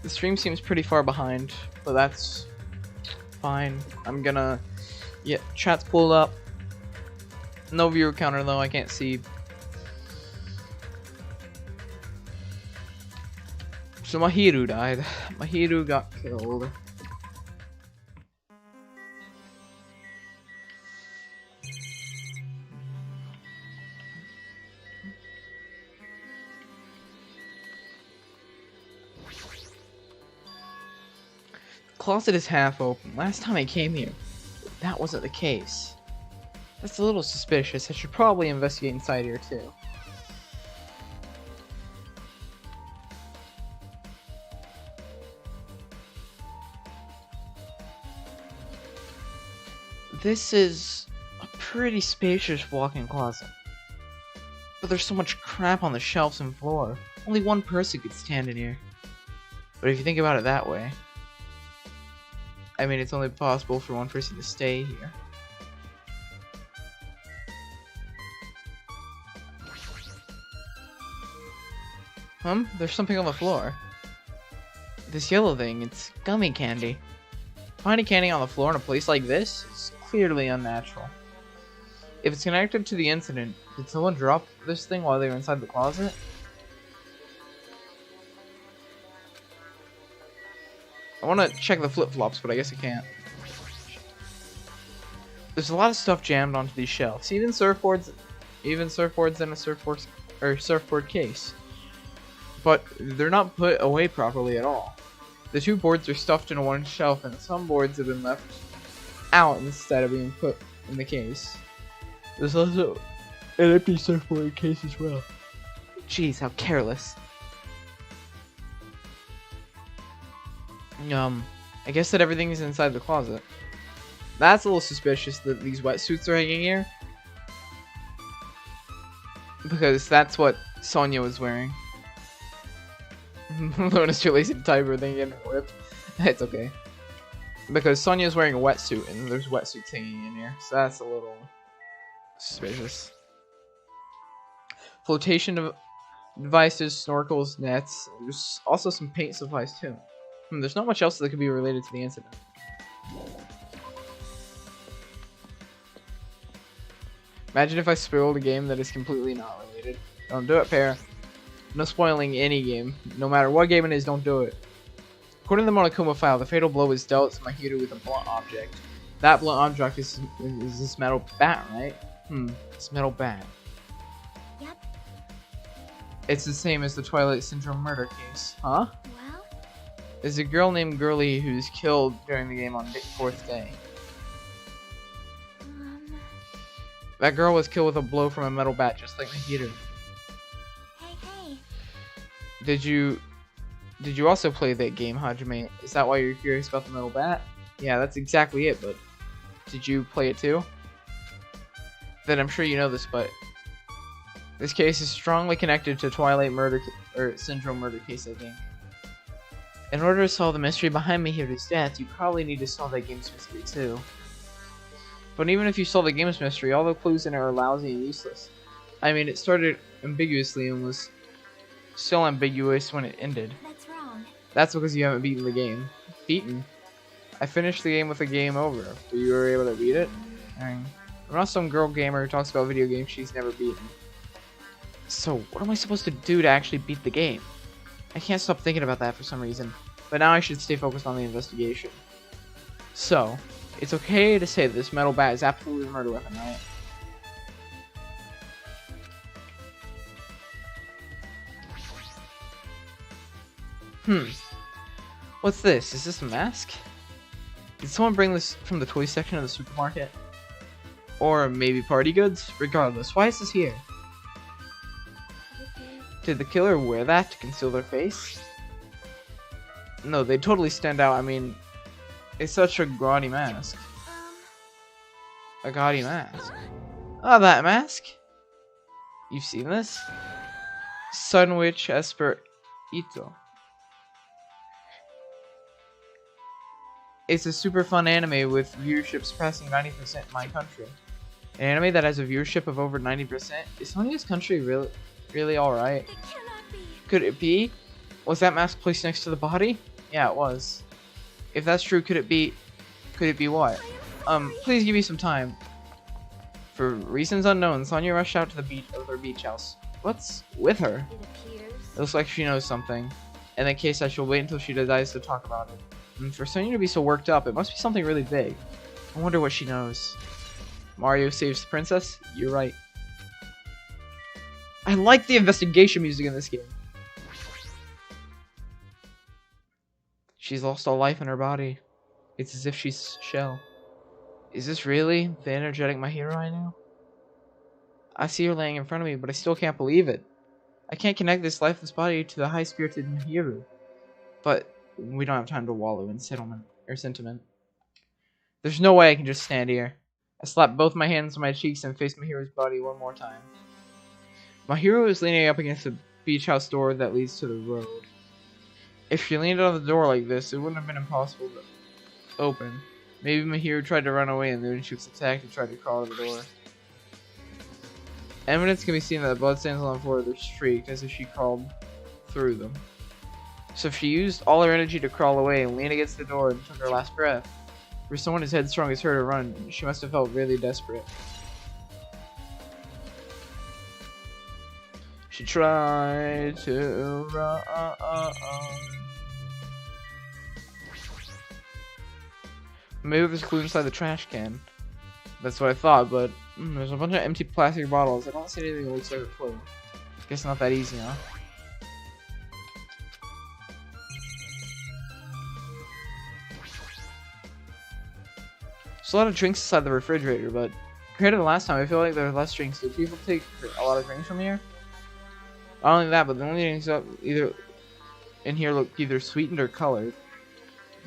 The stream seems pretty far behind, but that's fine. I'm gonna... Yeah, chat's pulled up. No viewer counter though, I can't see. So Mahiru died. Mahiru got killed. Closet is half open. Last time I came here, that wasn't the case. That's a little suspicious. I should probably investigate inside here too. This is a pretty spacious walk-in closet. But there's so much crap on the shelves and floor. Only one person could stand in here. But if you think about it that way, I mean, it's only possible for one person to stay here. There's something on the floor. This yellow thing, it's gummy candy. Finding candy on the floor in a place like this is clearly unnatural. If it's connected to the incident, did someone drop this thing while they were inside the closet? I want to check the flip-flops, but I guess I can't. There's a lot of stuff jammed onto these shelves, even surfboards in a surfboard case. But they're not put away properly at all. The two boards are stuffed in one shelf, and some boards have been left out instead of being put in the case. There's also an empty surfboard case as well. Jeez, how careless. I guess that everything is inside the closet. That's a little suspicious that these wetsuits are hanging here. Because that's what Sonya was wearing. Luna's too lazy to type her thing getting whipped. It's okay. Because Sonya's wearing a wetsuit and there's wetsuits hanging in here. So that's a little suspicious. Flotation devices, snorkels, nets. There's also some paint supplies too. There's not much else that could be related to the incident. Imagine if I spoiled a game that is completely not related. Don't do it, Pear. No spoiling any game. No matter what game it is, don't do it. According to the Monokuma file, the fatal blow was dealt to Mahiru with a blunt object. That blunt object is this metal bat, right? This metal bat. Yep. It's the same as the Twilight Syndrome murder case. Huh? Well? There's a girl named Girly who's killed during the game on the 4th day. That girl was killed with a blow from a metal bat, just like Mahiru. Hey. Did you also play that game, Hajime? Is that why you're curious about the metal bat? Yeah, that's exactly it, but did you play it too? Then I'm sure you know this, but this case is strongly connected to Twilight Syndrome murder case, I think. In order to solve the mystery behind Mahiru's death, you probably need to solve that game's mystery too. But even if you solve the game's mystery, all the clues in it are lousy and useless. I mean, it started ambiguously and was still ambiguous when it ended. That's wrong. That's because you haven't beaten the game. Beaten? I finished the game with a game over, but you were able to beat it? I'm not some girl gamer who talks about video games she's never beaten. So, what am I supposed to do to actually beat the game? I can't stop thinking about that for some reason, but now I should stay focused on the investigation. So, it's okay to say that this metal bat is absolutely a murder weapon, right? What's this? Is this a mask? Did someone bring this from the toy section of the supermarket? Or maybe party goods? Regardless, why is this here? Did the killer wear that to conceal their face? No, they totally stand out. I mean, it's such a gaudy mask. A gaudy mask. Oh, that mask? You've seen this? Sun Witch Esper Ito. It's a super fun anime with viewership surpassing 90% in my country. An anime that has a viewership of over 90%? Is Sonya's country really alright? It cannot be. Could it be? Was that mask placed next to the body? Yeah, it was. If that's true, could it be what? Please give me some time. For reasons unknown, Sonya rushed out to the beach of her beach house. What's with her? It looks like she knows something. In that case, I shall wait until she decides to talk about it. And for Sonya to be so worked up, it must be something really big. I wonder what she knows. Mario saves the princess? You're right. I like the investigation music in this game. She's lost all life in her body. It's as if she's shell. Is this really the energetic my hero I knew? I see her laying in front of me, but I still can't believe it. I can't connect this lifeless body to the high-spirited Mahiru. But we don't have time to wallow in sentiment. There's no way I can just stand here. I slap both my hands on my cheeks and face Mahiru's body one more time. Mahiru is leaning up against the beach house door that leads to the road. If she leaned on the door like this, it wouldn't have been impossible to open. Maybe Mahiru tried to run away and then she was attacked and tried to crawl to the door. Evidence can be seen that the blood stains on the floor are streaked as if she crawled through them. So if she used all her energy to crawl away and lean against the door and took her last breath, for someone as headstrong as her to run, she must have felt really desperate. She tried to run. Maybe there's a clue inside the trash can. That's what I thought, but there's a bunch of empty plastic bottles. I don't see anything that looks like a clue. Guess not that easy, huh? There's a lot of drinks inside the refrigerator, but compared to the last time, I feel like there are less drinks. Do people take a lot of drinks from here? Not only that, but the only drinks either in here look either sweetened or colored.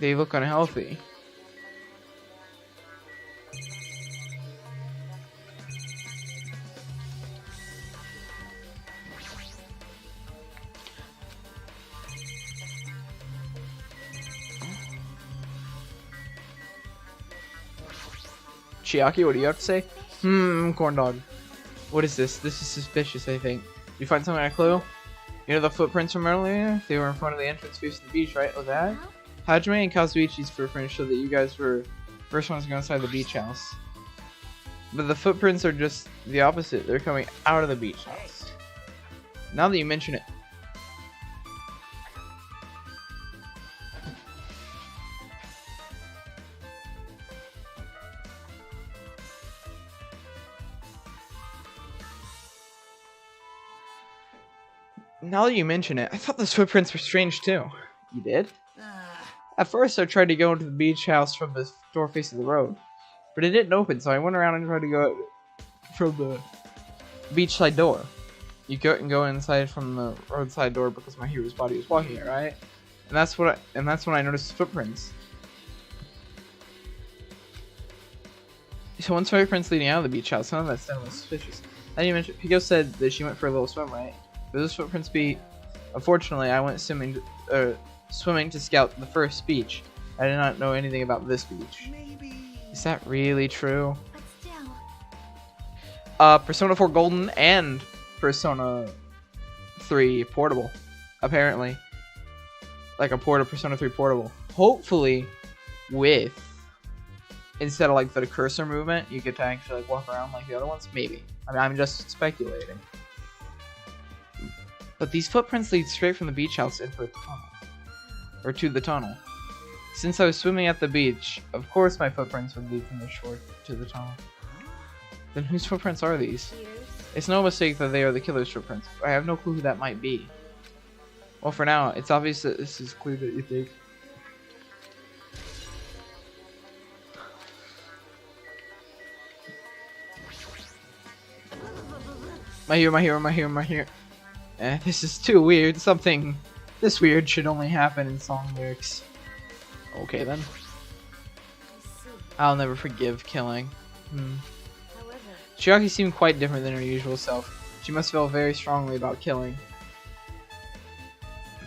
They look unhealthy. Chiaki, what do you have to say? Corn dog. What is this? This is suspicious, I think. You find something like a clue? You know the footprints from earlier? They were in front of the entrance facing the beach, right? Oh, that? Hajime and Kazuichi's footprints show that you guys were first ones to go inside the beach house. But the footprints are just the opposite. They're coming out of the beach house. Now that you mention it. Now that you mention it, I thought those footprints were strange too. You did? At first I tried to go into the beach house from the door facing the road, but it didn't open, so I went around and tried to go from the beachside door. You couldn't go inside from the roadside door because my hero's body was blocking it, right? And that's when I noticed the footprints. So once footprints leading out of the beach house, none of that sounded suspicious. Then you mentioned Pico said that she went for a little swim, right? But those footprints be. Unfortunately, I went swimming to scout the first beach. I did not know anything about this beach. Maybe. Is that really true? But still. Persona 4 Golden and Persona 3 Portable, apparently. Like a Persona 3 Portable. Hopefully, with instead of like the cursor movement, you get to actually like walk around like the other ones. Maybe. I mean, I'm just speculating. But these footprints lead straight from the beach house into a tunnel. Or to the tunnel. Since I was swimming at the beach, of course my footprints would lead from the shore to the tunnel. Then whose footprints are these? It's no mistake that they are the killer's footprints. I have no clue who that might be. Well, for now, it's obvious that this is clear that you think. My hero. This is too weird. Something this weird should only happen in song lyrics. Okay then. I'll never forgive killing. Chiaki seemed quite different than her usual self. She must feel very strongly about killing.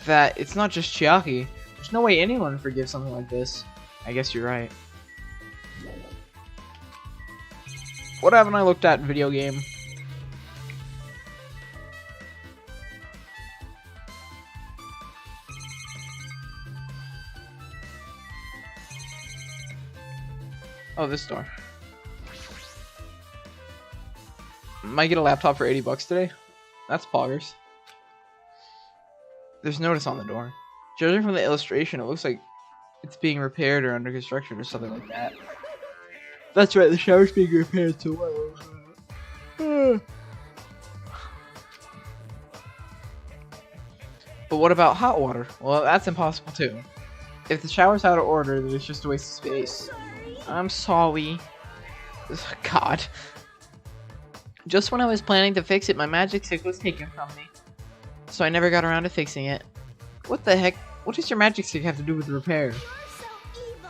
That it's not just Chiaki. There's no way anyone would forgive something like this. I guess you're right. What haven't I looked at in video game? Oh, this door. Might get a laptop for 80 bucks today. That's poggers. There's notice on the door. Judging from the illustration, it looks like it's being repaired or under construction or something like that. That's right, the shower's being repaired too. But what about hot water? Well, that's impossible too. If the shower's out of order, then it's just a waste of space. I'm sorry. God. Just when I was planning to fix it, my magic stick was taken from me. So I never got around to fixing it. What the heck? What does your magic stick have to do with the repair?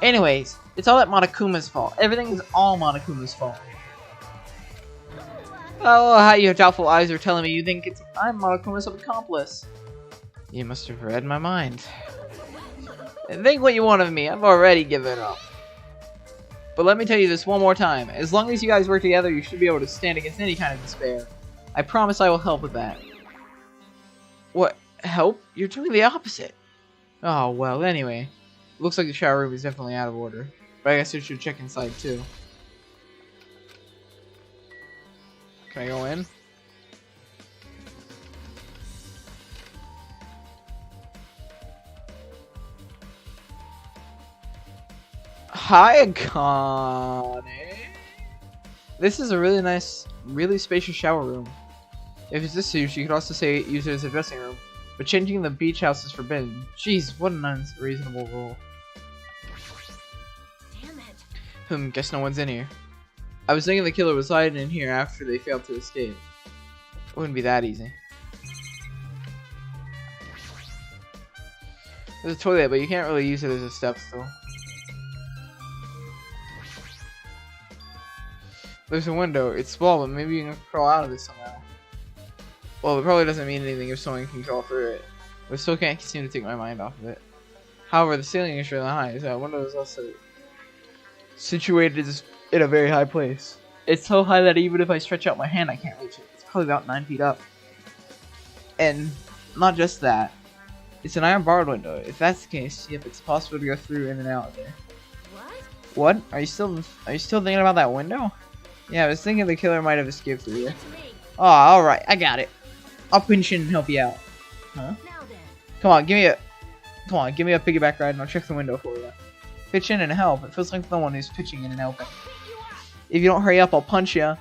Anyways, it's all that Monokuma's fault. Everything is all Monokuma's fault. Oh, how your doubtful eyes are telling me you think I'm Monokuma's accomplice. You must have read my mind. Think what you want of me. I've already given up. But let me tell you this one more time. As long as you guys work together, you should be able to stand against any kind of despair. I promise I will help with that. What? Help? You're doing the opposite. Oh, well, anyway. Looks like the shower room is definitely out of order. But I guess I should check inside, too. Can I go in? Hi, Connie. This is a really nice, really spacious shower room. If it's this huge, you could also say use it as a dressing room. But changing the beach house is forbidden. Jeez, what an unreasonable rule. Damn it. Guess no one's in here. I was thinking the killer was hiding in here after they failed to escape. It wouldn't be that easy. There's a toilet, but you can't really use it as a step stool. There's a window. It's small, but maybe you can crawl out of it somehow. Well, it probably doesn't mean anything if someone can crawl through it. But I still can't seem to take my mind off of it. However, the ceiling is really high, so that window is also situated in a very high place. It's so high that even if I stretch out my hand, I can't reach it. It's probably about 9 feet up. And not just that. It's an iron barred window. If that's the case, yep, it's possible to go through in and out of there. What? Are you still thinking about that window? Yeah, I was thinking the killer might have escaped through here. Oh, alright, I got it. I'll pinch in and help you out. Huh? Come on, give me a piggyback ride and I'll check the window for you. Pitch in and help. It feels like the one who's pitching in and helping. If you don't hurry up, I'll punch you.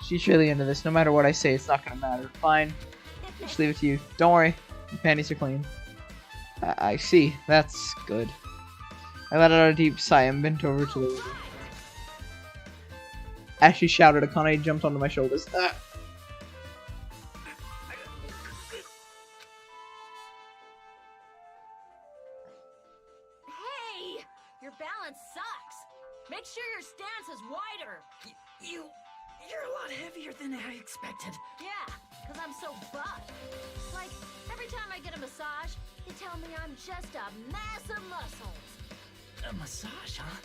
She's really into this. No matter what I say, it's not gonna matter. Fine. Just leave it to you. Don't worry. Your panties are clean. I see. That's good. I let out a deep sigh and bent over to the window. As she shouted, Akane jumped onto my shoulders. Ah. Hey! Your balance sucks! Make sure your stance is wider! You're a lot heavier than I expected. Yeah, because I'm so buff. Like, every time I get a massage, they tell me I'm just a mass of muscles. A massage, huh?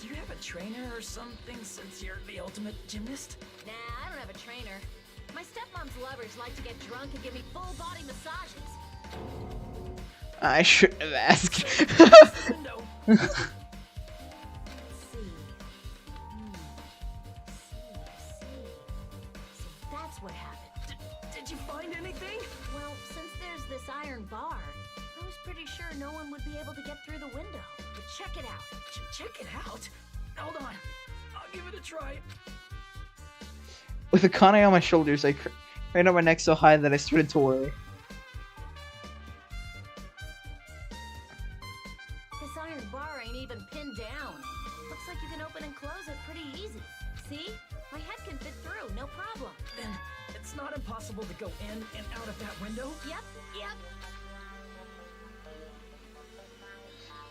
Do you have a trainer or something since you're the ultimate gymnast? Nah, I don't have a trainer. My stepmom's lovers like to get drunk and give me full-body massages. I should have asked. No. Let's see. So that's what happened. Did you find anything? Well, since there's this iron bar, I was pretty sure no one would be able to get through the window. But check it out. Check it out. Hold on. I'll give it a try. With Akane on my shoulders, I craned up my neck so high that I started to worry. This iron bar ain't even pinned down. Looks like you can open and close it pretty easy. See? My head can fit through, no problem. Then it's not impossible to go in and out of that window? Yep.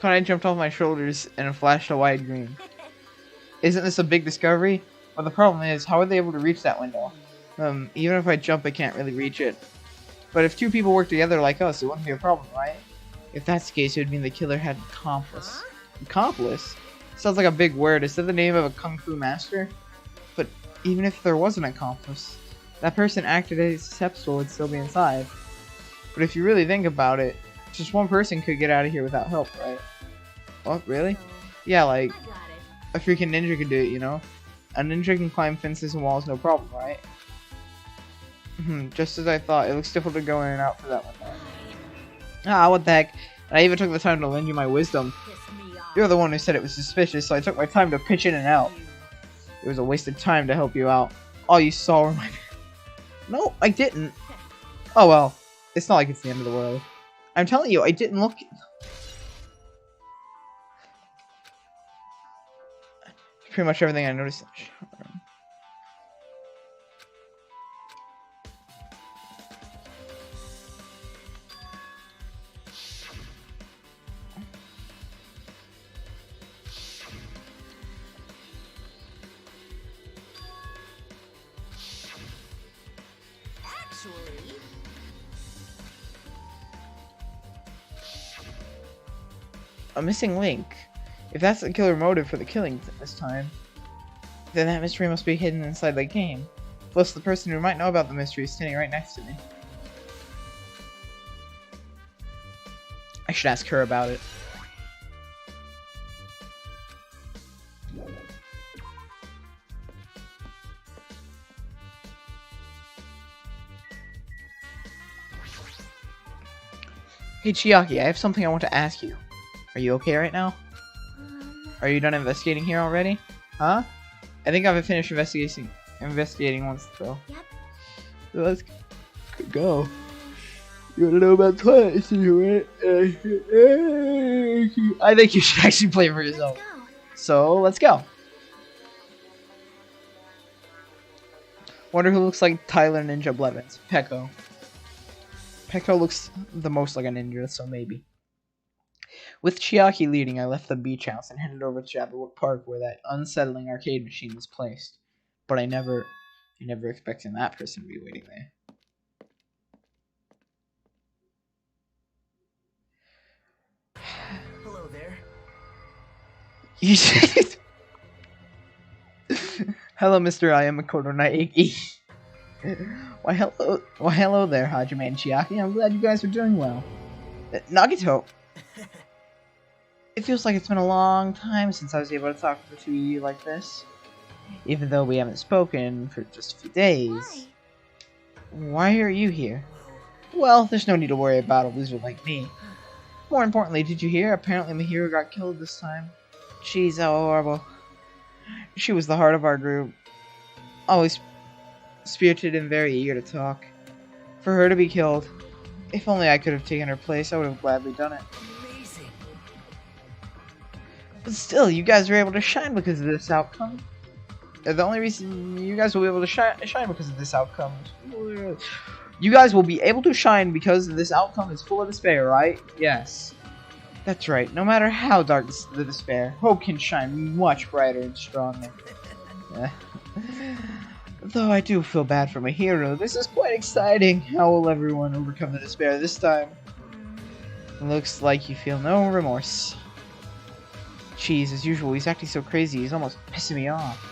Akane jumped off my shoulders and flashed a wide grin. Isn't this a big discovery? Well, the problem is, how are they able to reach that window? Even if I jump, I can't really reach it. But if two people work together like us, it wouldn't be a problem, right? If that's the case, it would mean the killer had an accomplice. Huh? Accomplice? Sounds like a big word. Is that the name of a kung fu master? But even if there was an accomplice, that person acted as a step stool would still be inside. But if you really think about it, just one person could get out of here without help, right? What? Really? Yeah, like, I got it. A freaking ninja could do it, you know? A ninja can climb fences and walls no problem, right? Just as I thought. It looks difficult to go in and out for that one. Ah, what the heck. I even took the time to lend you my wisdom. You're the one who said it was suspicious, so I took my time to pitch in and out. It was a waste of time to help you out. All you saw were my... No, I didn't. Oh well. It's not like it's the end of the world. I'm telling you, I didn't look... Pretty much everything I noticed. A missing link. If that's the killer motive for the killing this time, then that mystery must be hidden inside the game. Plus, the person who might know about the mystery is standing right next to me. I should ask her about it. Hey Chiaki, I have something I want to ask you. Are you okay right now? Are you done investigating here already? Huh? I think I've finished investigating once though. Yep. So let's go. You wanna know about Twilight, right? I think you should actually play for yourself. Let's go. So let's go. Wonder who looks like Tyler Ninja Blevins. Peko. Peko looks the most like a ninja, so maybe. With Chiaki leading, I left the beach house and headed over to Jabberwock Park where that unsettling arcade machine was placed. But I never expected that person to be waiting there. Hello there. You said... Hello, Mr. I am Makoto Naiki. Why hello there, Hajime and Chiaki. I'm glad you guys are doing well. Nagito. It feels like it's been a long time since I was able to talk to you like this. Even though we haven't spoken for just a few days. Why are you here? Well, there's no need to worry about a loser like me. More importantly, did you hear? Apparently Mahiro got killed this time. She's so horrible. She was the heart of our group. Always spirited and very eager to talk. For her to be killed, if only I could have taken her place, I would have gladly done it. Amazing. But still, you guys are able to shine because of this outcome. The only reason you guys will be able to shine because of this outcome. You guys will be able to shine because this outcome is full of despair, right? Yes. That's right. No matter how dark the despair, hope can shine much brighter and stronger. Though I do feel bad for my hero, this is quite exciting. How will everyone overcome the despair this time? Looks like you feel no remorse. Jeez, as usual, he's acting so crazy, he's almost pissing me off.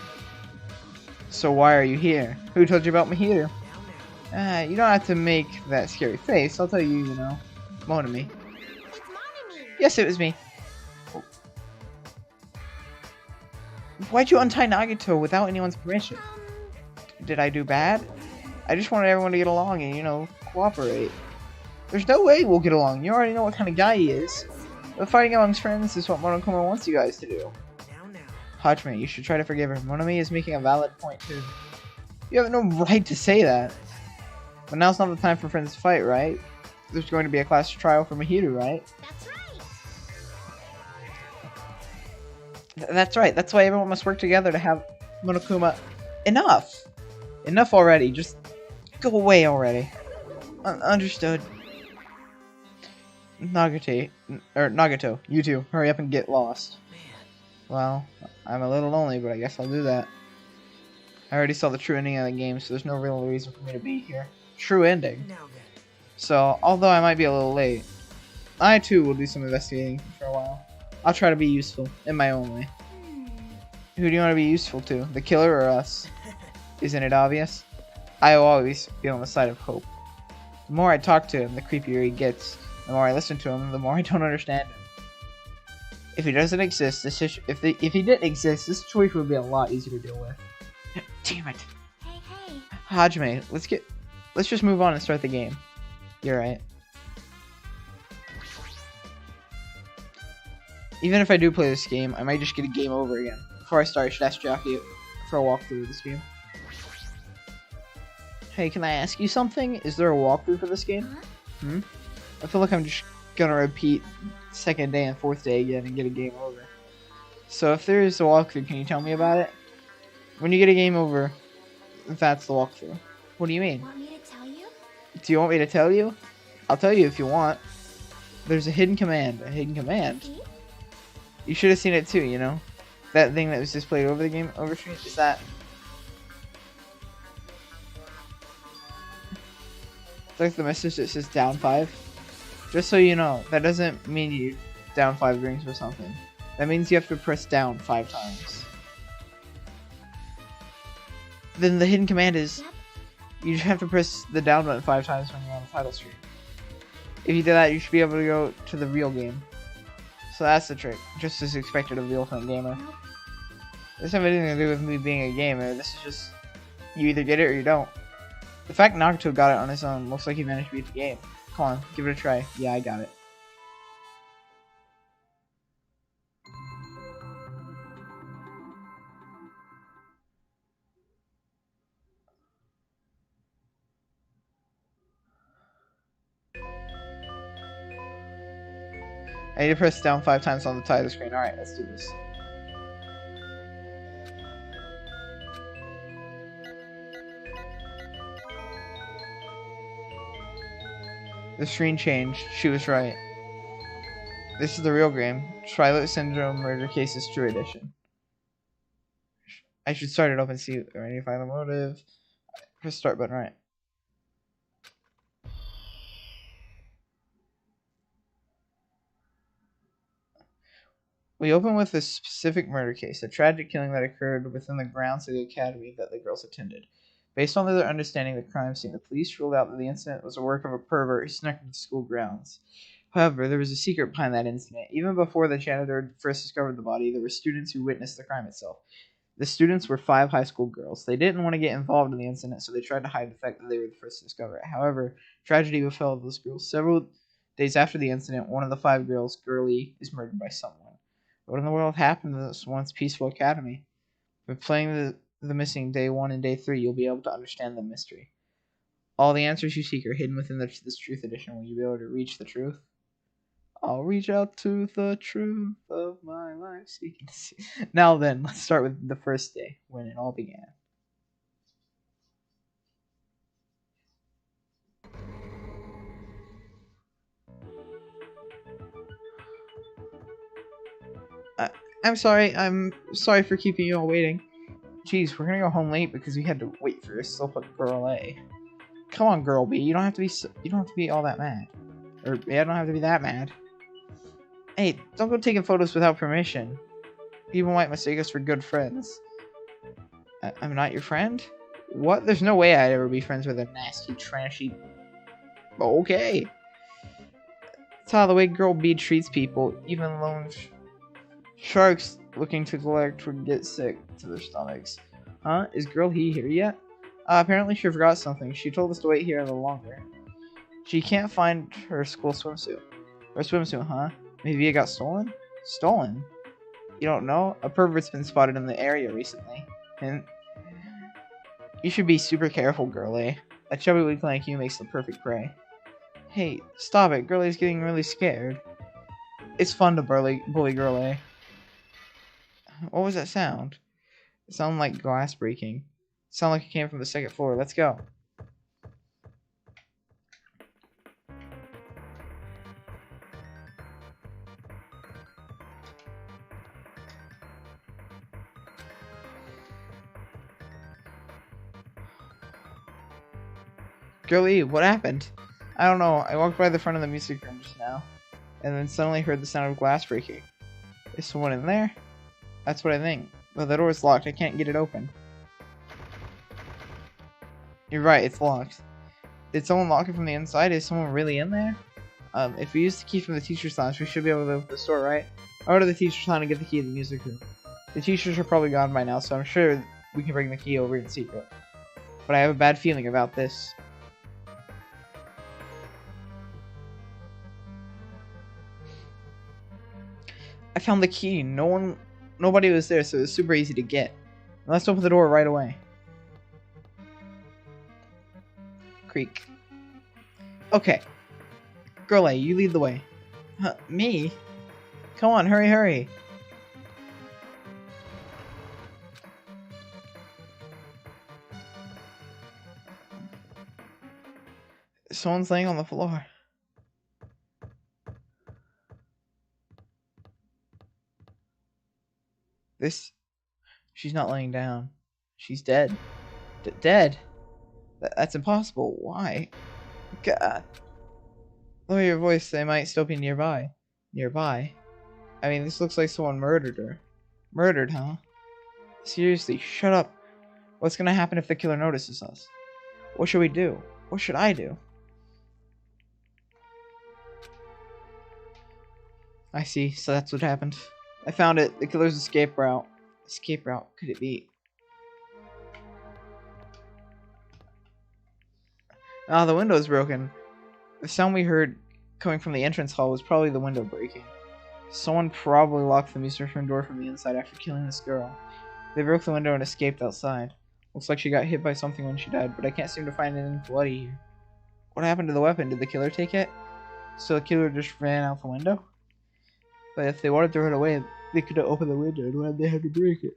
So why are you here? Who told you about Mahiro? You don't have to make that scary face. I'll tell you, you know. Monami. It's Monami. Yes, it was me. Why'd you untie Nagito without anyone's permission? Did I do bad? I just wanted everyone to get along and, you know, cooperate. There's no way we'll get along. You already know what kind of guy he is. But fighting amongst friends is what Monokuma wants you guys to do. Hajime, you should try to forgive her. Monami is making a valid point too. You have no right to say that. But now's not the time for friends to fight, right? There's going to be a class trial for Mahiro, right? That's right. That's right. That's why everyone must work together to have Monokuma. Enough! Enough already. Just go away already. Understood. Nagito, you two, hurry up and get lost. Well, I'm a little lonely, but I guess I'll do that. I already saw the true ending of the game, so there's no real reason for me to be here. True ending. So, although I might be a little late, I too will do some investigating for a while. I'll try to be useful, in my own way. Who do you want to be useful to? The killer or us? Isn't it obvious? I will always be on the side of hope. The more I talk to him, the creepier he gets. The more I listen to him, the more I don't understand him. If he doesn't exist, if he didn't exist, this situation would be a lot easier to deal with. Damn it. Hey, hey. Hajime, let's just move on and start the game. You're right. Even if I do play this game, I might just get a game over again. Before I start, I should ask Jackie for a walkthrough of this game. Hey, can I ask you something? Is there a walkthrough for this game? Huh? I feel like I'm just gonna repeat second day and fourth day again and get a game over. So if there is a walkthrough, can you tell me about it? When you get a game over, that's the walkthrough. What do you mean? Want me to tell you? Do you want me to tell you? I'll tell you if you want. There's a hidden command. A hidden command? See? You should have seen it too, you know? That thing that was displayed over the game overstream? Is that... It's like the message that says down 5. Just so you know, that doesn't mean you down 5 rings or something. That means you have to press down 5 times. Then the hidden command is... Yep. You just have to press the down button 5 times when you're on the title screen. If you do that, you should be able to go to the real game. So that's the trick, just as expected of the Ultimate Gamer. Nope. This doesn't have anything to do with me being a gamer, this is just... You either get it or you don't. The fact Nagato got it on his own looks like he managed to beat the game. Come on, give it a try. Yeah, I got it. I need to press down 5 times on the title screen. Alright, let's do this. The screen changed. She was right. This is the real game. Twilight Syndrome Murder Cases True Edition. I should start it up and see if I need to find the motive. Press start button, right. We open with a specific murder case, a tragic killing that occurred within the grounds of the academy that the girls attended. Based on their understanding of the crime scene, the police ruled out that the incident was the work of a pervert who snuck into school grounds. However, there was a secret behind that incident. Even before the janitor first discovered the body, there were students who witnessed the crime itself. The students were 5 high school girls. They didn't want to get involved in the incident, so they tried to hide the fact that they were the first to discover it. However, tragedy befell those girls. Several days after the incident, one of the 5 girls, Girlie, is murdered by someone. What in the world happened to this once peaceful academy? By playing the missing day 1 and day 3, you'll be able to understand the mystery. All the answers you seek are hidden within this Truth Edition. Will you be able to reach the truth? I'll reach out to the truth of my life. Now then, let's start with the first day, when it all began. I'm sorry for keeping you all waiting. Jeez, we're gonna go home late because we had to wait for this slip up girl A. Come on, girl B, you don't have to be all that mad. Or yeah, I don't have to be that mad. Hey, don't go taking photos without permission. People might mistake us for good friends. I'm not your friend? What? There's no way I'd ever be friends with a nasty, trashy... Okay. That's how the way girl B treats people. Even lone sharks looking to collect would get sick to their stomachs. Huh? Is girl he here yet? Apparently she forgot something. She told us to wait here a little longer. She can't find her school swimsuit. Her swimsuit, huh? Maybe it got stolen? Stolen? You don't know? A pervert's been spotted in the area recently. And you should be super careful, girlie. A chubby weakling like you makes the perfect prey. Hey, stop it. Girlie's getting really scared. It's fun to bully girlie. What was that sound? It sounded like glass breaking. It sounded like it came from the second floor. Let's go. Girlie, what happened? I don't know. I walked by the front of the music room just now, and then suddenly heard the sound of glass breaking. Is someone in there? That's what I think. But the door's locked. I can't get it open. You're right. It's locked. Did someone lock it from the inside? Is someone really in there? If we use the key from the teacher's lounge, we should be able to open the door, right? I ordered the teacher's time to get the key to the music room. The teachers are probably gone by now, so I'm sure we can bring the key over in secret. But I have a bad feeling about this. I found the key. Nobody was there, so it was super easy to get. Let's open the door right away. Creak. Okay. Girl A, you lead the way. Huh, me? Come on, hurry, hurry. Someone's laying on the floor. She's not laying down. She's dead. Dead? That's impossible. Why? God. Lower your voice, they might still be nearby. Nearby? I mean, this looks like someone murdered her. Murdered, huh? Seriously, shut up. What's gonna happen if the killer notices us? What should we do? What should I do? I see, so that's what happened. I found it. The killer's escape route. Escape route? Could it be? Ah, the window is broken. The sound we heard coming from the entrance hall was probably the window breaking. Someone probably locked the music room door from the inside after killing this girl. They broke the window and escaped outside. Looks like she got hit by something when she died, but I can't seem to find anything bloody here. What happened to the weapon? Did the killer take it? So the killer just ran out the window? But if they wanted to run away, they could have opened the window and why they had to break it.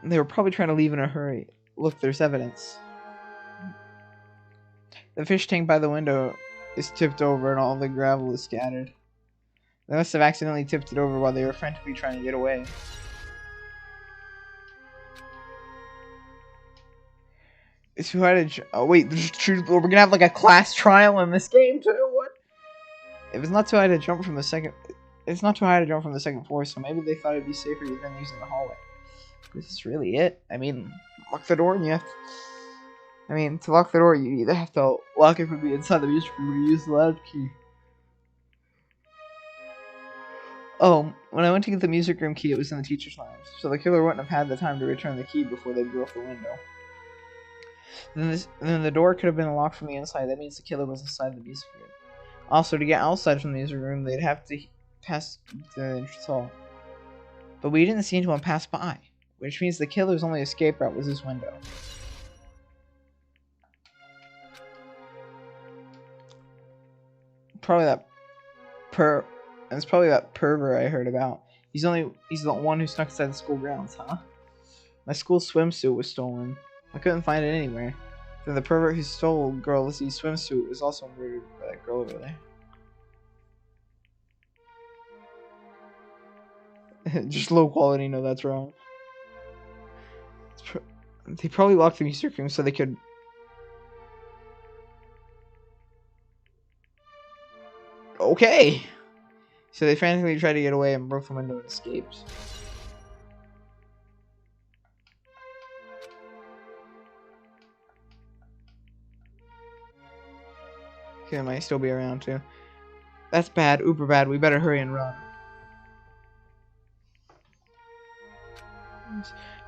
They were probably trying to leave in a hurry. Look, there's evidence. The fish tank by the window is tipped over and all the gravel is scattered. They must have accidentally tipped it over while they were frantically trying to get away. It's too hard to... Oh wait, we're gonna have like a class trial in this game too? What? If it's not too high to jump from the second... It's not too high to jump from the second floor, so maybe they thought it'd be safer than using the hallway. This is really it? I mean, lock the door and you have to... I mean, to lock the door, you either have to lock it from the inside the music room or use the loud key. Oh, when I went to get the music room key, it was in the teacher's lounge, so the killer wouldn't have had the time to return the key before they broke the window. Then the door could have been locked from the inside. That means the killer was inside the music room. Also, to get outside from the music room, they'd have to pass the entrance hall. But we didn't see anyone pass by, which means the killer's only escape route was this window. It's probably that pervert I heard about. He's the one who snuck inside the school grounds, huh? My school swimsuit was stolen. I couldn't find it anywhere. Then the pervert who stole Girl Lizzie's swimsuit was also murdered by that girl over there. Just low quality, no, that's wrong. They probably locked the music room so they could... Okay! So they frantically tried to get away and broke the window and escaped. Okay, they might still be around too. That's bad, uber bad. We better hurry and run.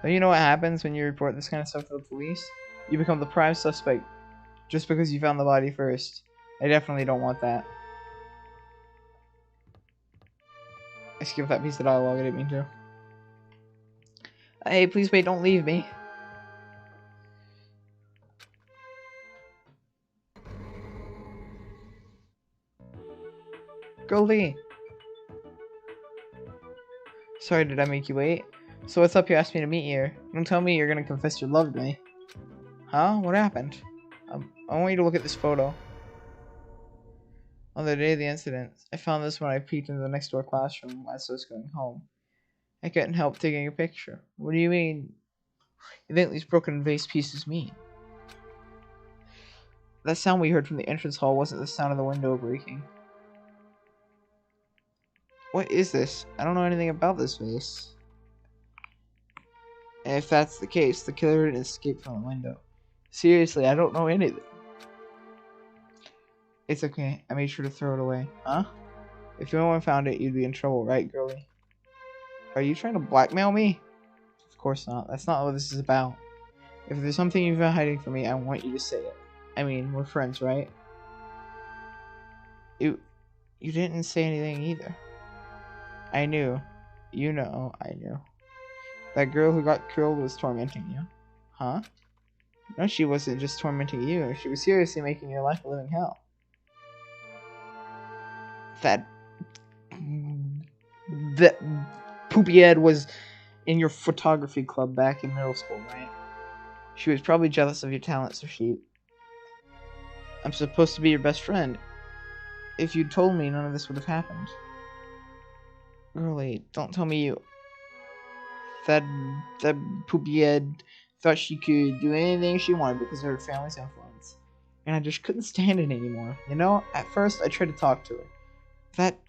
Now you know what happens when you report this kind of stuff to the police? You become the prime suspect just because you found the body first. I definitely don't want that. I skipped that piece of dialogue, I didn't mean to. Hey, please wait, don't leave me. Goldie! Sorry, did I make you wait? So what's up, you asked me to meet here? Don't tell me you're gonna confess your love to me. Huh? What happened? I want you to look at this photo. On the day of the incident, I found this when I peeked into the next door classroom as I was going home. I couldn't help taking a picture. What do you mean? You think these broken vase pieces mean? That sound we heard from the entrance hall wasn't the sound of the window breaking. What is this? I don't know anything about this vase. And if that's the case, the killer didn't escape from the window. Seriously, I don't know anything. It's okay. I made sure to throw it away. Huh? If anyone found it, you'd be in trouble, right, girlie? Are you trying to blackmail me? Of course not. That's not what this is about. If there's something you've been hiding from me, I want you to say it. I mean, we're friends, right? You didn't say anything either. I knew. You know, I knew. That girl who got killed was tormenting you. Huh? No, she wasn't just tormenting you. She was seriously making your life a living hell. That poopy Ed was in your photography club back in middle school, right? She was probably jealous of your talent, so I'm supposed to be your best friend. If you'd told me, none of this would have happened. Girlie, don't tell me you... That poopy Ed thought she could do anything she wanted because of her family's influence. And I just couldn't stand it anymore. You know, at first I tried to talk to her. That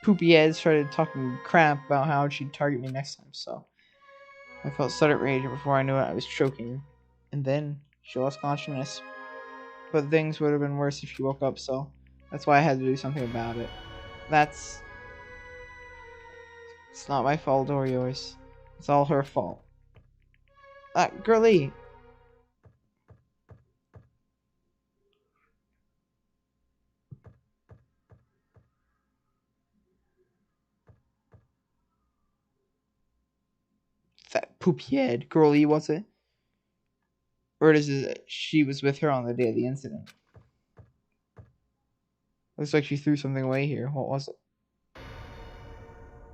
poopy Ed started talking crap about how she'd target me next time, so... I felt sudden rage, and before I knew it, I was choking her. And then, she lost consciousness. But things would have been worse if she woke up, so... That's why I had to do something about it. It's not my fault or yours. It's all her fault. Girlie! That poopy head. Girlie, was it? Or is it she was with her on the day of the incident? Looks like she threw something away here. What was it?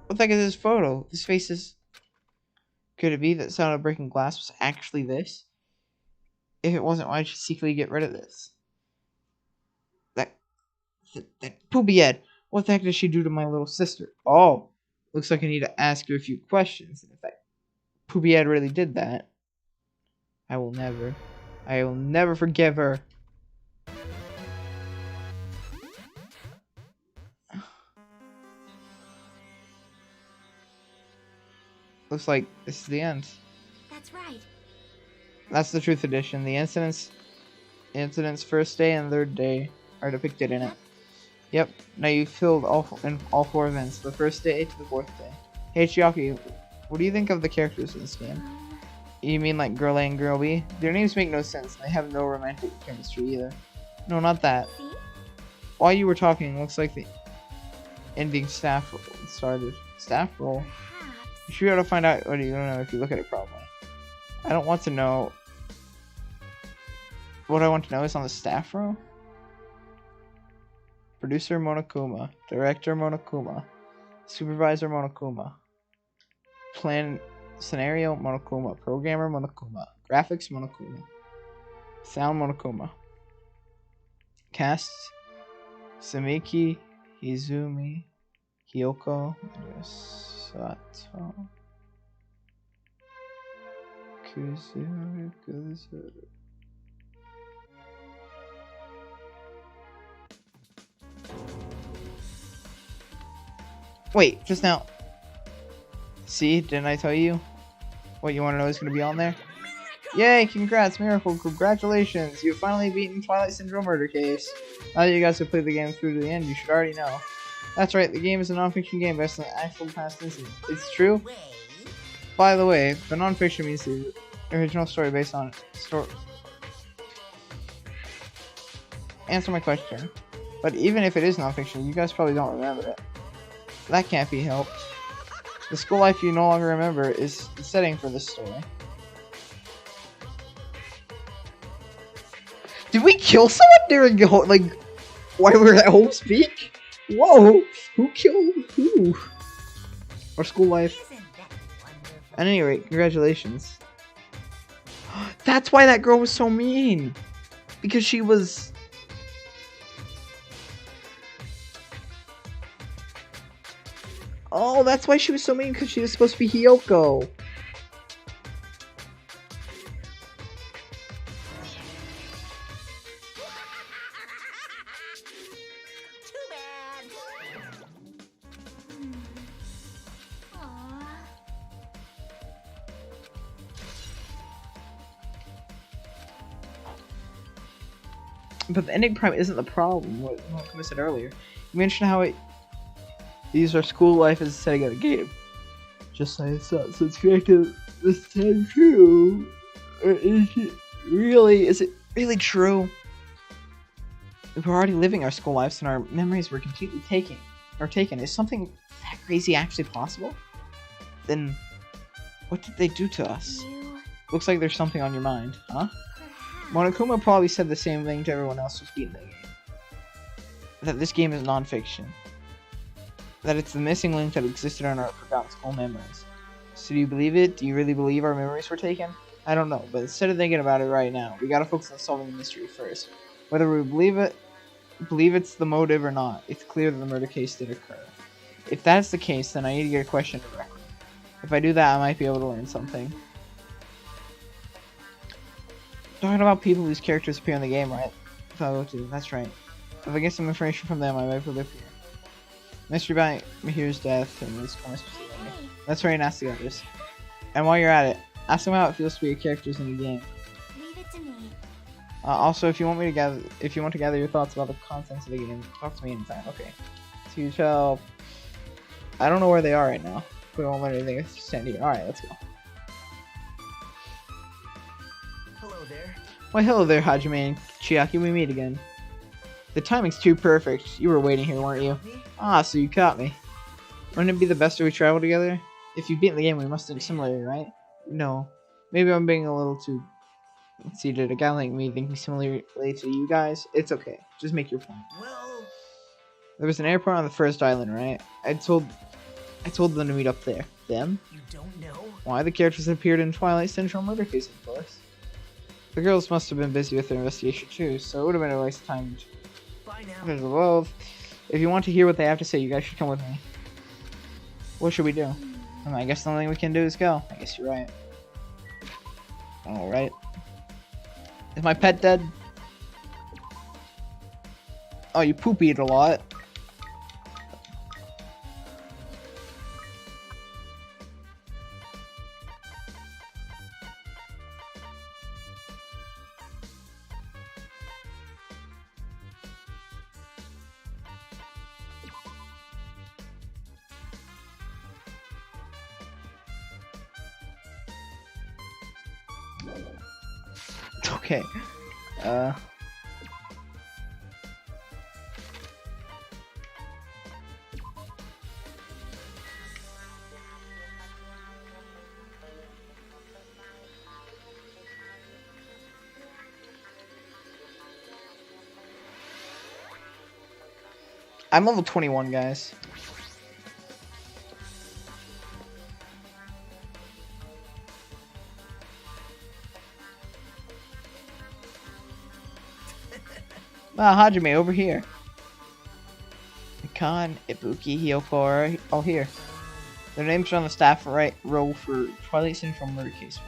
What the heck is this photo? This face is... Could it be that sound of breaking glass was actually this? If it wasn't, why did she secretly get rid of this? That poopy head. What the heck did she do to my little sister? Oh, looks like I need to ask her a few questions. And if that poopy head really did that, I will never forgive her. Looks like this is the end. That's right. That's the Truth Edition. The incidents first day and third day are depicted in it. Yep. Now you filled all four events, the first day to the fourth day. Hey Chiaki, what do you think of the characters in this game? You mean like Girl A and Girl B? Their names make no sense, and they have no romantic chemistry either. No, not that. See? While you were talking, looks like the ending staff roll started. Staff roll? You should be able to find out what you don't know if you look at it properly. I don't want to know. What I want to know is on the staff row. Producer Monokuma, Director Monokuma, Supervisor Monokuma, Plan Scenario Monokuma, Programmer Monokuma, Graphics Monokuma, Sound Monokuma, Cast Samiki, Izumi, Hyoko, Sato, Kuzuru. Wait, just now. See, didn't I tell you? What you want to know is going to be on there? Yay, congrats, Miracle, congratulations. You've finally beaten Twilight Syndrome Murder Case. Now that you guys have played the game through to the end, you should already know. That's right, the game is a non-fiction game based on the actual past incident. It's true? By the way, the non-fiction means the original story based on story. Answer my question. But even if it is non-fiction, you guys probably don't remember it. That can't be helped. The school life you no longer remember is the setting for this story. Did we kill someone during while we were at home speak? Whoa! Who killed who? Our school life. At any rate, congratulations. That's why that girl was so mean! Because she was... Oh, that's why she was so mean, because she was supposed to be Hyoko. Too bad. But the ending prime isn't the problem, what I said earlier. You mentioned how it These are school life as a setting of the game. Just like it's not subjective. This time true. Or is it really true? If we're already living our school lives and our memories were completely taken, is something that crazy actually possible? Then, what did they do to us? Looks like there's something on your mind, huh? Monokuma probably said the same thing to everyone else who's beaten the game. That this game is non-fiction. That it's the missing link that existed in our forgotten school memories. So do you believe it? Do you really believe our memories were taken? I don't know, but instead of thinking about it right now, we gotta focus on solving the mystery first. Whether we believe it's the motive or not, it's clear that the murder case did occur. If that's the case, then I need to get a question directly. If I do that, I might be able to learn something. Talking about people whose characters appear in the game, right? If I go to, that's right. If I get some information from them, I might live here. Mystery about Mihiru's death and this corner specifically. That's right, and ask the others. And while you're at it, ask them how it feels to be characters in the game. Leave it to me. Also, if you want to gather your thoughts about the contents of the game, talk to me anytime. Okay. It's a huge help. I don't know where they are right now. We won't learn anything. Let's just stand here. All right, let's go. Hello there. Why, hello there, Hajime and Chiaki. We meet again. The timing's too perfect. You were waiting here, weren't you? Ah, so you caught me. Wouldn't it be the best if we travel together? If you've beaten the game, we must think similarly, right? No. Maybe I'm being a little too conceited. A guy like me thinking similarly to you guys? It's okay. Just make your point. Well, there was an airport on the first island, right? I told them to meet up there. Them? you don't know? Why? The characters appeared in Twilight Central murder case, of course. The girls must have been busy with their investigation too, so it would have been a waste of time. Bye now. Well, if you want to hear what they have to say, you guys should come with me. What should we do? I guess the only thing we can do is go. I guess you're right. Alright. Is my pet dead? Oh, you poop eat a lot. Okay. I'm level 21, guys. Ah, Hajime, over here. Khan, Ibuki, Hyokora, all here. Their names are on the staff row for Twilight Central murder case.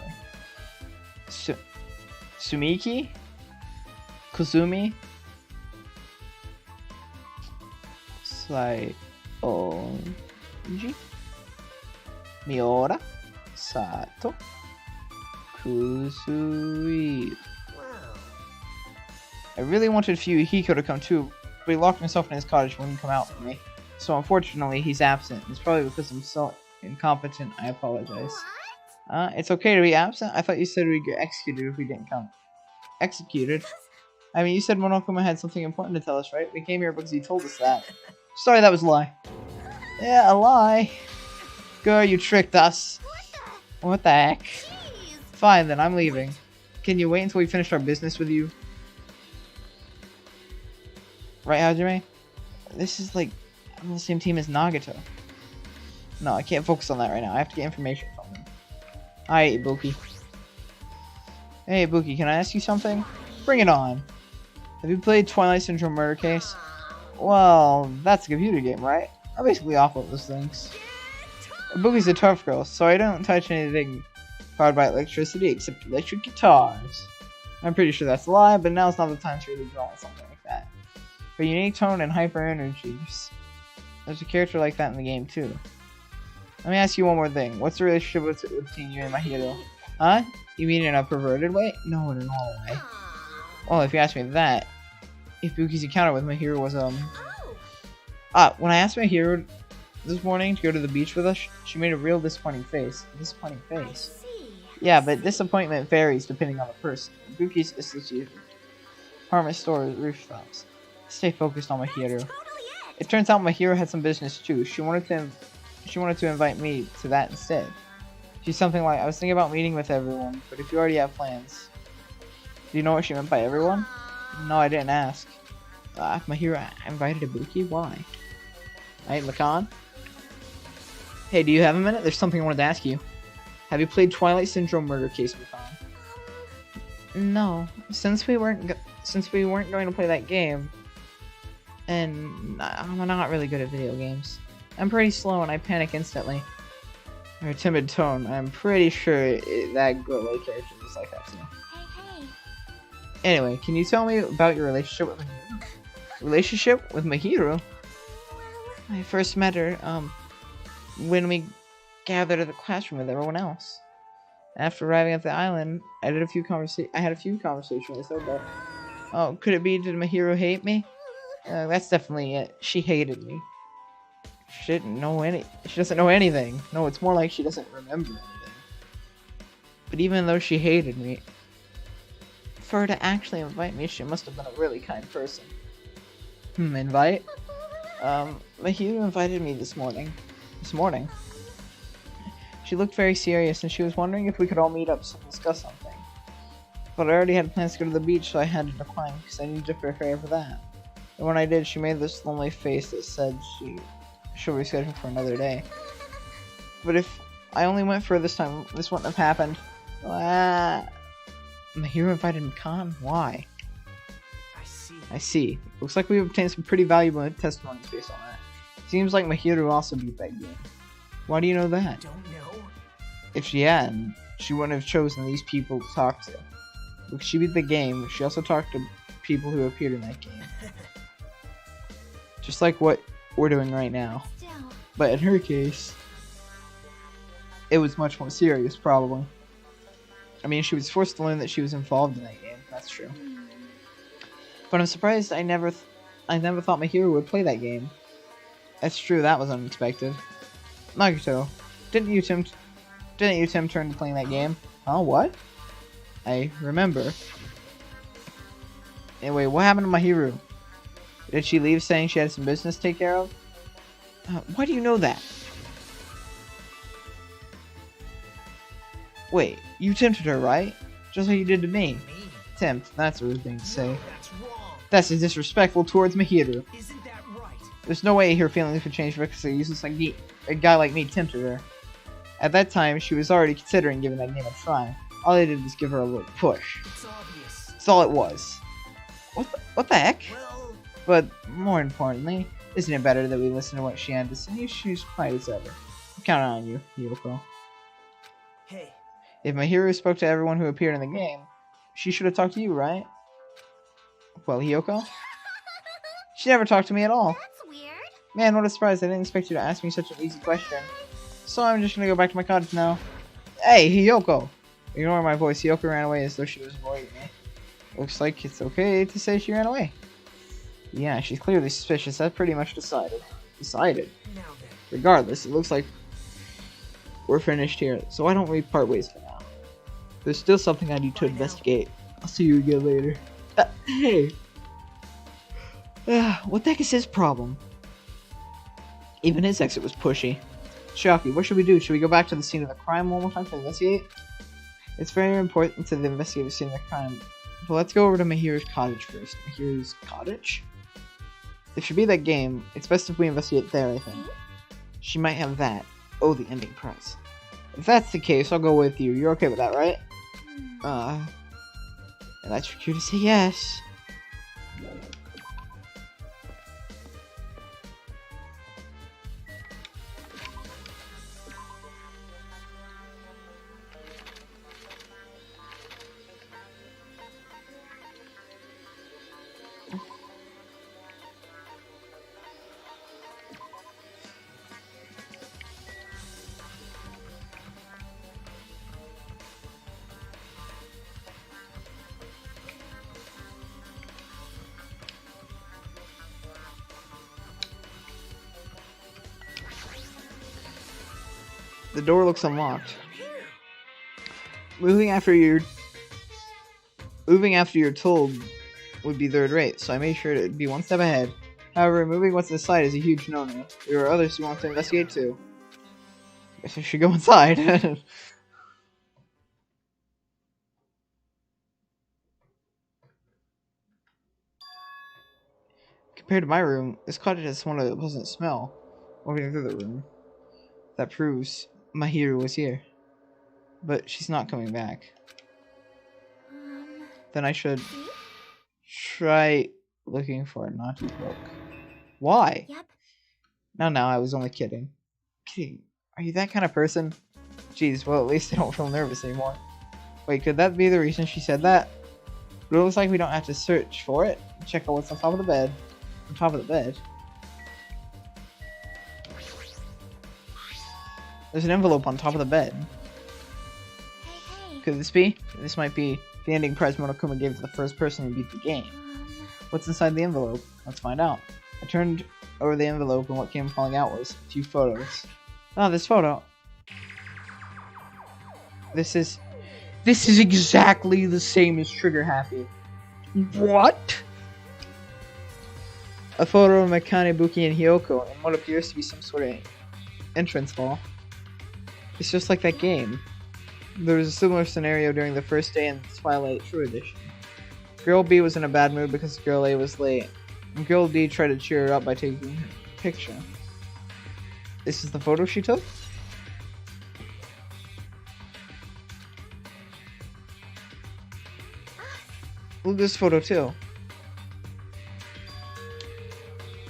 Sumiki? Kuzumi? Saionji? Miura? Sato? Kusui. I really wanted Hiko to come too, but he locked himself in his cottage and wouldn't come out for me. So unfortunately, he's absent. It's probably because I'm so incompetent. I apologize. It's okay to be absent? I thought you said we'd get executed if we didn't come. Executed? I mean, you said Monokuma had something important to tell us, right? We came here because he told us that. Sorry, that was a lie. Yeah, a lie. Girl, you tricked us. What the heck? Fine, then, I'm leaving. Can you wait until we finish our business with you? Right, Hajime? This is like, I'm on the same team as Nagato. No, I can't focus on that right now. I have to get information from him. Hi, Ibuki. Hey, Ibuki, can I ask you something? Bring it on. Have you played Twilight Central Murder Case? Well, that's a computer game, right? I'm basically awful at those things. Ibuki's a tough girl, so I don't touch anything powered by electricity except electric guitars. I'm pretty sure that's a lie, but now's not the time to really draw on something like that. For unique tone and hyper energy, there's a character like that in the game too. Let me ask you one more thing. What's the relationship between you and Mahiro? Huh? You mean in a perverted way? No, in a normal way. Well, if you ask me that, Ibuki's encounter with Mahiro was when I asked Mahiro this morning to go to the beach with us, she made a real disappointing face. Disappointing I face. see. Yeah, but disappointment varies depending on the person. Buki's associated with department store rooftops. Stay focused on That's Mahiru. totally it. It turns out Mahiru had some business too. She wanted to invite me to that instead. She's something like, I was thinking about meeting with everyone, but if you already have plans. Do you know what she meant by everyone? No, I didn't ask. Mahiru invited Ibuki? Why? Right, Makan? Hey, do you have a minute? There's something I wanted to ask you. Have you played Twilight Syndrome Murder Case, Makan? No. Since we weren't going to play that game, and I'm not really good at video games. I'm pretty slow and I panic instantly. Her timid tone, I'm pretty sure that girl character was like that too. Hey, hey. Anyway, can you tell me about your relationship with Mahiru? Relationship with Mahiru? Well, I first met her, when we gathered at the classroom with everyone else. After arriving at the island, I had a few conversations with her, but... Oh, could it be, did Mahiru hate me? That's definitely it. She hated me. She doesn't know anything. No, it's more like she doesn't remember anything. But even though she hated me, for her to actually invite me, she must have been a really kind person. Invite? Mahiru invited me this morning. She looked very serious and she was wondering if we could all meet up to discuss something. But I already had plans to go to the beach, so I had to decline because I needed to prepare for that. And when I did, she made this lonely face that said she'll reschedule for another day. But if I only went for this time, this wouldn't have happened. Mahiru invited Makan? Why? I see. Looks like we've obtained some pretty valuable testimonies based on that. Seems like Mahiru also beat that game. Why do you know that? Don't know. If she hadn't, she wouldn't have chosen these people to talk to. Because she beat the game, she also talked to people who appeared in that game. Just like what we're doing right now. still. But in her case, it was much more serious, probably. I mean, she was forced to learn that she was involved in that game. That's true. But I'm surprised I never thought Mahiru would play that game. That's true, that was unexpected. Nagito, didn't you attempt turn to playing that game? Huh, what? I remember. Anyway, what happened to Mahiru? Did she leave saying she had some business to take care of? Why do you know that? Wait, you tempted her, right? Just like you did to me. Me? Tempt, that's a rude thing to say. That's wrong. That's disrespectful towards Mahiru. Isn't that right? There's no way her feelings would change because a guy like me tempted her. At that time, she was already considering giving that game a try. All I did was give her a little push. It's obvious. That's all it was. What the heck? Well, But more importantly, isn't it better that we listen to what she had to say? She's quiet as ever. I'm counting on you, Yoko. hey, If Mahiru spoke to everyone who appeared in the game, she should have talked to you, right? Well, Hiyoko? She never talked to me at all. That's weird. Man, what a surprise. I didn't expect you to ask me such an easy question. So I'm just gonna go back to my cottage now. Hey, Hiyoko! Ignoring my voice, Hiyoko ran away as though she was avoiding me. Looks like it's okay to say she ran away. Yeah, she's clearly suspicious. That's pretty much decided. Decided. now then. Regardless, it looks like we're finished here, so why don't we part ways for now? There's still something I need to investigate. I'll see you again later. Hey! What the heck is his problem? Even his exit was pushy. Shocky, what should we do? Should we go back to the scene of the crime one more time to investigate? It's very important to investigate the scene of the crime. But let's go over to Mahiru's cottage first. Mahiru's cottage? It should be that game. It's best if we investigate there, I think. She might have that. Oh, the ending prize. If that's the case, I'll go with you. You're okay with that, right? And that's for you to say yes. The door looks unlocked. Moving after you're told would be third rate, so I made sure to be one step ahead. However, moving what's inside is a huge no-no. There are others who want to investigate too. Guess I should go inside. Compared to my room, this cottage has somewhat of a pleasant smell. Walking through the room. That proves my hero was here. But she's not coming back. Then I should try looking for a naughty book. Why? Yep. No, I was only kidding. Kidding. Are you that kind of person? Jeez, well, at least I don't feel nervous anymore. Wait, could that be the reason she said that? But it looks like we don't have to search for it. Check out what's on top of the bed. On top of the bed? There's an envelope on top of the bed. Hey. Could this be? This might be the ending prize Monokuma gave to the first person who beat the game. What's inside the envelope? Let's find out. I turned over the envelope and what came falling out was a few photos. Oh, this photo. This is exactly the same as Trigger Happy. What? A photo of Mikane, Buki, and Hyoko in what appears to be some sort of entrance hall. It's just like that game. There was a similar scenario during the first day in Twilight True Edition. Girl B was in a bad mood because Girl A was late, and Girl D tried to cheer her up by taking her picture. This is the photo she took? Look at this photo too.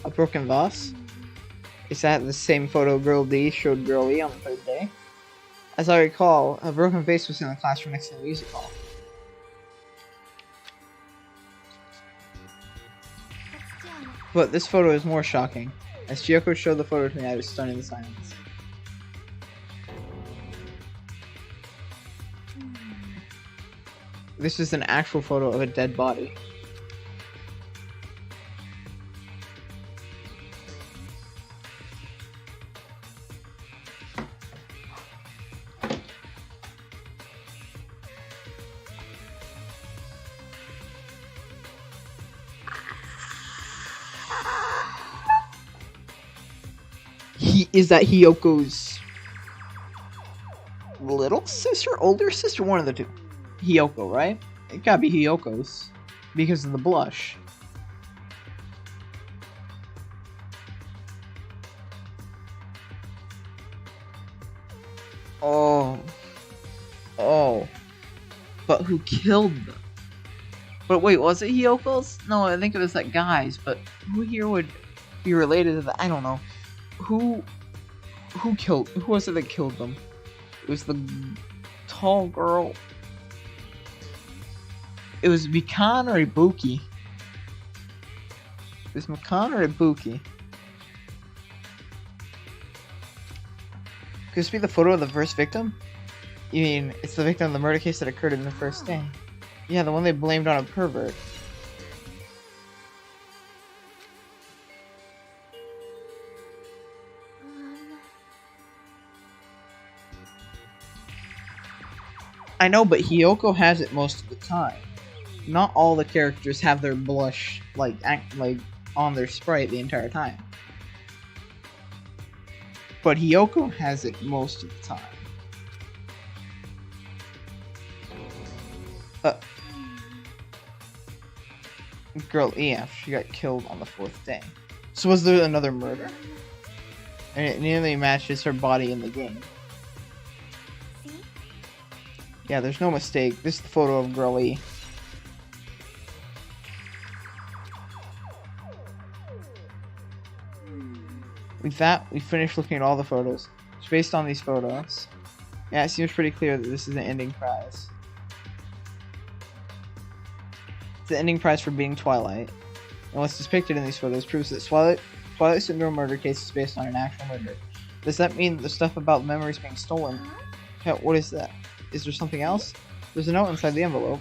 A broken vase? Is that the same photo Girl D showed Girl E on the third day? As I recall, a broken vase was in the classroom next to the music hall. But this photo is more shocking. As Chiyoko showed the photo to me, I was stunned in silence. This is an actual photo of a dead body. Is that Hyoko's little sister? Older sister? One of the two. Hyoko, right? It gotta be Hyoko's. Because of the blush. Oh. But who killed them? But wait, was it Hyoko's? No, I think it was that guy's, but who here would be related to that? I don't know. Who was it that killed them? It was the tall girl. It was Mikan or Ibuki. It was Mikan or Ibuki. Could this be the photo of the first victim? You mean, it's the victim of the murder case that occurred in the first day? Yeah, the one they blamed on a pervert. I know, but Hyoko has it most of the time. Not all the characters have their blush like on their sprite the entire time. But Hyoko has it most of the time. Girl EF, she got killed on the 4th day. So was there another murder? And it nearly matches her body in the game. Yeah, there's no mistake. This is the photo of Girl E. With that, we finished looking at all the photos. It's based on these photos. Yeah, it seems pretty clear that this is the ending prize. It's the ending prize for beating Twilight. And what's depicted in these photos proves that Twilight Syndrome murder case is based on an actual murder. Does that mean the stuff about memories being stolen? Yeah, what is that? Is there something else? There's a note inside the envelope.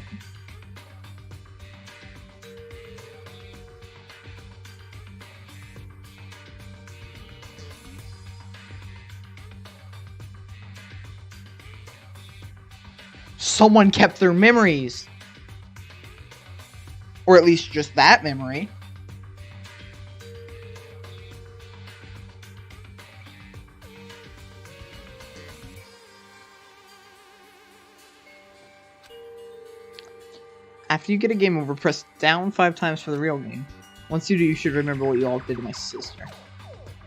Someone kept their memories. Or at least just that memory. After you get a game over, press down 5 times for the real game. Once you do, you should remember what you all did to my sister.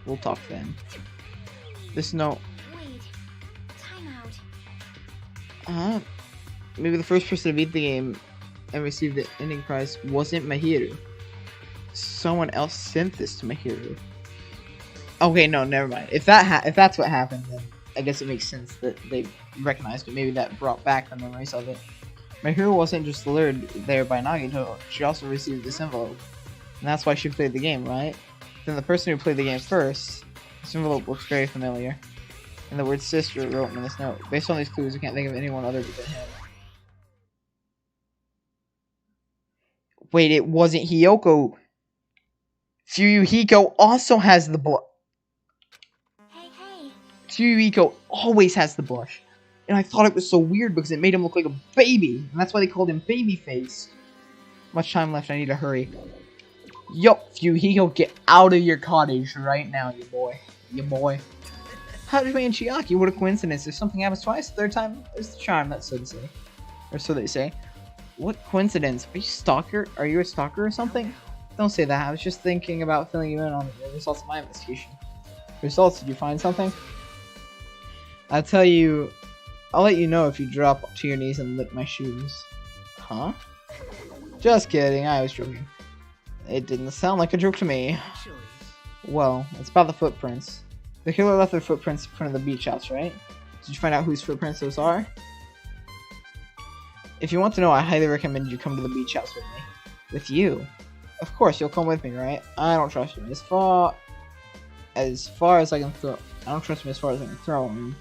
We'll talk then. This note. Wait. Time out. Maybe the first person to beat the game and receive the ending prize wasn't Mahiru. Someone else sent this to Mahiru. Okay, no, never mind. If that's what happened, then I guess it makes sense that they recognized it. Maybe that brought back the memories of it. Mahiru wasn't just lured there by Nagito, she also received this envelope. And that's why she played the game, right? Then the person who played the game first, this envelope looks very familiar. And the word sister wrote in this note. Based on these clues, I can't think of anyone other than him. Wait, it wasn't Hiyoko. Fuyuhiko also has the blush. Hey. Fuyuhiko always has the blush. And I thought it was so weird because it made him look like a baby. And that's why they called him Babyface. Much time left, I need to hurry. Yo, Fuyuhiko, get out of your cottage right now, you boy. Hajime and Chiaki, what a coincidence. If something happens twice, the third time is the charm, that's so to say. Or so they say. What coincidence? Are you stalker? Are you a stalker or something? Don't say that. I was just thinking about filling you in on the results of my investigation. Results? Did you find something? I'll let you know if you drop to your knees and lick my shoes. Huh? Just kidding. I was joking. It didn't sound like a joke to me. Actually, Well, it's about the footprints. The killer left their footprints in front of the beach house, right? Did you find out whose footprints those are? If you want to know, I highly recommend you come to the beach house with me. With you? Of course, you'll come with me, right? I don't trust you as far as I can throw. I don't trust him as far as I can throw him.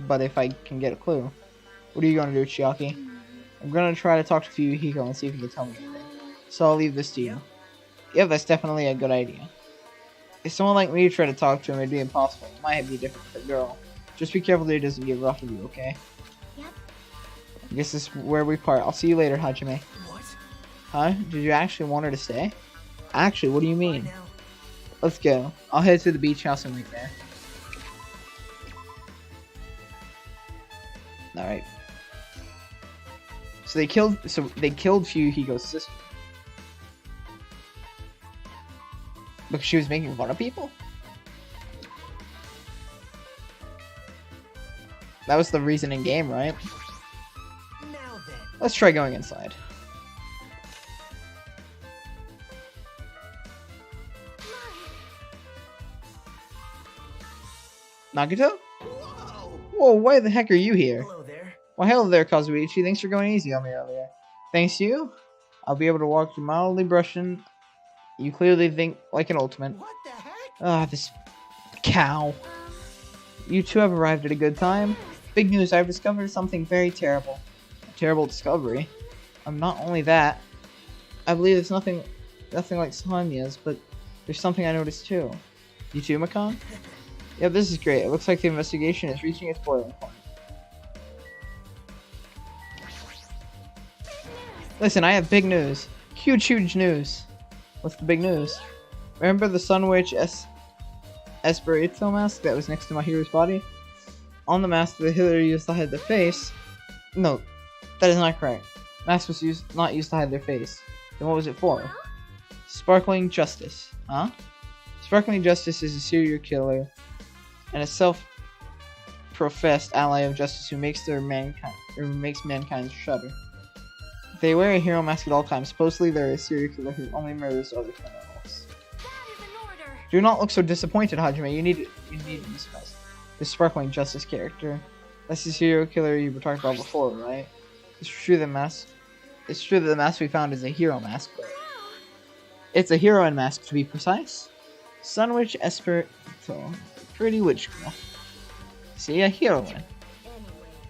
But if I can get a clue. What are you going to do, Chiaki? I'm going to try to talk to Fuyuhiko and see if he can tell me anything. So I'll leave this to you. Yeah, that's definitely a good idea. If someone like me tried to talk to him, it'd be impossible. It might be different for the girl. Just be careful that he doesn't get rough with you, okay? Yep. I guess this is where we part. I'll see you later, Hajime. what? Huh? Did you actually want her to stay? Actually, what do you Why mean? now? Let's go. I'll head to the beach house and wait there. Alright. So they killed Fuyuhiko's sister. Because she was making fun of people? That was the reason in game, right? Now then. Let's try going inside. Nagito? Whoa! Whoa, why the heck are you here? Hello there. Well, hello there, Kazuichi. Thanks for going easy on me earlier. Thanks to you, I'll be able to walk through mildly brushing. You clearly think like an ultimate. What the heck? Ah, this cow. You two have arrived at a good time. Big news, I've discovered something very terrible. A terrible discovery. Not only that, I believe it's nothing like Sonya's, but there's something I noticed too. You too, Makan? Yeah, this is great. It looks like the investigation is reaching its boiling point. Listen, I have big news. Huge news. What's the big news? Remember the Sun Witch Esperito mask that was next to Mahiru's body? On the mask, the healer used to hide their face. No, that is not correct. Mask was not used to hide their face. Then what was it for? Sparkling Justice. Huh? Sparkling Justice is a serial killer and a self-professed ally of justice who makes mankind shudder. They wear a hero mask at all times. Supposedly they're a serial killer who only murders other criminals. That is an order. Do not look so disappointed, Hajime. You need to be surprised. This Sparkling Justice character. That's the serial killer you were talking about before, right? It's true that the mask we found is a hero mask, but it's a heroine mask to be precise. Sun Witch Esperito. Pretty witch girl. See, a heroine.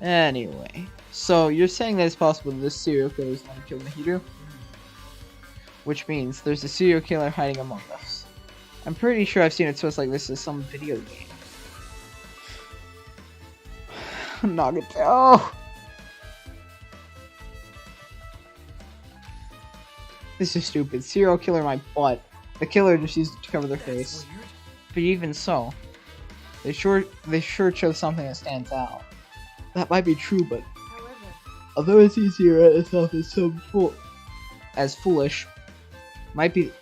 Anyway. So, you're saying that it's possible that this serial killer is the one who killed Mahiru? Which means there's a serial killer hiding among us. I'm pretty sure I've seen a twist like this in some video game. Nagito! This is stupid. Serial killer my butt. The killer just used it to cover their That's face. weird. But even so, they sure chose something that stands out. That might be true, but However, although it's easier at itself as foolish, might be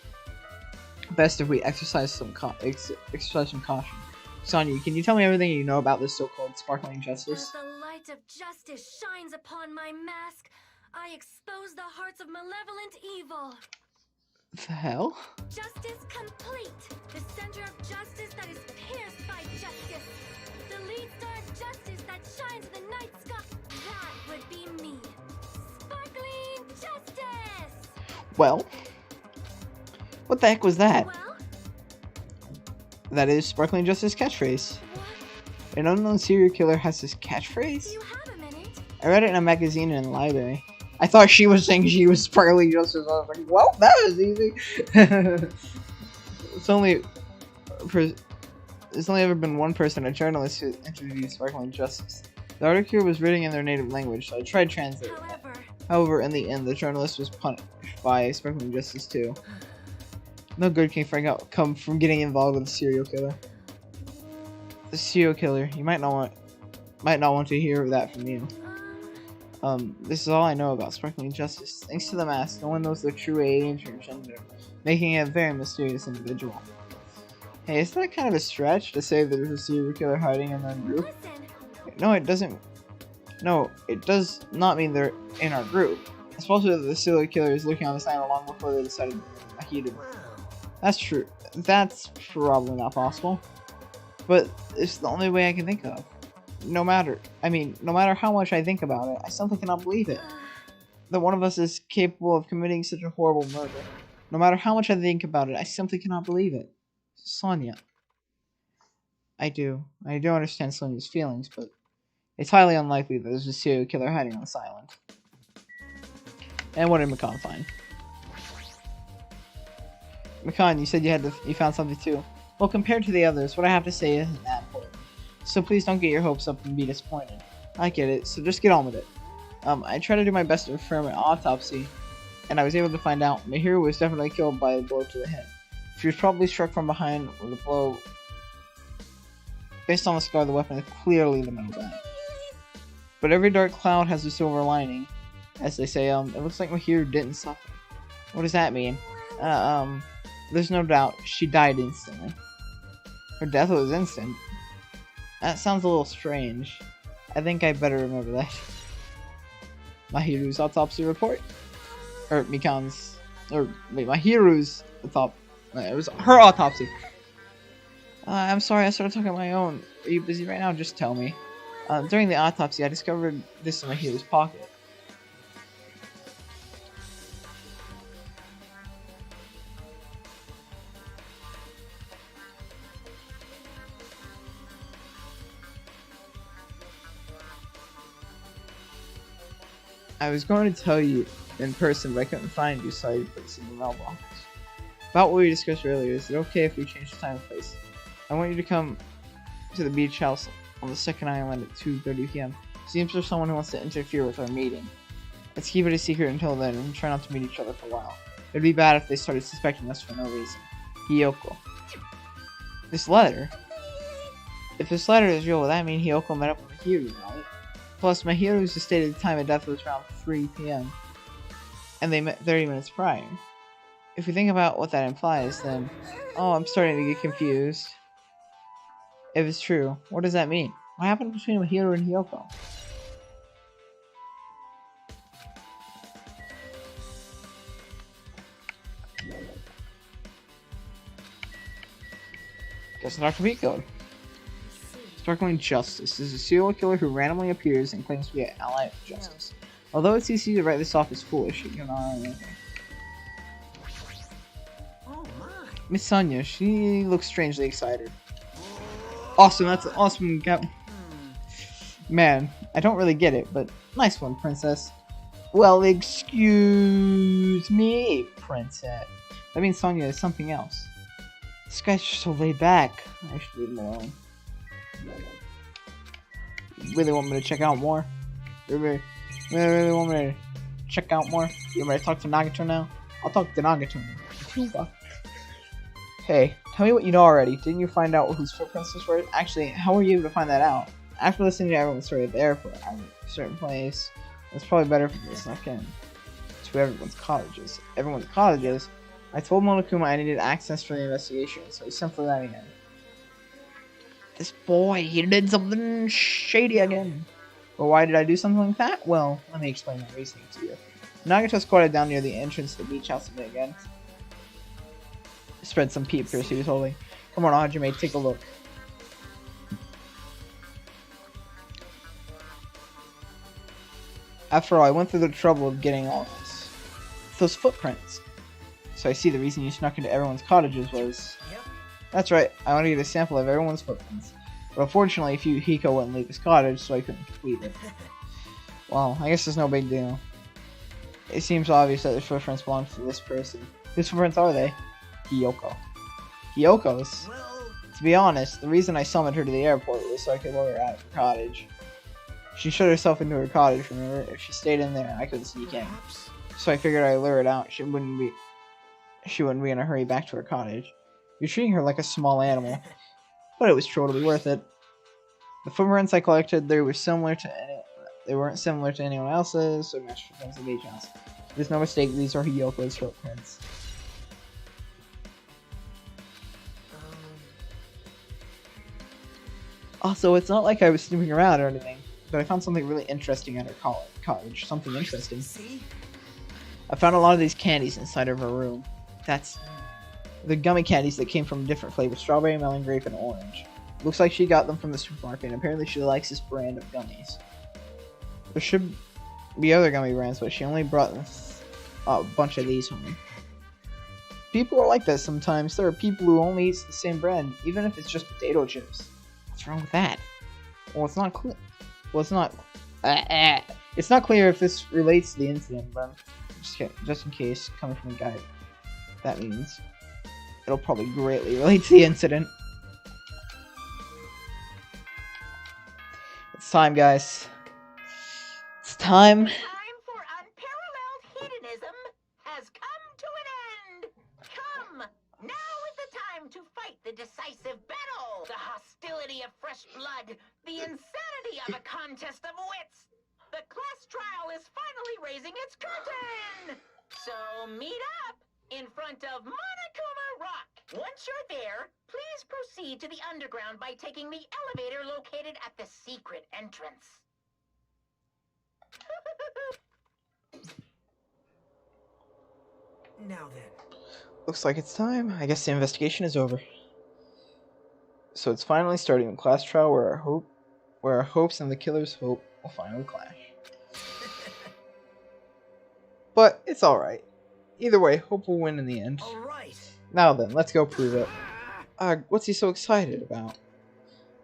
best if we exercise some caution. Sonya, can you tell me everything you know about this so-called sparkling as justice? the light of justice shines upon my mask, I expose the hearts of malevolent evil. The hell? Justice complete. The center of justice that is pierced by justice. The lead star of justice that shines in the night sky. That would be me. Sparkling justice. Well, what the heck was that? Well, That is Sparkling Justice catchphrase. what? An unknown serial killer has this catchphrase? Do you have a minute? I read it in a magazine in the library. I thought she was saying she was Sparkling Justice. I was like, well, that was easy. There's only ever been one person, a journalist, who introduced Sparkling Justice. The article was written in their native language, so I tried translating it. However, in the end, the journalist was punished by Sparkling Justice too. No good can come from getting involved with a serial killer. The serial killer, you might not want to hear that from you. This is all I know about Sparkling Justice. Thanks to the mask, no one knows their true age or gender, making it a very mysterious individual. Hey, isn't that kind of a stretch to say that there's a serial killer hiding in our group? Listen, No, it doesn't. No, it does not mean they're in our group. Especially that the serial killer is looking on the sign long before they decided Mahito. That's true. That's probably not possible. But it's the only way I can think of. No matter how much I think about it, I simply cannot believe it. That one of us is capable of committing such a horrible murder. No matter how much I think about it, I simply cannot believe it. Sonya. I do understand Sonya's feelings, but it's highly unlikely that there's a serial killer hiding on this island. And what did McCon find? McCon, you said you found something too. Well, compared to the others, what I have to say isn't that important. So please don't get your hopes up and be disappointed. I get it, so just get on with it. I tried to do my best to perform an autopsy, and I was able to find out Mahiro was definitely killed by a blow to the head. She was probably struck from behind with a blow. Based on the scar, the weapon is clearly the metal bat. But every dark cloud has a silver lining. As they say, it looks like Mahiro didn't suffer. What does that mean? There's no doubt she died instantly. Her death was instant. That sounds a little strange. I think I better remember that. Mahiru's autopsy report? Or Mikan's... Or, wait, Mahiru's it was her autopsy. I'm sorry, I started talking on my own. Are you busy right now? Just tell me. During the autopsy, I discovered this in Mahiru's pocket. I was going to tell you in person, but I couldn't find you, so I put this in the mailbox. About what we discussed earlier, is it okay if we change the time and place? I want you to come to the beach house on the second island at 2:30 p.m. Seems there's someone who wants to interfere with our meeting. Let's keep it a secret until then and try not to meet each other for a while. It'd be bad if they started suspecting us for no reason. Hiyoko. This letter? If this letter is real, would that mean Hiyoko met up with Mahiro, right? Plus, Mahiru's stated time of death was around 3 p.m. and they met 30 minutes prior. If we think about what that implies, then... Oh, I'm starting to get confused. If it's true, what does that mean? What happened between Mahiro and Hiyoko? Guess Dr. Beat code. Sparkling Justice is a serial killer who randomly appears and claims to be an ally of justice. Although it's easy to write this off as foolish, it cannot anything. Oh my. Miss Sonya, she looks strangely excited. Awesome, that's an awesome Man, I don't really get it, but nice one, princess. Well, excuse me, princess. That means Sonya is something else. This guy's just so laid back. I should leave him alone. Really want me to check out more? Really want me to check out more? You ready to talk to Nagato now? I'll talk to Nagatomo. Hey, tell me what you know already. Didn't you find out whose footprints this were? Actually, how were you able to find that out? After listening to everyone's story at the airport, I went to a certain place. It's probably better if we snuck in to everyone's cottages. Everyone's cottages? I told Monokuma I needed access for the investigation, so he simply let me in. This boy, he did something shady again. But why did I do something like that? Well, let me explain my reasoning to you. Nagato squatted down near the entrance to the beach house again. Spread some peepers he was holding. Come on, Hajime, take a look. After all, I went through the trouble of getting all this. Those footprints. So I see the reason you snuck into everyone's cottages was... Yep. That's right, I wanted to get a sample of everyone's footprints. But unfortunately, Hiko wouldn't leave his cottage, so I couldn't complete it. Well, I guess it's no big deal. It seems obvious that the footprints belong to this person. Whose footprints are they? Hiyoko. Hiyoko's? Well, To be honest, the reason I summoned her to the airport was so I could lure her out of her cottage. She shut herself into her cottage, remember? If she stayed in there, I couldn't sneak in. perhaps. So I figured I'd lure it out. She wouldn't be in a hurry back to her cottage. You're treating her like a small animal. But it was totally worth it. The footprints I collected, they weren't similar to anyone else's, so matched footprints of the beach house. There's no mistake, these are Hiyoko's footprints. Also, it's not like I was snooping around or anything, but I found something really interesting at her cottage. Something interesting. See? I found a lot of these candies inside of her room. That's the gummy candies that came from different flavors: strawberry, melon, grape, and orange. Looks like she got them from the supermarket, and apparently she likes this brand of gummies. There should be other gummy brands, but she only brought a bunch of these home. People are like that sometimes. There are people who only eat the same brand, even if it's just potato chips. What's wrong with that? Well, it's not clear. Well, it's not. It's not clear if this relates to the incident, but just in case, coming from a guy, that means it'll probably greatly relate to the incident. It's time, guys. It's time. Time for unparalleled hedonism has come to an end. Come, now is the time to fight the decisive battle. The hostility of fresh blood, the insanity of a contest of wits. The class trial is finally raising its curtain. So meet up in front of Monokuma Rock. Once you're there, please proceed to the underground by taking the elevator located at the secret entrance. Now then. Looks like it's time. I guess the investigation is over. So it's finally starting the class trial where our hopes and the killer's hope will finally clash. But it's alright. Either way, hope will win in the end. Alright. Now then, let's go prove it. What's he so excited about?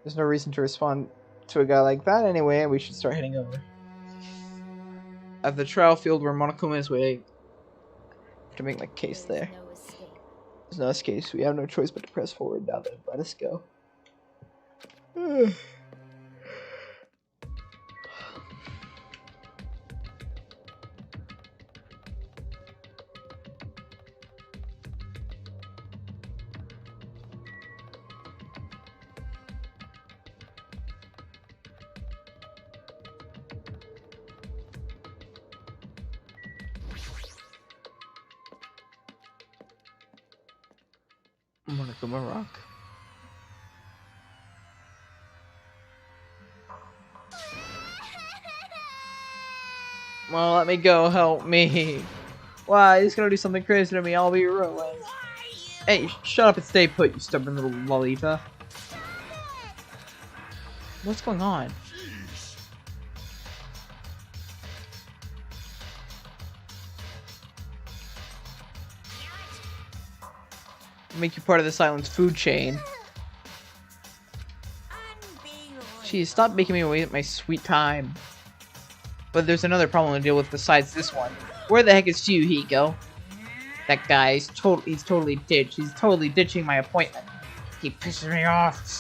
There's no reason to respond to a guy like that anyway, we should start heading over. At the trial field where Monokuma is waiting. I have to make my case there. There's no escape. We have no choice but to press forward now then. Let us go. Monokuma Rock. Well, let me go. Help me. Why? He's gonna do something crazy to me. I'll be ruined. Hey, shut up and stay put, you stubborn little Lolita. What's going on? Make you part of this island's food chain. Jeez, stop making me wait my sweet time. But there's another problem to deal with besides this one. Where the heck is you, Hiko? That guy, he's totally ditched. He's totally ditching my appointment. He pisses me off.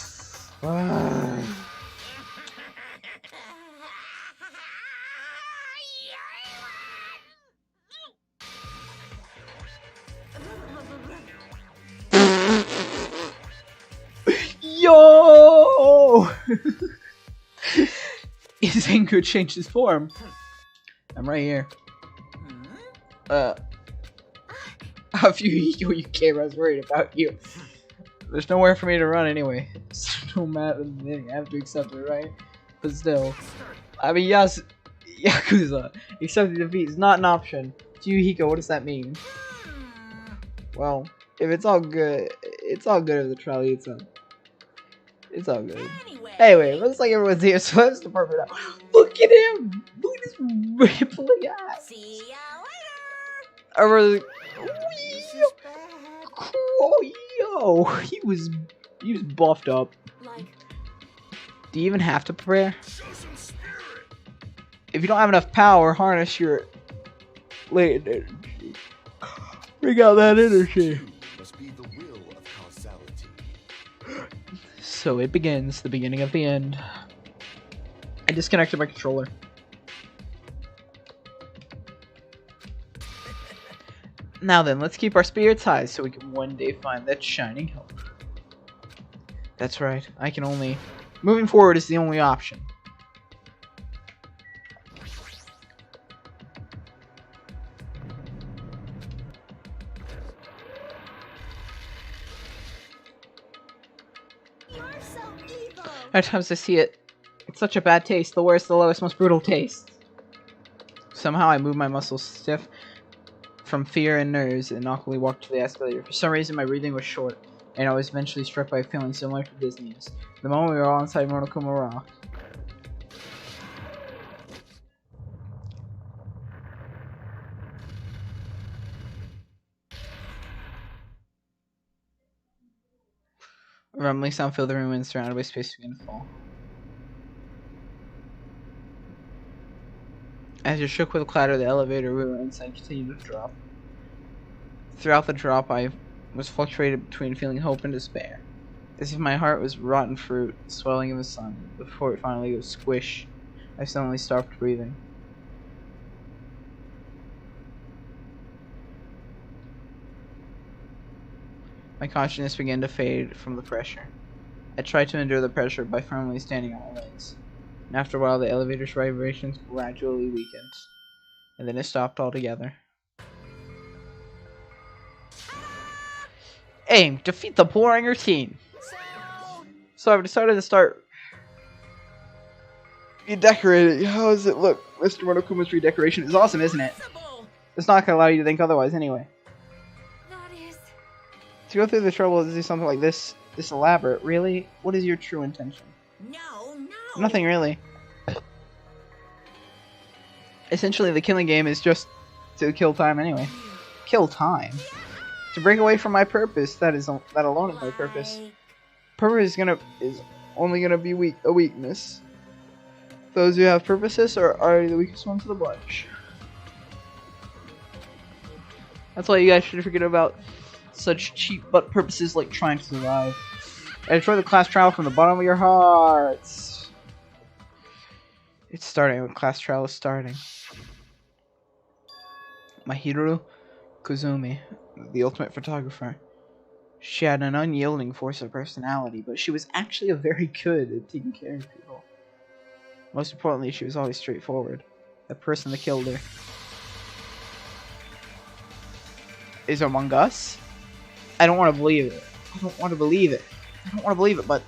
Is Anko changed his form? I'm right here. A few you cameras worried about you. There's nowhere for me to run anyway. So no matter the thing, I have to accept it, right? But still, I mean, yes, Yakuza, accepting defeat is not an option. To you, Hiko, what does that mean? Well, if it's all good if the trial eats up. It's all good. Anyway, looks like everyone's here, so let's depart for now. Look at him! Look at his rippling ass! See ya later. I really... Oh, yo! He was buffed up. Like, Do you even have to prepare? If you don't have enough power, harness your latent energy. Bring out that energy. Must be the will of causality. So it begins, the beginning of the end. I disconnected my controller. Now then, let's keep our spirits high so we can one day find that shining hope. That's right, I can only... Moving forward is the only option. you're so evil. At times I see it. It's such a bad taste, the worst, the lowest, most brutal taste. Somehow I move my muscles stiff from fear and nerves and awkwardly walked to the escalator. For some reason my breathing was short, and I was eventually struck by a feeling similar to dizziness. The moment we were all inside Monokuma Rock. A rumbling sound filled the room and surrounded by space began to fall. As it shook with a clatter, the elevator we were inside continued to drop. Throughout the drop, I was fluctuated between feeling hope and despair. As if my heart was rotten fruit, swelling in the sun. Before it finally goes squish, I suddenly stopped breathing. My consciousness began to fade from the pressure. I tried to endure the pressure by firmly standing on my legs. And after a while, the elevator's vibrations gradually weakened. And then it stopped altogether. Aim! Defeat the boring routine! So I've decided to start redecorating. How does it look? Mr. Monokuma's redecoration is awesome, isn't it? It's not gonna allow you to think otherwise anyway. That is... To go through the trouble to do something like this elaborate, really? What is your true intention? No, no. Nothing really. Essentially, the killing game is just to kill time anyway. Kill time? To break away from my purpose, that alone is my purpose. Purpose is only gonna be a weakness. Those who have purposes are the weakest ones of the bunch. That's why you guys should forget about such cheap butt purposes like trying to survive. And enjoy the class trial from the bottom of your hearts. It's starting. The class trial is starting. Mahiru Kuzumi, the ultimate photographer. She had an unyielding force of personality, but she was actually very good at taking care of people. Most importantly, she was always straightforward. The person that killed her is among us? I don't want to believe it. I don't want to believe it. I don't want to believe it, but...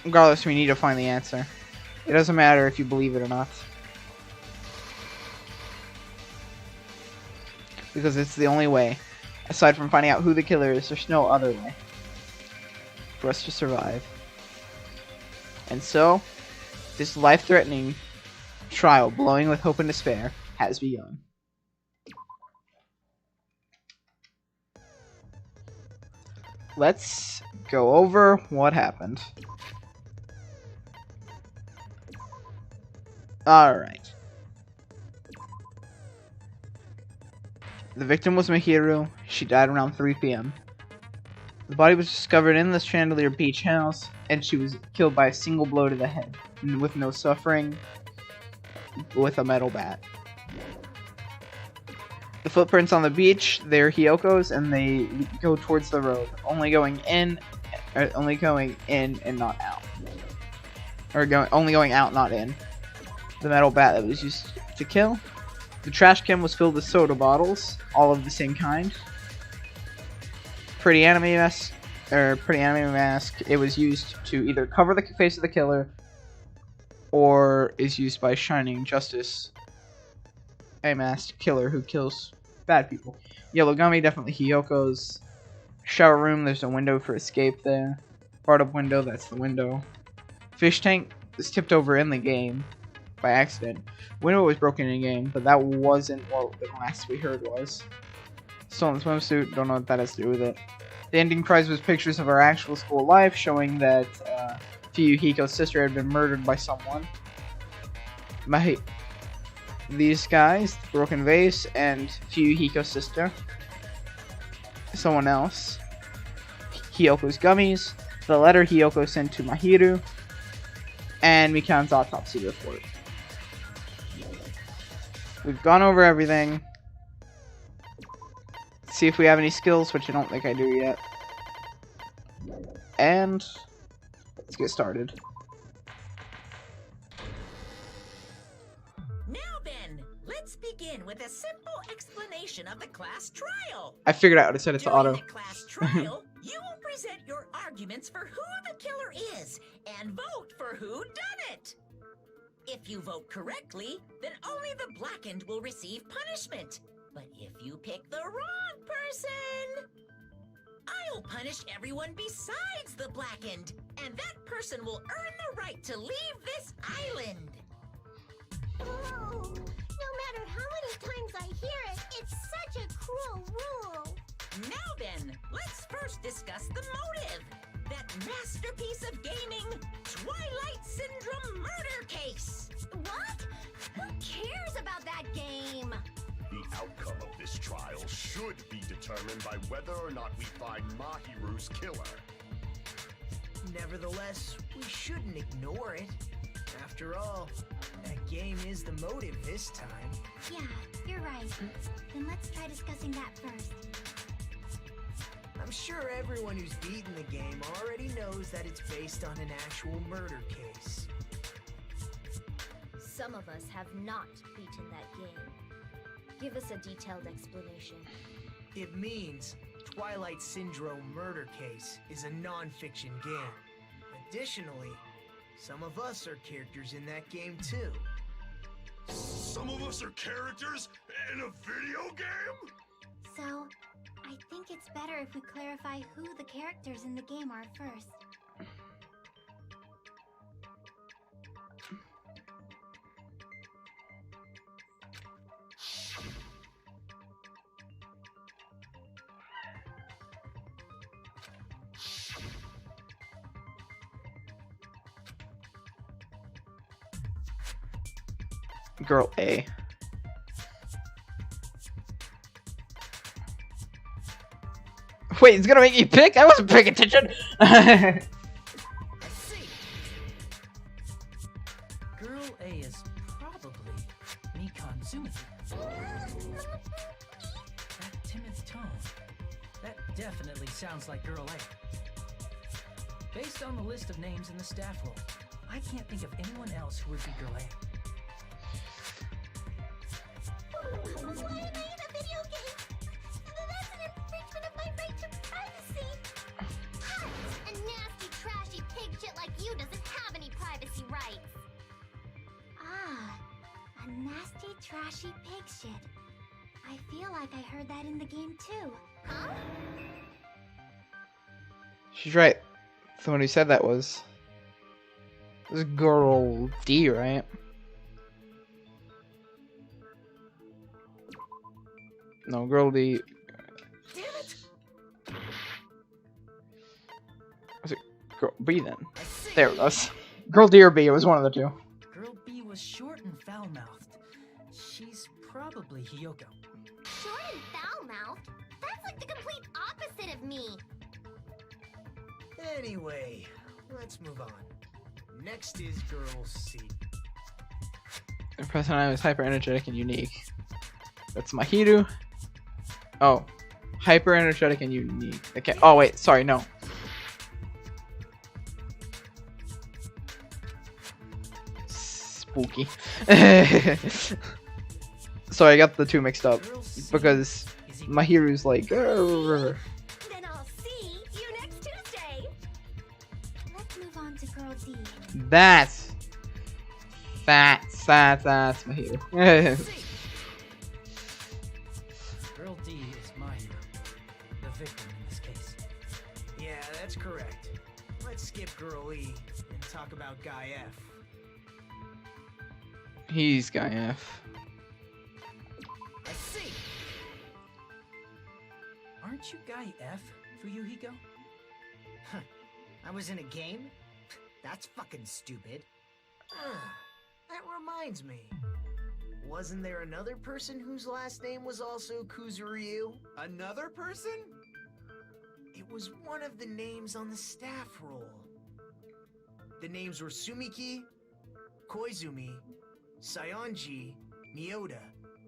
Regardless, we need to find the answer. It doesn't matter if you believe it or not. Because it's the only way. Aside from finding out who the killer is, there's no other way for us to survive. And so, this life-threatening trial, blowing with hope and despair, has begun. Let's go over what happened. Alright. The victim was Mahiru. She died around 3 p.m. The body was discovered in the Chandelier Beach house, and she was killed by a single blow to the head, with no suffering, with a metal bat. The footprints on the beach, they're Hyoko's, and they go towards the road, only going in and not out. Or only going out, not in. The metal bat that was used to kill. The trash can was filled with soda bottles, all of the same kind. Pretty anime mask. It was used to either cover the face of the killer, or is used by Shining Justice, a masked killer who kills bad people. Yellow gummy, definitely Hyoko's. Shower room, there's a window for escape there. Part up window, that's the window. Fish tank is tipped over in the game by accident. Window was broken in the game, but that wasn't what the last we heard was. Stolen swimsuit, don't know what that has to do with it. The ending prize was pictures of our actual school life, showing that Fuyuhiko's sister had been murdered by someone. These guys, the broken vase, and Fuyuhiko's sister. Someone else. Hyoko's gummies, the letter Hyoko sent to Mahiru, and Mikan's autopsy report. We've gone over everything. Let's see if we have any skills, which I don't think I do yet. And let's get started. Now then, let's begin with a simple explanation of the class trial. I figured out how to set it to auto. During the class trial, you will present your arguments for who the killer is and vote for who done it. If you vote correctly, then only the blackened will receive punishment. But if you pick the wrong person, I'll punish everyone besides the blackened, and that person will earn the right to leave this island. Oh, no matter how many times I hear it, it's such a cruel rule. Now then, let's first discuss the motive. That masterpiece of gaming, Twilight Syndrome murder case. What? Who cares about that game? The outcome of this trial should be determined by whether or not we find Mahiru's killer. Nevertheless, we shouldn't ignore it. After all, that game is the motive this time. Yeah, you're right. Then let's try discussing that first. I'm sure everyone who's beaten the game already knows that it's based on an actual murder case. Some of us have not beaten that game. Give us a detailed explanation. It means Twilight Syndrome murder case is a non-fiction game. Additionally, some of us are characters in that game too. Some of us are characters in a video game? So, I think it's better if we clarify who the characters in the game are first. Girl A. Wait, it's gonna make you pick? I wasn't paying attention. Let's see. Girl A is probably Mikan Tsumaki. That timid tone. That definitely sounds like Girl A. Based on the list of names in the staff roll, I can't think of anyone else who would be Girl A. Why am I in a video game? That's an infringement of my right to privacy. A nasty, trashy pig shit like you doesn't have any privacy rights. Ah, a nasty, trashy pig shit. I feel like I heard that in the game too. Huh? She's right. The one who said that was Girl D, right? No, Girl D. Damn it! Was it Girl B then? There it was. Girl D or B, it was one of the two. Girl B was short and foul-mouthed. She's probably Hiyoko. Short and foul-mouthed? That's like the complete opposite of me. Anyway, let's move on. Next is Girl C. The person I was hyper energetic and unique. That's Mahiru. Oh, hyper energetic and unique. Okay. Oh wait, sorry, no. Spooky. Sorry, I got the two mixed up because Mahiru's like. "Grr." Then I'll see you next Tuesday. Let's move on to Girl D. That's Mahiru. Girl D is Mahiru, the victim in this case. Yeah, that's correct. Let's skip Girl E and talk about Guy F. He's Guy F. I see. Aren't you Guy F, Fuyuhiko? I was in a game? That's fucking stupid. That reminds me. Wasn't there another person whose last name was also Kuzuryu? Another person? It was one of the names on the staff roll. The names were Sumiki, Koizumi, Sayonji, Miyoda,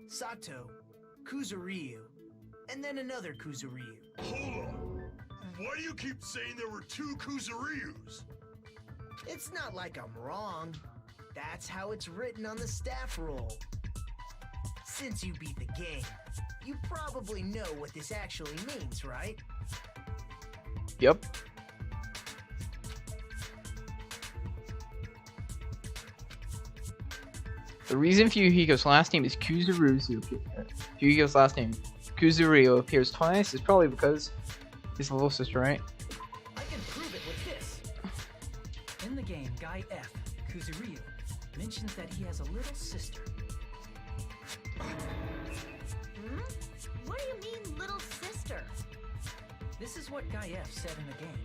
Sato, Kuzuryu, and then another Kuzuryu. Hold on. Why do you keep saying there were two Kuzuryus? It's not like I'm wrong. That's how it's written on the staff roll. Since you beat the game, you probably know what this actually means, right? Yep. The reason Fuyuhiko's last name is Fuyuhiko's last name Kuzuryu appears twice is probably because his little sister, right? I can prove it with this. In the game, Guy F, Kuzuryu, mentions that he has a little sister. What do you mean, little sister? This is what Guy F said in the game.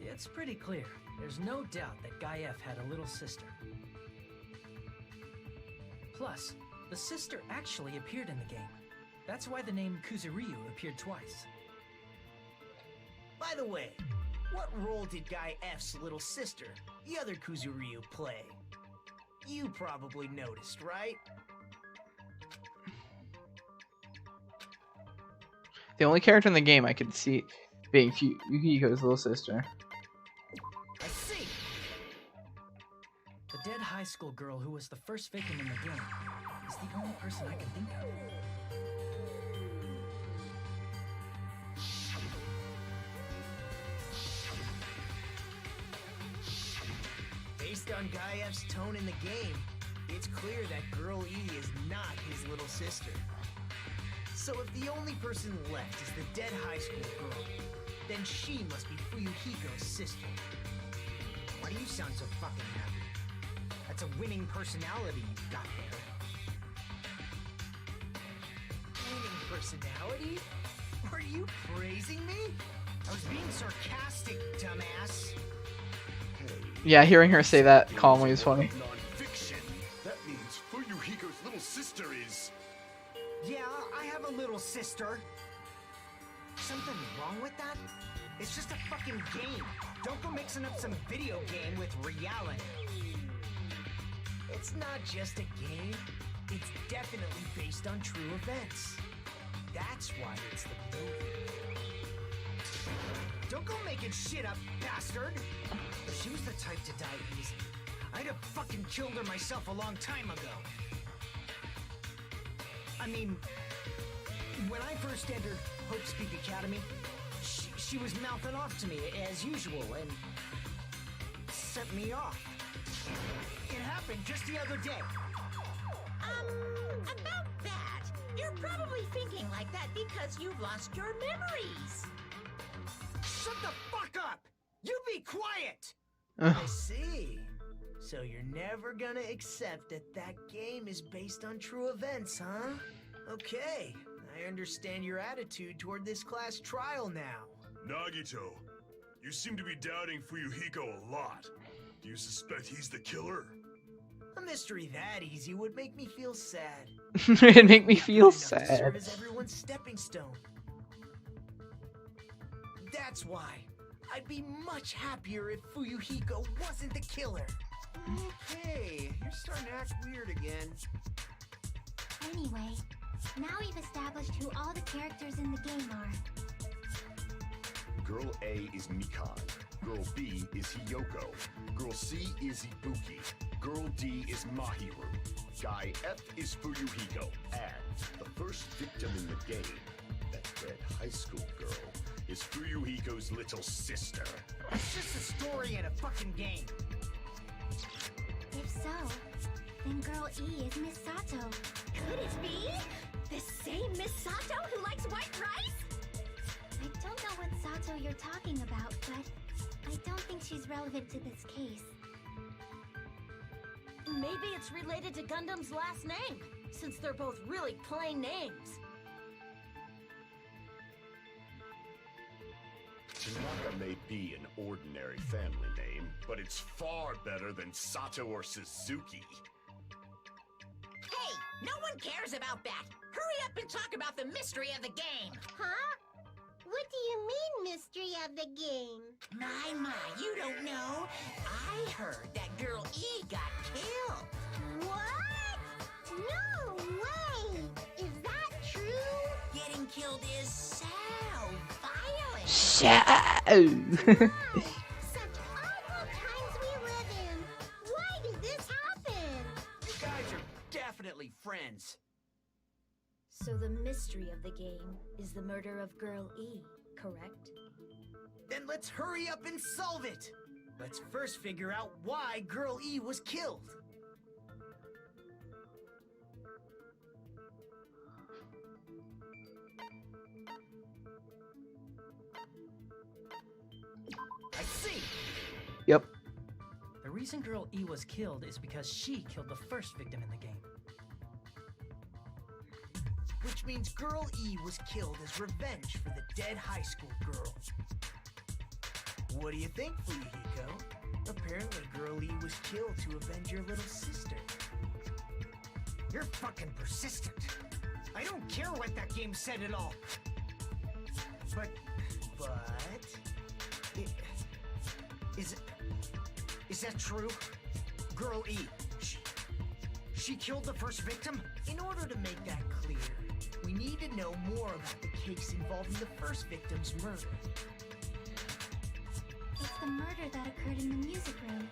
It's pretty clear. There's no doubt that Guy F had a little sister. Plus, the sister actually appeared in the game. That's why the name Kuzuryu appeared twice. By the way, what role did Guy F's little sister, the other Kuzuryu, play? You probably noticed, right? The only character in the game I could see being Fuyuhiko's little sister. I see! The dead high school girl who was the first victim in the game is the only person I can think of. Based on Guy F's tone in the game, it's clear that Girl E is not his little sister. So if the only person left is the dead high school girl, then she must be Fuyuhiko's sister. Why do you sound so fucking happy? That's a winning personality you've got there. Winning personality? Are you praising me? I was being sarcastic, dumbass. Yeah, hearing her say that calmly is funny. Non-fiction. That means Fuyuhiko's little sister is... Yeah, I have a little sister. Something wrong with that? It's just a fucking game. Don't go mixing up some video game with reality. It's not just a game. It's definitely based on true events. That's why it's the movie. Don't go making shit up, bastard! If she was the type to die easy, I'd have fucking killed her myself a long time ago. I mean, when I first entered Hope Speak Academy, she was mouthing off to me as usual and set me off. It happened just the other day. About that, you're probably thinking like that because you've lost your memories. Shut the fuck up! You be quiet! Ugh. I see. So you're never gonna accept that that game is based on true events, huh? Okay, I understand your attitude toward this class trial now. Nagito, you seem to be doubting Fuyuhiko a lot. Do you suspect he's the killer? A mystery that easy would make me feel sad. It'd make me feel Enough to serve sad. as everyone's stepping stone. That's why I'd be much happier if Fuyuhiko wasn't the killer. Okay, you're starting to act weird again. Anyway, now we've established who all the characters in the game are. Girl A is Mikan. Girl B is Hiyoko. Girl C is Ibuki. Girl D is Mahiru. Guy F is Fuyuhiko. And the first victim in the game, that red high school girl, is Fuyuhiko's little sister. It's just a story in a fucking game. If so, then Girl E is Miss Sato. Could it be? The same Miss Sato who likes white rice? I don't know what Sato you're talking about, but I don't think she's relevant to this case. Maybe it's related to Gundam's last name, since they're both really plain names. Tanaka may be an ordinary family name, but it's far better than Sato or Suzuki. Hey, no one cares about that. Hurry up and talk about the mystery of the game. Huh? What do you mean, mystery of the game? My, you don't know. I heard that Girl E got killed. What? No way! Is that true? Getting killed is so violent. Show. Such awful times we live in. Why did this happen? You guys are definitely friends. So the mystery of the game is the murder of Girl E, correct? Then let's hurry up and solve it. Let's first figure out why Girl E was killed. I see. Yep. The reason Girl E was killed is because she killed the first victim in the game. Which means Girl E was killed as revenge for the dead high school girl. What do you think, Fuyuhiko? Apparently Girl E was killed to avenge your little sister. You're fucking persistent. I don't care what that game said at all. But... Is that true? Girl E, she killed the first victim? In order to make that clear, we need to know more about the case involving the first victim's murder. It's the murder that occurred in the music room.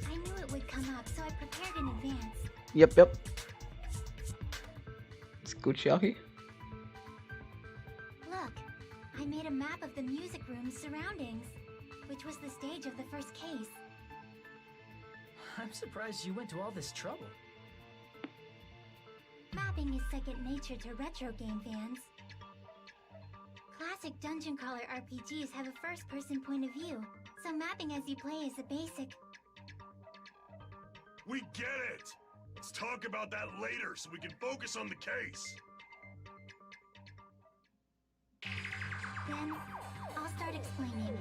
I knew it would come up, so I prepared in advance. Yep. It's Gucci. Look, I made a map of the music room's surroundings, which was the stage of the first case. I'm surprised you went to all this trouble. Mapping is second nature to retro game fans. Classic dungeon crawler RPGs have a first-person point of view, so mapping as you play is a basic. We get it! Let's talk about that later so we can focus on the case. Then, I'll start explaining.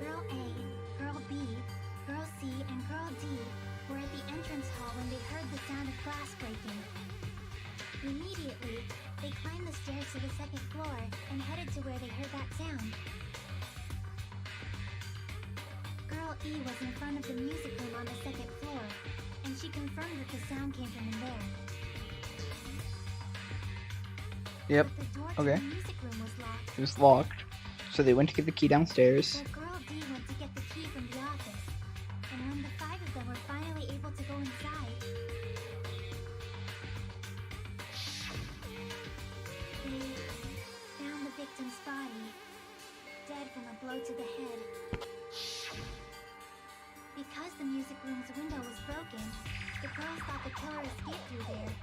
Girl A, Girl B, Girl C, and Girl D were at the entrance hall when they heard the sound of glass breaking. Immediately, they climbed the stairs to the second floor and headed to where they heard that sound. Girl E was in front of the music room on the second floor, and she confirmed that the sound came from in there. Yep. But the door to Okay. the music room was locked. It was locked. So they went to get the key downstairs. So Girl D went to get the key from the office, and when the five of them were finally able to go inside, they found the victim's body, dead from a blow to the head. Because the music room's window was broken, the girls thought the killer escaped through there.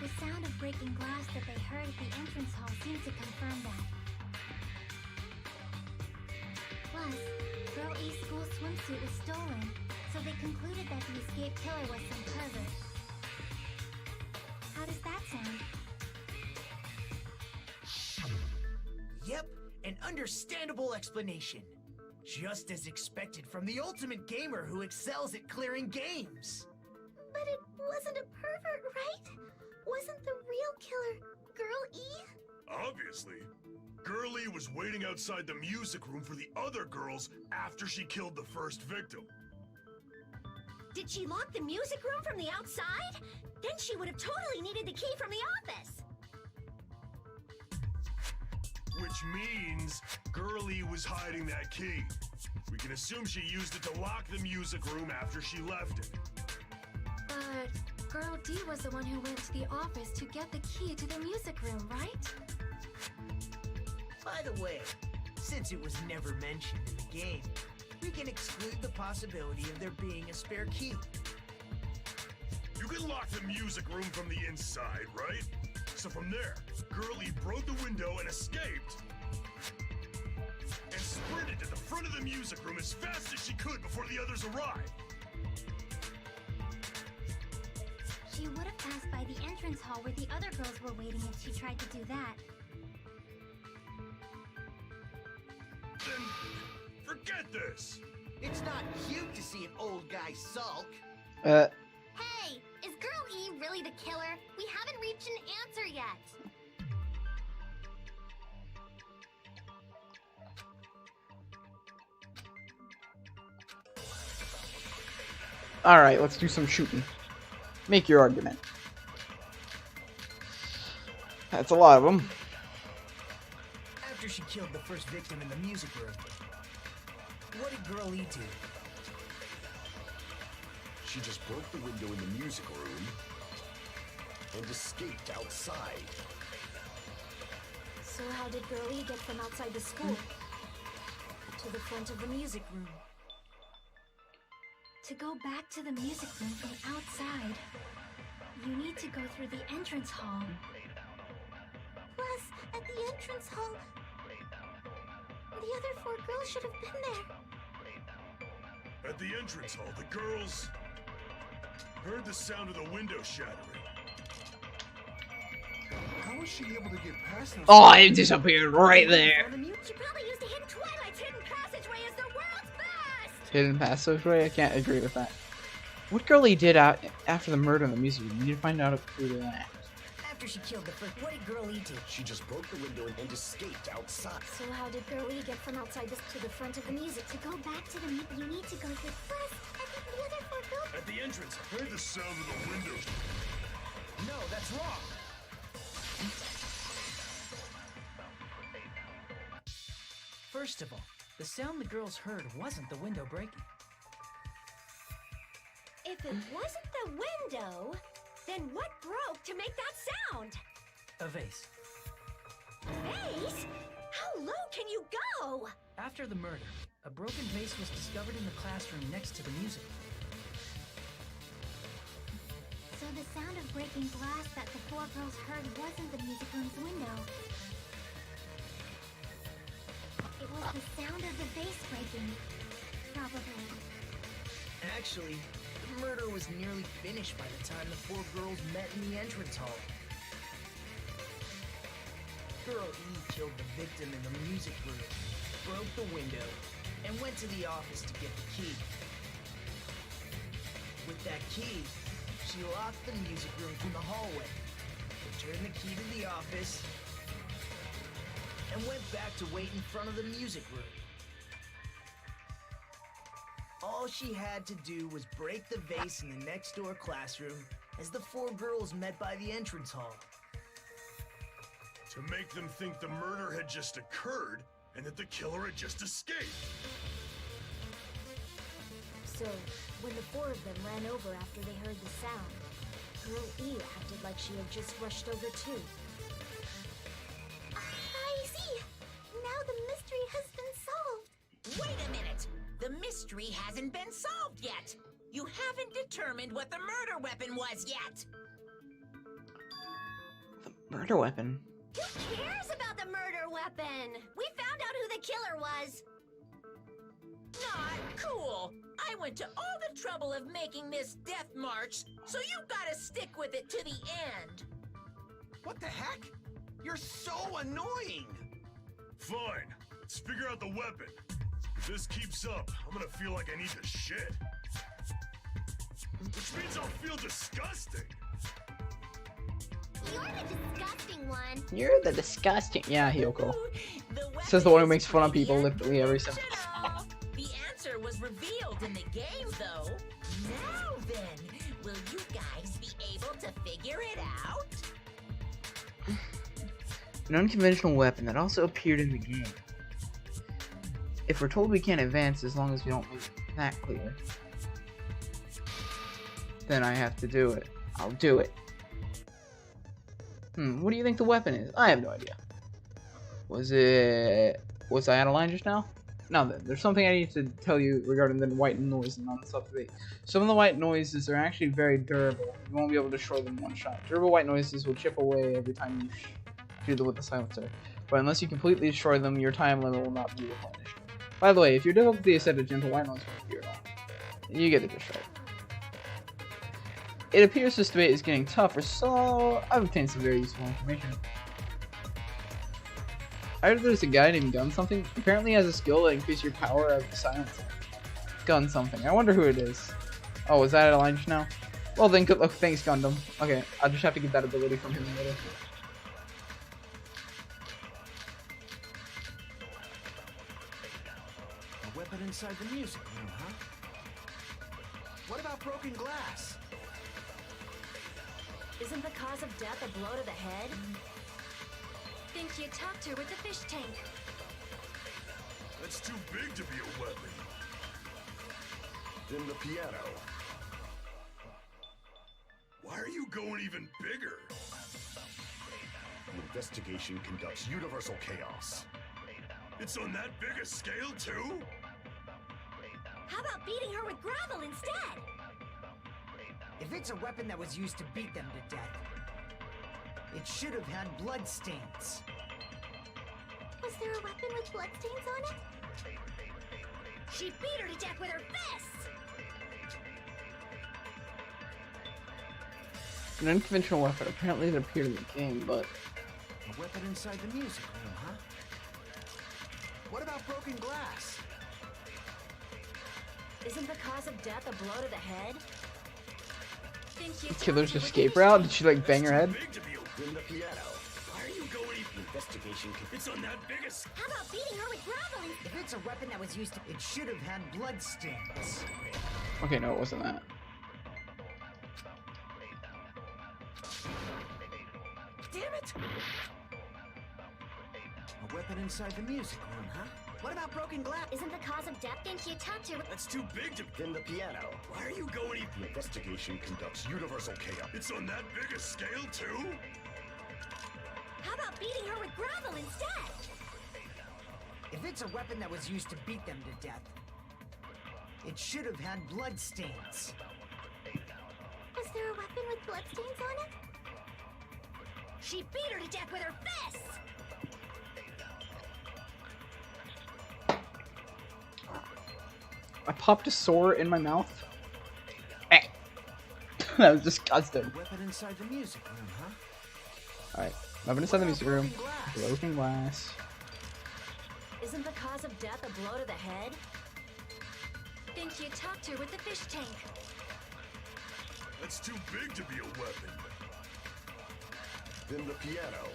The sound of breaking glass that they heard at the entrance hall seemed to confirm that. Plus, Girl E's school swimsuit was stolen, so they concluded that the escaped killer was some pervert. How does that sound? Yep, an understandable explanation. Just as expected from the ultimate gamer who excels at clearing games. But it wasn't a pervert, right? Wasn't the real killer Girl E? Obviously. Girlie was waiting outside the music room for the other girls after she killed the first victim. Did she lock the music room from the outside? Then she would have totally needed the key from the office. Which means Girlie was hiding that key. We can assume she used it to lock the music room after she left it. But Girl D was the one who went to the office to get the key to the music room, right? By the way, since it was never mentioned in the game, we can exclude the possibility of there being a spare key. You can lock the music room from the inside, right? So from there, Girlie broke the window and escaped. And sprinted to the front of the music room as fast as she could before the others arrived. She would have passed by the entrance hall where the other girls were waiting if she tried to do that. Then forget this. It's not cute to see an old guy sulk. Hey, is Girl E really the killer? We haven't reached an answer yet. Alright, let's do some shooting. Make your argument. That's a lot of them. After she killed the first victim in the music room, what did Girl E do? She just broke the window in the music room and escaped outside. So how did Girl E get from outside the school to the front of the music room? To go back to the music room from outside, you need to go through the entrance hall. Plus, at the entrance hall, the other 4 girls should have been there. At the entrance hall, the girls heard the sound of the window shattering. How was she able to get past them? Oh, it disappeared right there. She probably used the hidden Twilight's hidden passageway as the world's best! Hidden passageway? I can't agree with that. What Girlie did after the murder in the music room? We need to find out a clue to that. After she killed the first, what did Girl E do? She just broke the window and escaped outside. So how did Girl E get from outside this to the front of the music? To go back to the you need to go through first. I think the other 4 girls. At the entrance, heard the sound of the window. No, that's wrong. First of all, the sound the girls heard wasn't the window breaking. If it wasn't the window, then what broke to make that sound? A vase. Vase? How low can you go? After the murder, a broken vase was discovered in the classroom next to the music room. So the sound of breaking glass that the 4 girls heard wasn't the music room's window. It was the sound of the vase breaking. Probably. Actually, the murder was nearly finished by the time the 4 girls met in the entrance hall. Girl E killed the victim in the music room, broke the window, and went to the office to get the key. With that key, she locked the music room from the hallway, returned the key to the office, and went back to wait in front of the music room. All she had to do was break the vase in the next door classroom as the 4 girls met by the entrance hall. To make them think the murder had just occurred and that the killer had just escaped. So, when the 4 of them ran over after they heard the sound, Girl E acted like she had just rushed over too. I see. Now the mystery has been solved. Wait a minute! The mystery hasn't been solved yet! You haven't determined what the murder weapon was yet! The murder weapon? Who cares about the murder weapon? We found out who the killer was. Not cool! I went to all the trouble of making this death march, so you gotta stick with it to the end! What the heck? You're so annoying! Fine, let's figure out the weapon. If this keeps up, I'm gonna feel like I need to shit. Which means I'll feel disgusting. You're the disgusting one. You're the disgusting. Yeah, Hyoko. The Says the one who makes fun of people literally every sentence. Ta-da! The answer was revealed in the game, though. Now then, will you guys be able to figure it out? An unconventional weapon that also appeared in the game. If we're told we can't advance as long as we don't make that clear, then I have to do it. I'll do it. What do you think the weapon is? I have no idea. Was I out of line just now? Now then, there's something I need to tell you regarding the white noise and non-subsidy. Some of the white noises are actually very durable. You won't be able to destroy them in one shot. Durable white noises will chip away every time you shoot them with the silencer. But unless you completely destroy them, your time limit will not be replenished. By the way, if your difficulty is set to gentle, white noise won't appear at all. You get the gist right. It appears this debate is getting tougher, so I've obtained some very useful information. I heard there's a guy named Gun Something. Apparently he has a skill that increases your power of the silencer. Gun Something. I wonder who it is. Oh, is that a line just now? Well then, good luck. Thanks, Gundam. Okay, I'll just have to get that ability from him later. A weapon inside the music room, huh? What about broken glass? Isn't the cause of death a blow to the head? Think you topped her with the fish tank. That's too big to be a weapon. Then the piano. Why are you going even bigger? The investigation conducts universal chaos. It's on that big a scale, too? How about beating her with gravel instead? If it's a weapon that was used to beat them to death, it should have had blood stains. Was there a weapon with bloodstains on it? She beat her to death with her fists! An unconventional weapon. Apparently it appeared in the game, but... A weapon inside the music room, huh? What about broken glass? Isn't the cause of death a blow to the head? Think you The topped killer's her with the escape fish route? tank. Did she like bang her head? Big to be a then the piano. Why are you going even? The investigation. It's on that biggest. How about beating her with gravel? If it's a weapon that was used to... It should have had blood stains. Okay, no, it wasn't that. Damn it! A weapon inside the music room, huh? What about broken glass? Isn't the cause of death... Think you topped her with... That's too big to. Then the piano. Why are you going even? The investigation conducts universal chaos. It's on that big a scale, too? How about beating her with gravel instead? If it's a weapon that was used to beat them to death, it should have had blood stains. Was there a weapon with bloodstains on it? She beat her to death with her fists! I popped a sore in my mouth. Eh. That was disgusting. A weapon inside the music room, huh? Alright, weapon inside the music room. Broken glass? Broken glass. Isn't the cause of death a blow to the head? Think you topped her with the fish tank. That's too big to be a weapon. Then the piano.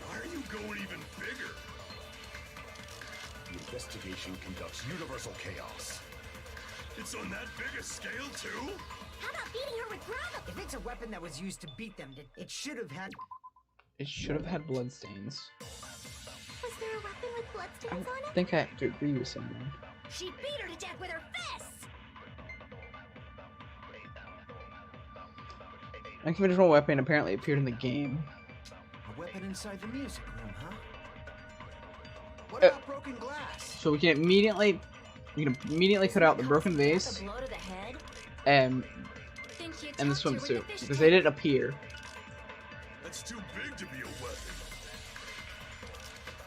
Why are you going even bigger? The investigation conducts universal chaos. It's on that big a scale, too? How about beating her with gravel? If it's a weapon that was used to beat them, it should have had... It should have had bloodstains. Was there a weapon with I bloodstains on it? think I have to agree with someone. She beat her to death with her fists! An unconventional weapon apparently appeared in the game. A weapon inside the music room, huh? What about broken glass? So we can immediately cut out the broken vase A blow to the head? and Think you the topped her with swimsuit fish because they tank. didn't appear. That's too big to be a weapon.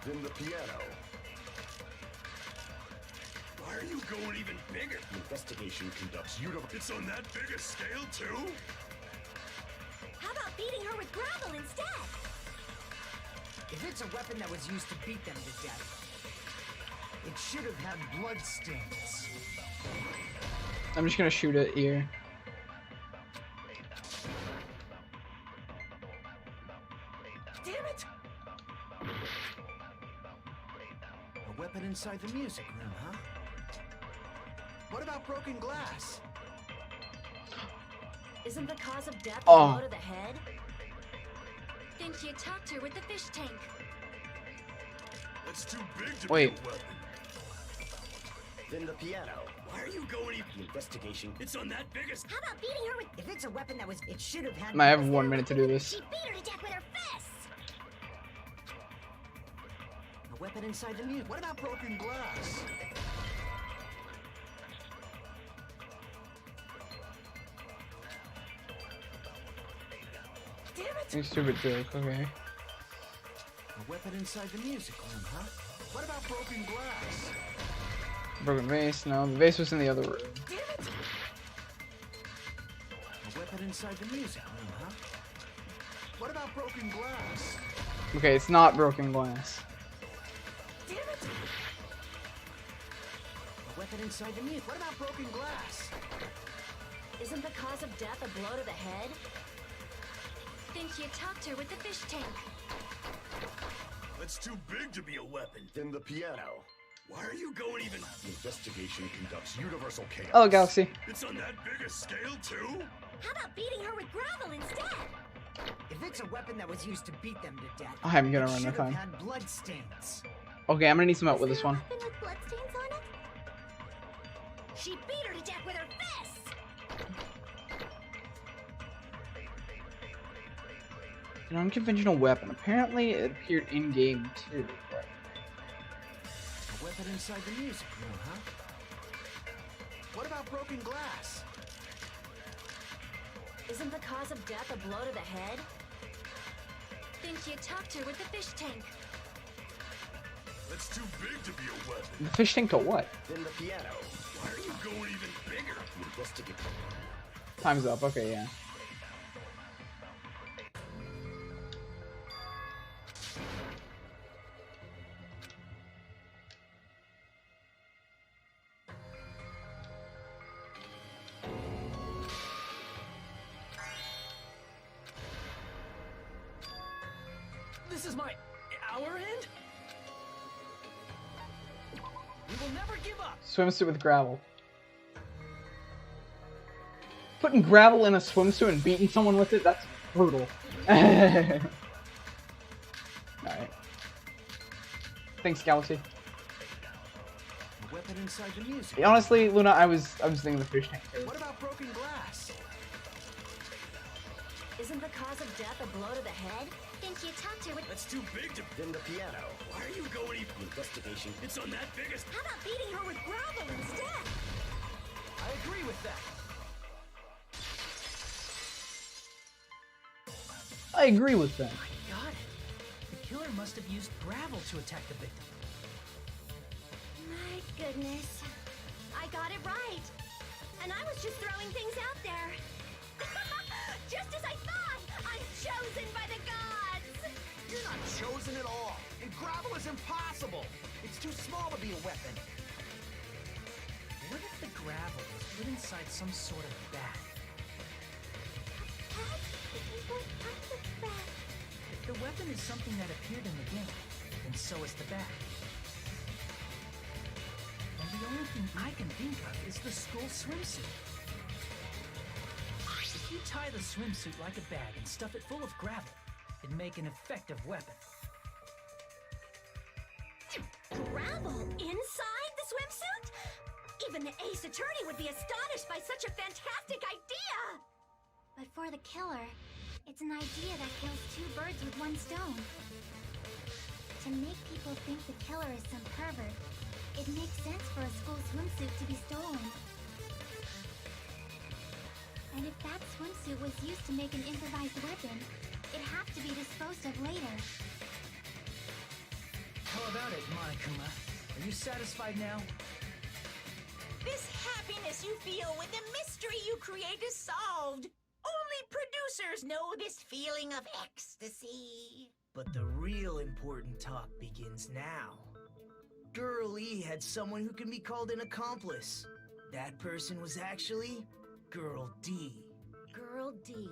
Then the piano. Why are you going even bigger? The investigation conducts universal. It's on that big a scale, too? How about beating her with gravel instead? If it's a weapon that was used to beat them to death, it should have had blood stains. I'm just gonna shoot it here. Damn it! weapon inside the music room, huh? What about broken glass? Isn't the cause of death a Oh. blow to the head? Then she attacked her with the fish tank. That's too big to Wait. be a weapon. Then the piano. Why are you going? The investigation. It's on that biggest. How about beating her with... If it's a weapon that was... It should have had... I have 1 minute to do this. She beat her to death with her fists! A weapon inside the music. What about broken glass? Damn it! You stupid joke. Okay. A weapon inside the music room, huh? What about broken glass? Broken vase. No, the vase was in the other room. Damn it! A weapon inside the music room, huh? What about broken glass? Okay, it's not broken glass. Damn it! A weapon inside the music. What about broken glass? Isn't the cause of death a blow to the head? Then she attacked her with the fish tank. That's too big to be a weapon. Then the piano. Why are you going even? The investigation conducts universal chaos. Oh, Galaxy. It's on that big a scale too? How about beating her with gravel instead? If it's a weapon that was used to beat them to death... I'm gonna it run out should of have time. had blood stains. Okay, I'm gonna need some help with this one. Weapon with bloodstains on it? She beat her to death with her fists! An unconventional weapon. Apparently, it appeared in game too. A weapon inside the music room, huh? What about broken glass? Isn't the cause of death a blow to the head? Then she attacked her with the fish tank. That's too big to be a weapon. The fish tank to what? Then the piano. Why are you going even bigger? The investigation. Time's up. Okay, yeah. This is our end? We will never give up. Swimsuit with gravel. Putting gravel in a swimsuit and beating someone with it, that's brutal. Alright. Thanks, Galaxy. A weapon inside the music. Honestly, Luna, I was thinking the fish tank too. What about broken glass? Isn't the cause of death a blow to the head? Then she attacked her with... That's too big to. Then the piano. Why are you going even? The investigation. It's on that biggest. How about beating her with gravel instead? I agree with that. I agree with that. Got it. The killer must have used gravel to attack the victim. My goodness. I got it right. And I was just throwing things out there. Just as I thought! I'm chosen by the gods! You're not chosen at all. And gravel is impossible. It's too small to be a weapon. What if the gravel was put inside some sort of bag? If the weapon is something that appeared in the game, then so is the bag. And the only thing I can think of is the school swimsuit. If you tie the swimsuit like a bag and stuff it full of gravel, it'd make an effective weapon. Gravel inside the swimsuit? Even the ace attorney would be astonished by such a fantastic idea! But for the killer, it's an idea that kills two birds with one stone. To make people think the killer is some pervert, it makes sense for a school swimsuit to be stolen. And if that swimsuit was used to make an improvised weapon, it'd have to be disposed of later. How about it, Monokuma? Are you satisfied now? This happiness you feel when the mystery you create is solved. Only producers know this feeling of ecstasy. But the real important talk begins now. Girl E had someone who can be called an accomplice. That person was actually Girl D. Girl D.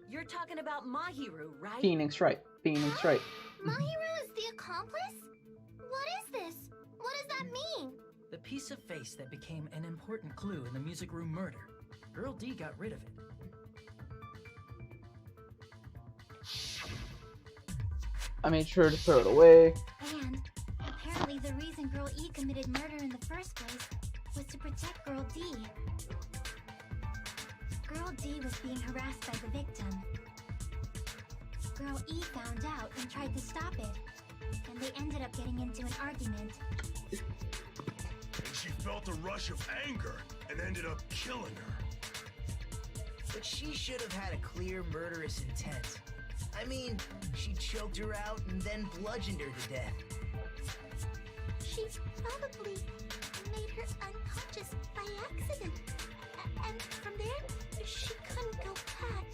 You're talking about Mahiru, right? Phoenix Wright. Phoenix Wright. Mahiru is the accomplice? What is this? What that mean? The piece of face that became an important clue in the music room murder. Girl D got rid of it. I made sure to throw it away. And apparently the reason Girl E committed murder in the first place was to protect Girl D. Girl D was being harassed by the victim. Girl E found out and tried to stop it, and they ended up getting into an argument. And she felt a rush of anger and ended up killing her. But she should have had a clear murderous intent. I mean, she choked her out and then bludgeoned her to death. She probably made her unconscious by accident. And from there, she couldn't go back.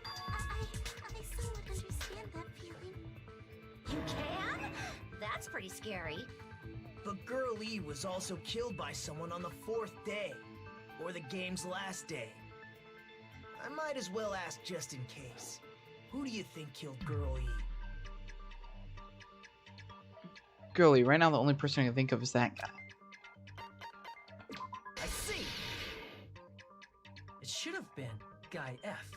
I somewhat understand that feeling. You can? That's pretty scary. But Girl E was also killed by someone on the 4th day, or the game's last day. I might as well ask just in case. Who do you think killed Girl E? Girly, right now the only person I can think of is that guy. I see. It should have been Guy F.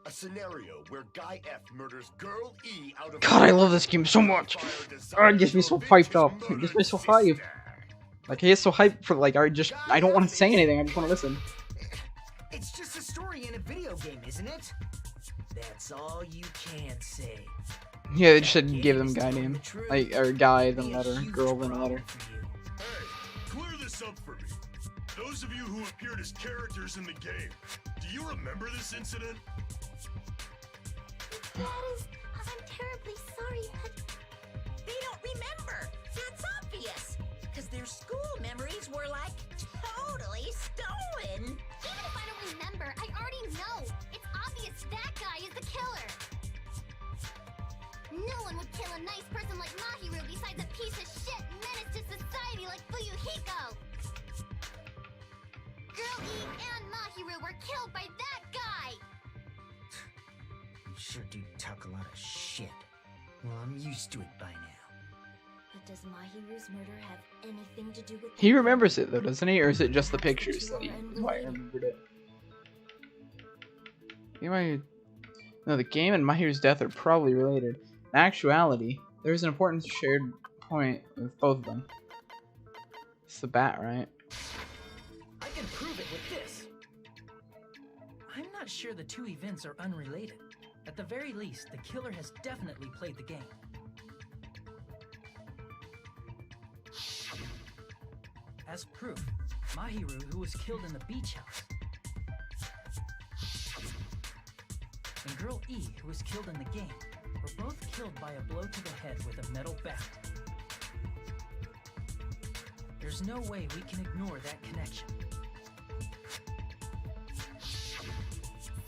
A scenario where Guy F murders Girl E out of... God, I love this game so much. Oh, it gets me so hyped up. It gets me so hyped. Like, I get so hyped for, like, I don't want to say anything, I just want to listen. It's just a story in a video game, isn't it? That's all you can say. Yeah, they just should give them guy name. Like, or guy, then letter. Girl, then a letter. Hey, clear this up for me. Those of you who appeared as characters in the game, do you remember this incident? I'm terribly sorry, but They don't remember. That's obvious. Because their school memories were like totally stolen. even if I don't remember, I already know. It's obvious that guy is the killer. No one would kill a nice person like Mahiru besides a piece of shit menace to society like Fuyuhiko. Girl E and Mahiru were killed by that guy. You sure do talk a lot of shit. Well, I'm used to it by now. But does Mahiru's murder have anything to do with... He remembers it though, doesn't he? Or is it just the pictures that he might have remembered it? No, the game and Mahiru's death are probably related. In actuality, there's an important shared point with both of them. It's the bat, right? I can prove it with this. I'm not sure the two events are unrelated. At the very least, the killer has definitely played the game. As proof, Mahiru, who was killed in the beach house, and Girl E, who was killed in the game, were both killed by a blow to the head with a metal bat. There's no way we can ignore that connection.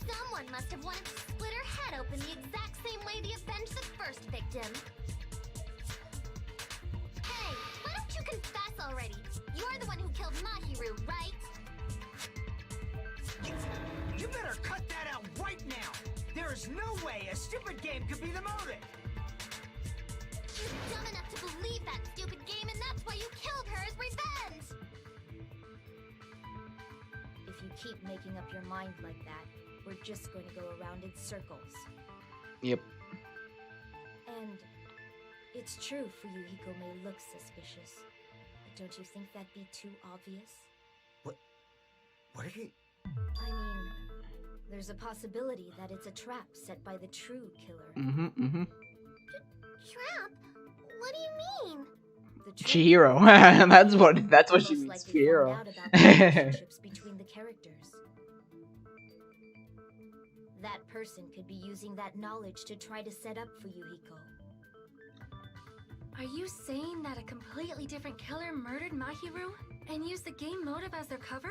Someone must have wanted to split her head open the exact same way they avenged the first victim. Hey, why don't you confess already? You're the one who killed Mahiru, right? You better cut that out right now! There is no way a stupid game could be the motive! You're dumb enough to believe that stupid game, and that's why you killed her as revenge! If you keep making up your mind like that, we're just going to go around in circles. Yep. And it's true Fuyuhiko may look suspicious. But don't you think that'd be too obvious? What are you... I mean, there's a possibility that it's a trap set by the true killer. Trap? What do you mean? The true Chihiro. that's what she most means. likely found Chihiro. out about the relationships between the characters. That person could be using that knowledge to try to set up Fuyuhiko. Are you saying that a completely different killer murdered Mahiru and used the game motive as their cover?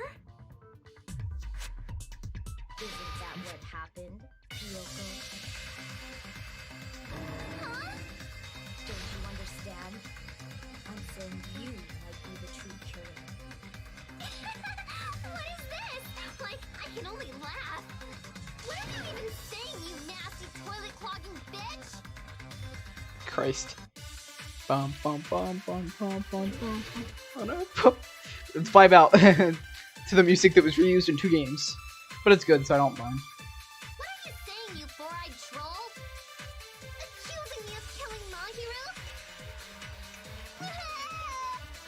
Isn't that what happened, Kyoko? Huh? Don't you understand? I'm saying you might be the true killer. What is this? Like, I can only laugh. What are you even saying, you nasty toilet clogging Christ. Bum, bum, bum, bum, bum, bum, bum, bum. Let's vibe out to the music that was reused in 2 games. But it's good, so I don't mind. What are you saying, you four-eyed troll? Accusing me of killing Mahiru?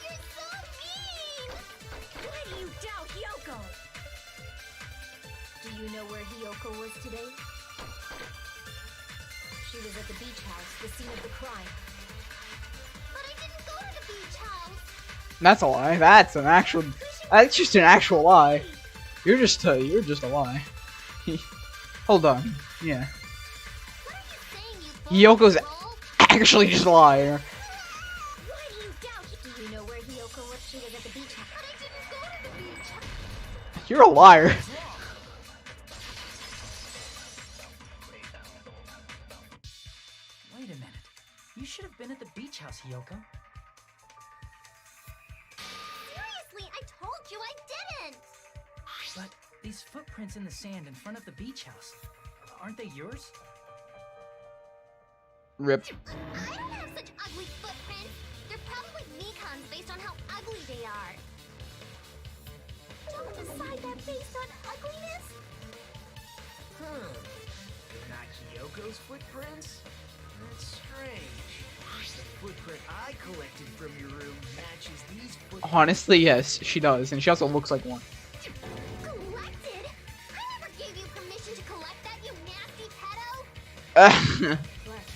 You're so mean! Why do you doubt Hyoko? Do you know where Hyoko was today? She was at the beach house, the scene of the crime. But I didn't go to the beach house! That's a lie. That's an actual. That's just an actual lie. You're just a lie. Hold on. Yeah. What are you saying, you Yoko's four-eyed troll? actually just a liar. Why do you doubt? Do you know where Hyoko was? She was at the beach house. But I didn't go to the beach house! You're a liar. Wait a minute. You should have been at the beach house, Hyoko. Seriously, I told you I didn't! But these footprints in the sand in front of the beach house, aren't they yours? Rip. I don't have such ugly footprints. They're probably Mikan's based on how ugly they are. Don't decide that based on ugliness. Not Hyoko's footprints? That's strange. The footprint I collected from your room matches these footprints. Honestly, yes, she does, and she also looks like one. Collected? I never gave you permission to collect that, you nasty pedo! Plus,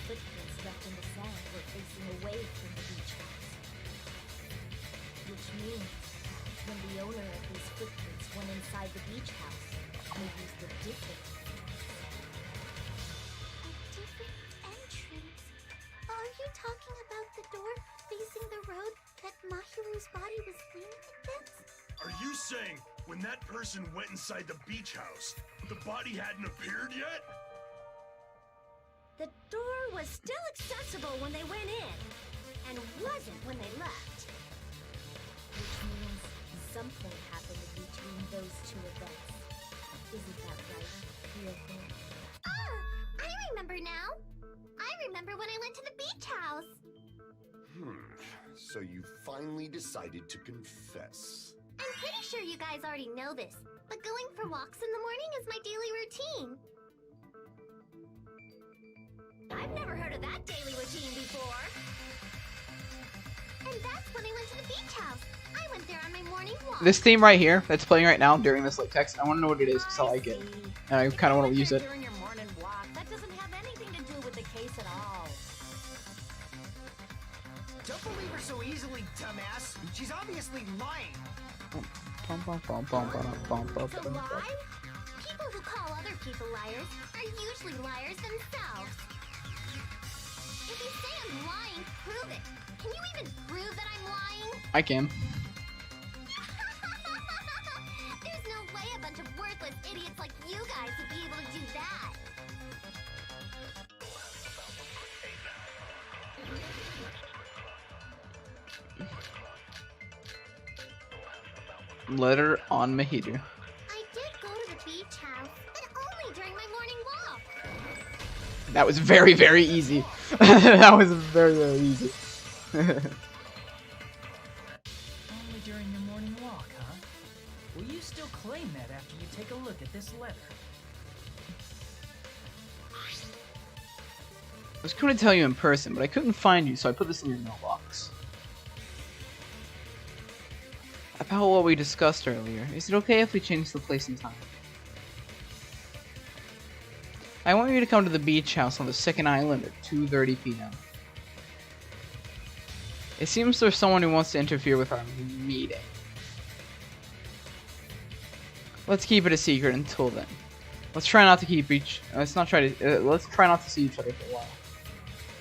footprints left in the sand were facing away from the beach house. Which means, when the owner of these footprints went inside the beach house, they used a different Different entrance. Are you talking about the door facing the road that Mahiru's body was leaning against? Are you saying when that person went inside the beach house, the body hadn't appeared yet? The door was still accessible when they went in, and wasn't when they left. Which means something happened between those 2 events. Isn't that right, Hyoko? Ah, I remember now. I remember when I went to the beach house. So you finally decided to confess. I'm pretty sure you guys already know this, but going for walks in the morning is my daily routine. I've never heard of that daily routine before. And that's when I went to the beach house. I went there on my morning walk. This theme right here that's playing right now during this like text, I want to know what it is because I like it, and I kind of want to use it. During your morning walk, that doesn't have anything to do with the case at all. Don't believe her so easily, dumbass. She's obviously lying. It's a lie? People who call other people liars are usually liars themselves. If you say I'm lying, prove it. Can you even prove that I'm lying? I can. There's no way a bunch of worthless idiots like you guys would be able to do that. Letter on Mahiru. I did go to the beach house, but only during my morning walk. That was very, very easy. That was very, very easy. Only during your morning walk, huh? Will you still claim that after you take a look at this letter? I was going to tell you in person, but I couldn't find you, so I put this in your mailbox. About what we discussed earlier, is it okay if we change the place and time? I want you to come to the beach house on the second island at 2:30 p.m. It seems there's someone who wants to interfere with our meeting. Let's keep it a secret until then. Let's try not to keep let's try not to see each other for a while.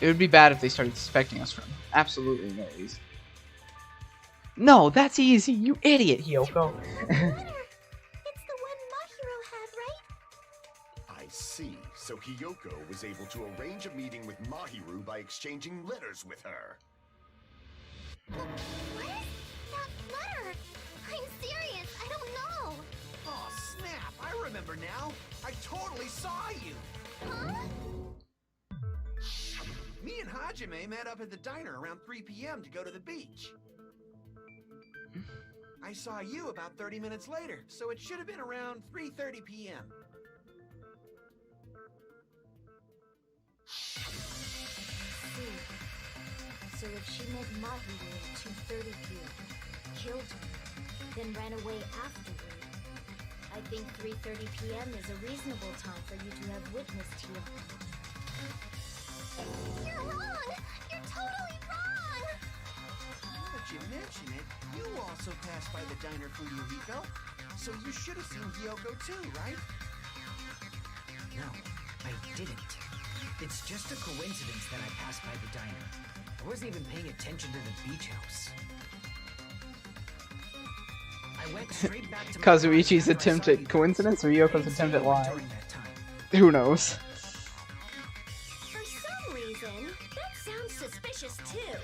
It would be bad if they started suspecting us from absolutely no reason. No, that's easy, you idiot, Hyoko. It's the one Mahiro had, right? I see. So Hyoko was able to arrange a meeting with Mahiru by exchanging letters with her. What? That letter? I'm serious, I don't know. Oh, snap! I remember now. I totally saw you. Huh? Me and Hajime met up at the diner around 3 p.m. to go to the beach. I saw you about 30 minutes later, so it should have been around 3:30 p.m. So if she met Mahiru at 2:30 p.m., killed her, then ran away afterward, I think 3:30 p.m. is a reasonable time for you to have witnessed Hiyoko. You're wrong! You're totally wrong! Now that you mention it, you also passed by the diner for Yuriko, so you should have seen Hiyoko too, right? No, I didn't. It's just a coincidence that I passed by the diner. I wasn't even paying attention to the beach house. I went straight back to my Kazuichi's car after I attempt saw at you coincidence or Yoko's attempt at lying? during that time. Who knows? For some reason, that sounds suspicious too.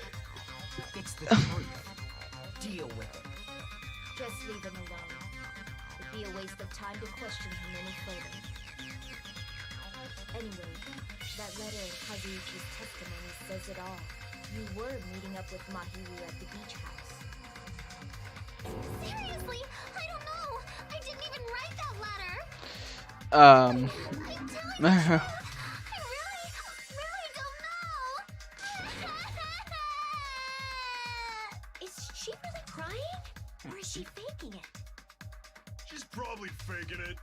It's the truth. Deal with it. Just leave him alone. It'd be a waste of time to question him any further. Anyway, that letter in Kazuichi's testimony says it all. You were meeting up with Mahiru at the beach house. Seriously, I don't know. I didn't even write that letter. Um. I'm telling you, I really don't know. Is she really crying? Or is she faking it? She's probably faking it.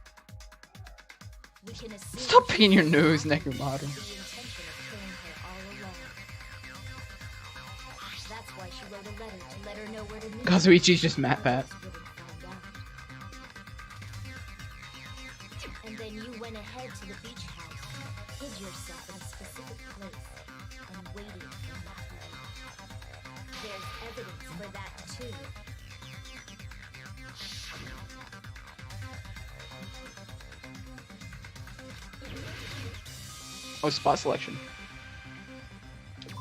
We can assume Stop being your nose, the Nekomaru. intention of killing her all along. That's why she wrote a letter to let her know where to meet. Kazuichi's just mad at. Others wouldn't find out. And then you went ahead to the beach house, hid yourself in a specific place, and waited for Mahiru. There's evidence for that too. Oh, spot selection. The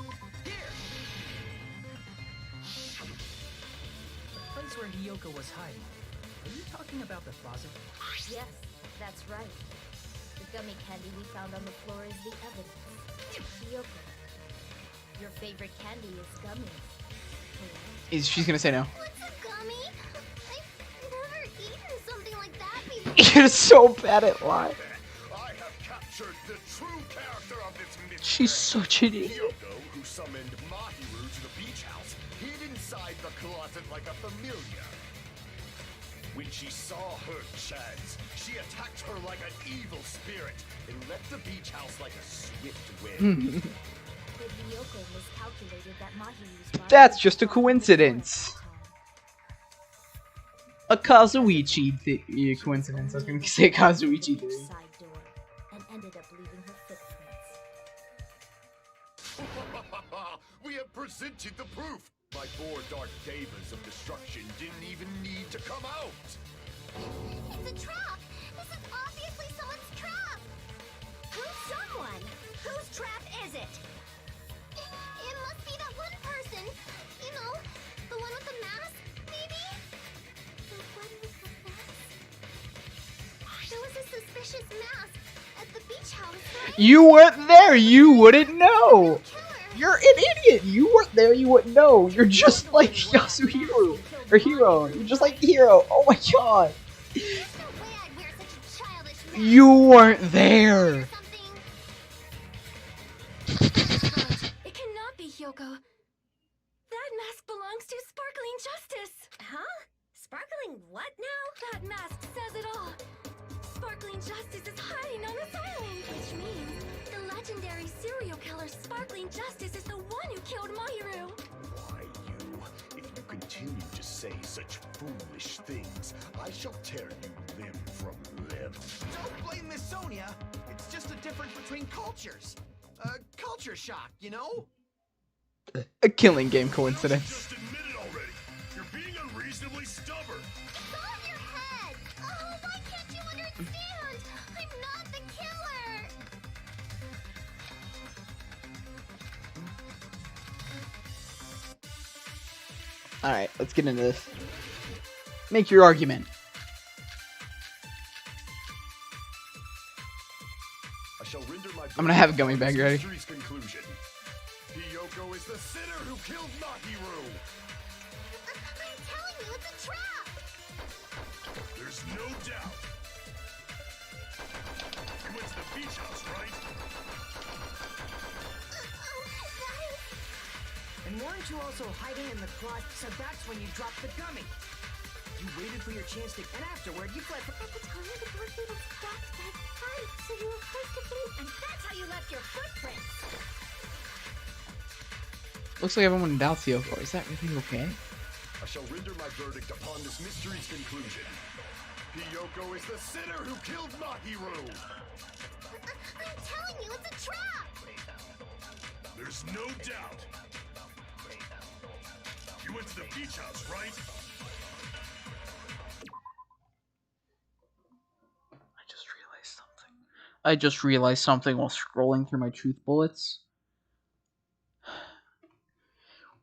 place where Hiyoko was hiding. Are you talking about the closet? Yes, that's right. The gummy candy we found on the floor is the evidence. Hiyoko, your favorite candy is gummies. Correct? She's gonna say no. What's a gummy? I've never eaten something like that before. You're so bad at lying. I have captured the true character of this mystery. She's such an idiot. Hiyoko, who summoned Mahiru to the beach house, hid inside the closet like a familiar. When she saw her chance, she attacked her like an evil spirit and left the beach house like a swift wind. But Hiyoko miscalculated that Mahiru's body That's was just a far from coincidence. the A Kazuichi coincidence. I was gonna say Kazuichi theory. side door and ended up leaving her footprints. We have presented the proof. My 4 dark devas of destruction didn't even need to come out. It's a trap. This is obviously someone's trap. Who's someone? Whose trap is it? It must be that one person. You know, the one with the mask, maybe? The one with the mask? There was a suspicious mask at the beach house, right? You weren't there. You wouldn't know. Killer. You're an idiot. You weren't there. You wouldn't know. You're just like Yasuhiro or Hiro. You're just like Hiro. Oh my god. There's no way I'd wear such a childish mask. You weren't there. Or something. It cannot be Hyoko. That mask belongs to Sparkling Justice. Huh? Sparkling what now? That mask says it all. Sparkling Justice is hiding on this island, which means the legendary serial killer Sparkling Justice is the one who killed Mahiru. Why you? If you continue to say such foolish things, I shall tear you limb from limb. Don't blame Miss Sonia. It's just a difference between cultures. Culture shock, you know? A killing game coincidence. Just admit it already. You're being unreasonably stubborn. It's all in your head. Oh, why can't you understand? I'm not the killer. Alright, let's get into this. Make your argument. I shall render my I'm gonna have a gummy bag ready. mystery's conclusion. Hiyoko Hiyoko is the sinner who killed Mahiru! I'm telling you, it's a trap! There's no doubt. You went to the beach house, right? And weren't you also hiding in the closet? So that's when you dropped the gummy. You waited for your chance to, and afterward you fled. At the time, the doorway was blocked by the party, so you were forced to flee. And that's how you left your footprints. Looks like everyone doubts Yoko. Is that really okay? I shall render my verdict upon this mystery's conclusion. Hiyoko is the sinner who killed Mahiru! I'm telling you, it's a trap! There's no doubt. You went to the beach house, right? I just realized something while scrolling through my truth bullets.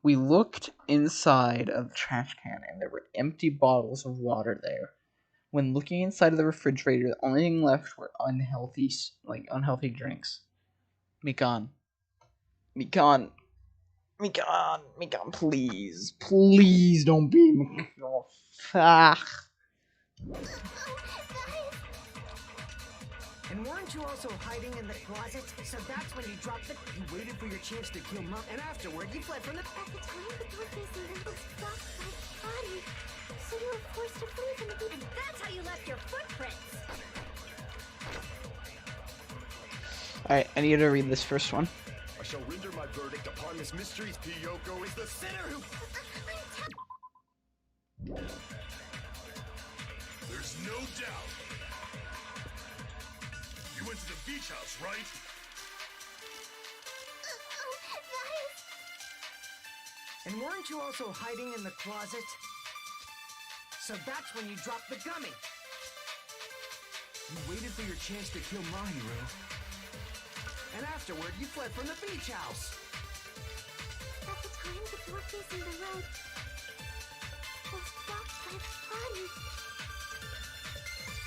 We looked inside of the trash can and there were empty bottles of water there. When looking inside of the refrigerator, the only thing left were unhealthy drinks. Mikan, please. Please don't be Mikan. Oh, fuck. And weren't you also hiding in the closet? So that's when you dropped the... You waited for your chance to kill Mom, and afterward you fled from the... At the time, the door facing the was blocked by the party, so you were forced to flee from the beach. And that's how you left your footprints. Alright, I need to read this first one. I shall render my verdict upon this mystery's Hiyoko is the sinner who... There's no doubt. You went to the beach house, right? And weren't you also hiding in the closet? So that's when you dropped the gummy. You waited for your chance to kill Mahiru. And afterward, you fled from the beach house. At the time, the door facing the road was blocked by the party,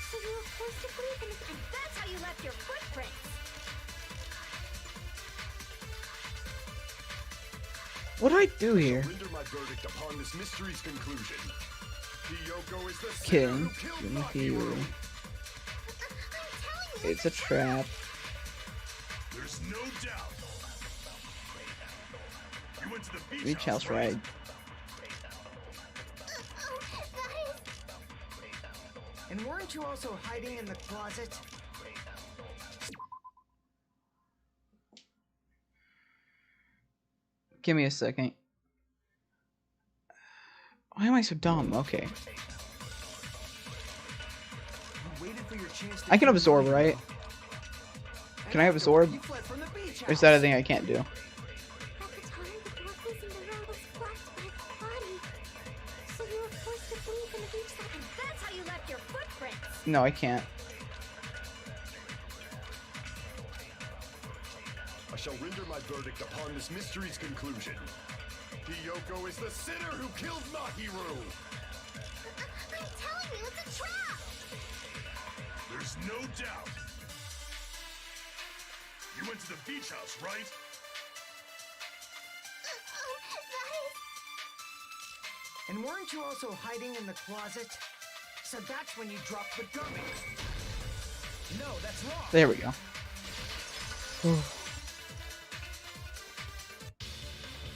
so you were forced to flee from the beach. And that's how you left your footprints. What do I do here? Render my verdict upon this mystery's conclusion. Hiyoko is the Kidding. sinner who killed Mahiru. It's a trap. There's no doubt. You went to the Beach house ride. And weren't you also hiding in the closet? Give me a second. Why am I so dumb? Okay. I can absorb, right? Can I absorb? Or is that a thing I can't do? At the time, the door facing the road was blocked by the party, so you were forced to flee from the beach side. And that's how you left your footprints. No, I can't. I shall render my verdict upon this mystery's conclusion. Hiyoko is the sinner who killed Mahiru. I'm telling you, it's a trap! There's no doubt. You went to the beach house, right? And weren't you also hiding in the closet? So that's when you dropped the gummy. No, that's wrong. There we go.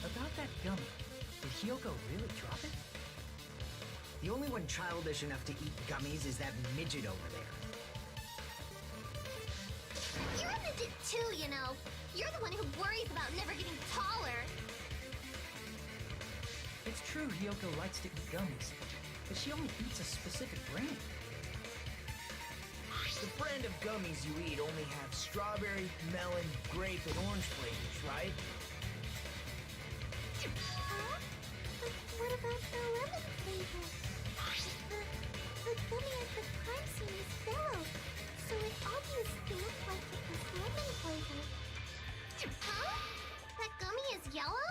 About that gummy, did Hiyoko really drop it? The only one childish enough to eat gummies is that midget over there. You're a midget too, you know. You're the one who worries about never getting taller. It's true Hiyoko likes to eat gummies, but she only eats a specific brand. The brand of gummies you eat only have strawberry, melon, grape, and orange flavors, right? Huh? But what about the lemon flavor? The gummy at the crime scene is yellow, so it obviously looked like it was lemon flavor. Huh? That gummy is yellow?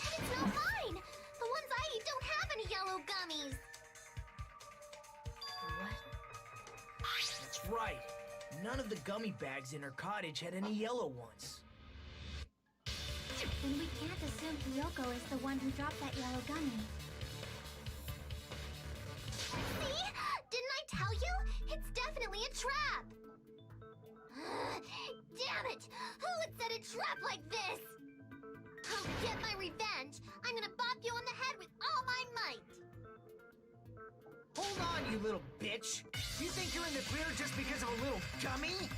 And it's not mine! The ones I eat don't have any yellow gummies! What? That's right. None of the gummy bags in her cottage had any yellow ones. Then we can't assume Hiyoko is the one who dropped that yellow gummy. See? Didn't I tell you? It's definitely a trap! Damn it! Who would set a trap like this? I'll get my revenge! I'm gonna bop you on the head with all my might! Hold on, you little bitch! You think you're in the clear just because of a little gummy?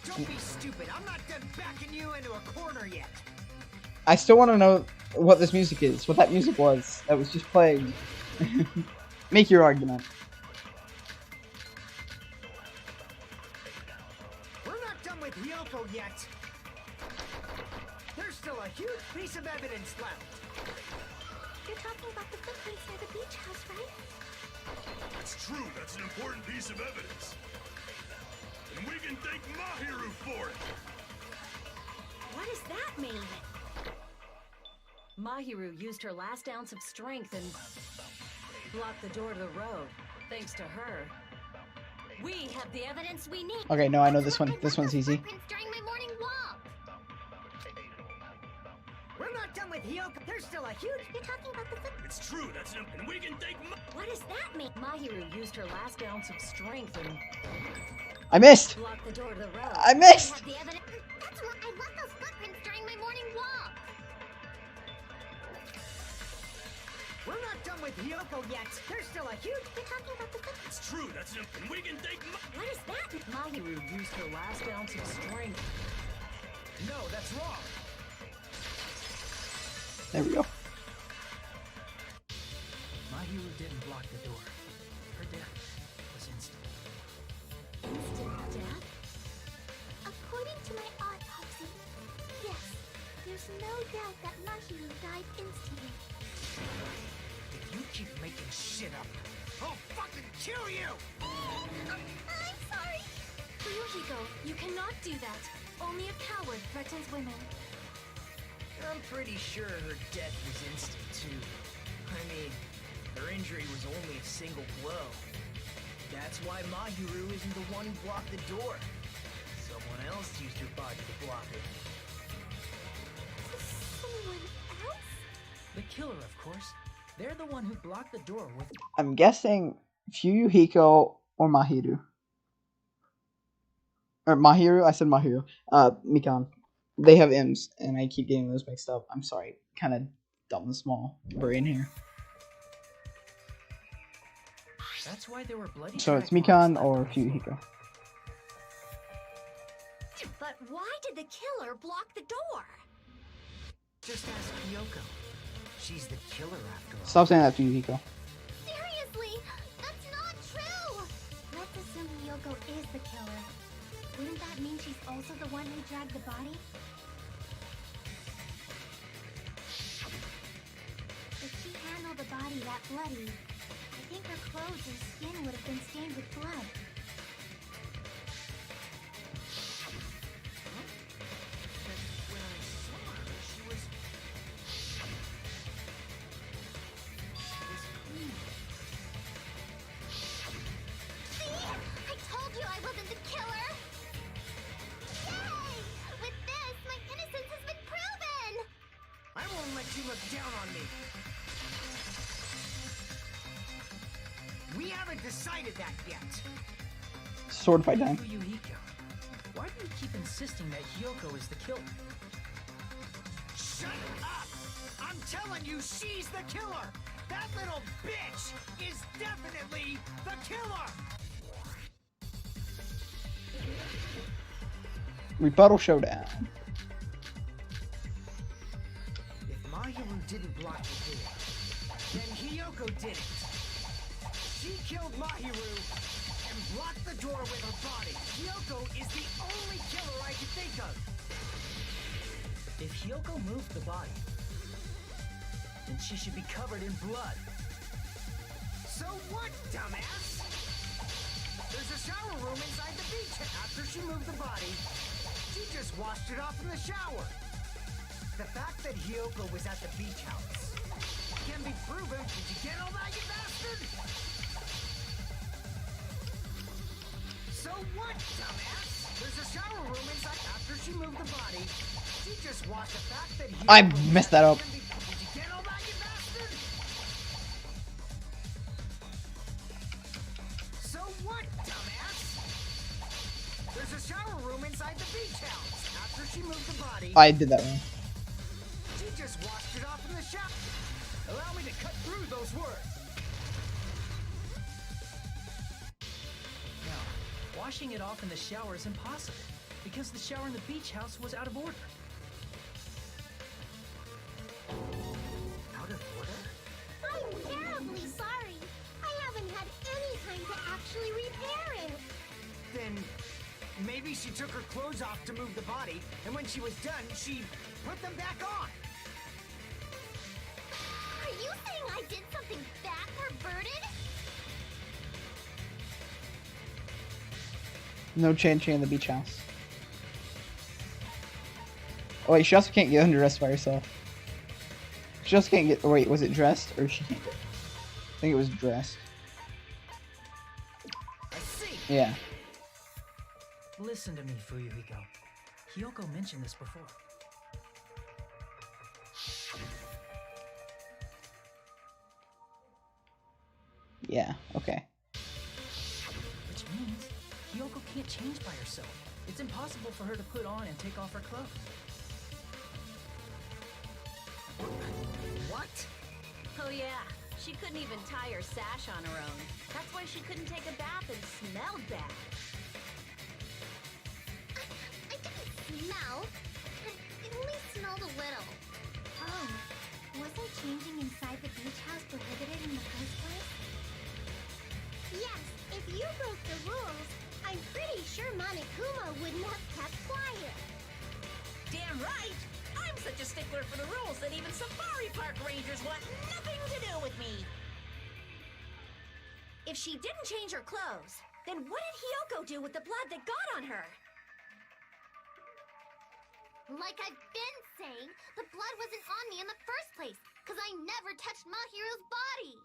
Don't be stupid. I'm not done backing you into a corner yet. I still want to know what this music is. What that music was. That was just playing. Make your argument. We're not done with Hiyoko yet. There's still a huge piece of evidence left. You're talking about the footprints near the beach house, right? It's true, that's an important piece of evidence. And we can thank Mahiru for it! What does that mean? Mahiru used her last ounce of strength and blocked the door to the road. Thanks to her, we have the evidence we need. Okay, no, I know this one. This one's easy. Footprints during my morning walk. We're not done with Hiyoko. There's still a huge... You're talking about the footprints. It's true, that's an... And we can thank What does that mean? Mahiru used her last ounce of strength and I missed! blocked the door to the road. I missed! Have the evidence. That's why I left those footprints during my morning walk. We're not done with Hiyoko yet. There's still a huge... You're talking about the footprints. It's true, that's an... And we can thank What is that? Mahiru used her last ounce of strength. No, that's wrong. There we go. Mahiru didn't block the door. Her death was instant. Instant death? According to my autopsy, yes, there's no doubt that Mahiru died instantly. If you keep making shit up, I'll fucking kill you! I'm sorry. Fuyuhiko, you cannot do that. Only a coward threatens women. I'm pretty sure her death was instant, too. I mean, her injury was only a single blow. That's why Mahiru isn't the one who blocked the door. Someone else used her body to block it. Someone else? The killer, of course. They're the one who blocked the door with... I'm guessing Fuyuhiko or Mahiru. Or Mahiru? I said Mahiru. Mikan. They have M's, and I keep getting those mixed up. I'm sorry. Kind of dumb and small brain here. That's why there were bloody... So it's track marks Mikan left or on the Fuyuhiko. But why did the killer block the door? Just ask Hiyoko. She's the killer after all. Stop saying that, Fuyuhiko. Seriously, that's not true. Let's assume Hiyoko is the killer. Wouldn't that mean she's also the one who dragged the body? If she handled the body that bloody, I think her clothes and skin would have been stained with blood. When I saw her, she was clean. See? I told you I wasn't the killer! Yay! With this, my innocence has been proven! I won't let you look down on me. We haven't decided that yet. Sword fight time. Fuyuhiko. Why do you keep insisting that Hiyoko is the killer? Shut up! I'm telling you, she's the killer! That little bitch is definitely the killer! Rebuttal showdown. If Mahiru didn't block the door, then Hiyoko did it. She killed Mahiru and blocked the door with her body. Hiyoko is the only killer I can think of. If Hiyoko moved the body, then she should be covered in blood. So what, dumbass? There's a shower room inside the beach. After she moved the body, she just washed it off in the shower. The fact that Hiyoko was at the beach house can be proven. Did you get all that, you bastard? So what, dumbass? There's a shower room inside. After she moved the body, she just watched the fact that I messed that up. Did you get all that, you bastard? So what, dumbass? There's a shower room inside the beach house. After she moved the body, I did that wrong. she just washed it off in the shower. Allow me to cut through those words. Now, washing it off in the shower is impossible because the shower in the beach house was out of order. Out of order? I'm terribly sorry. I haven't had any time to actually repair it. Then maybe she took her clothes off to move the body, and when she was done, she put them back on. Are you saying I did something that perverted? No changing in the beach house. Oh wait, she also can't get undressed by herself. She also can't get. Oh wait, was it dressed or she can't get? I think it was dressed. I see. Yeah. Listen to me, Fuyuhiko. Hiyoko mentioned this before. Yeah. Okay. Which means Hiyoko can't change by herself. It's impossible for her to put on and take off her clothes. What? Oh yeah, she couldn't even tie her sash on her own. That's why she couldn't take a bath and smelled bad. I didn't smell. It only smelled a little. Oh, wasn't changing inside the beach house prohibited in the first place? Yes, if you broke the rules, I'm pretty sure Monokuma wouldn't have kept quiet. Damn right! I'm such a stickler for the rules that even safari park rangers want nothing to do with me. If she didn't change her clothes, then what did Hiyoko do with the blood that got on her? Like I've been saying, the blood wasn't on me in the first place, because I never touched Mahiru's body.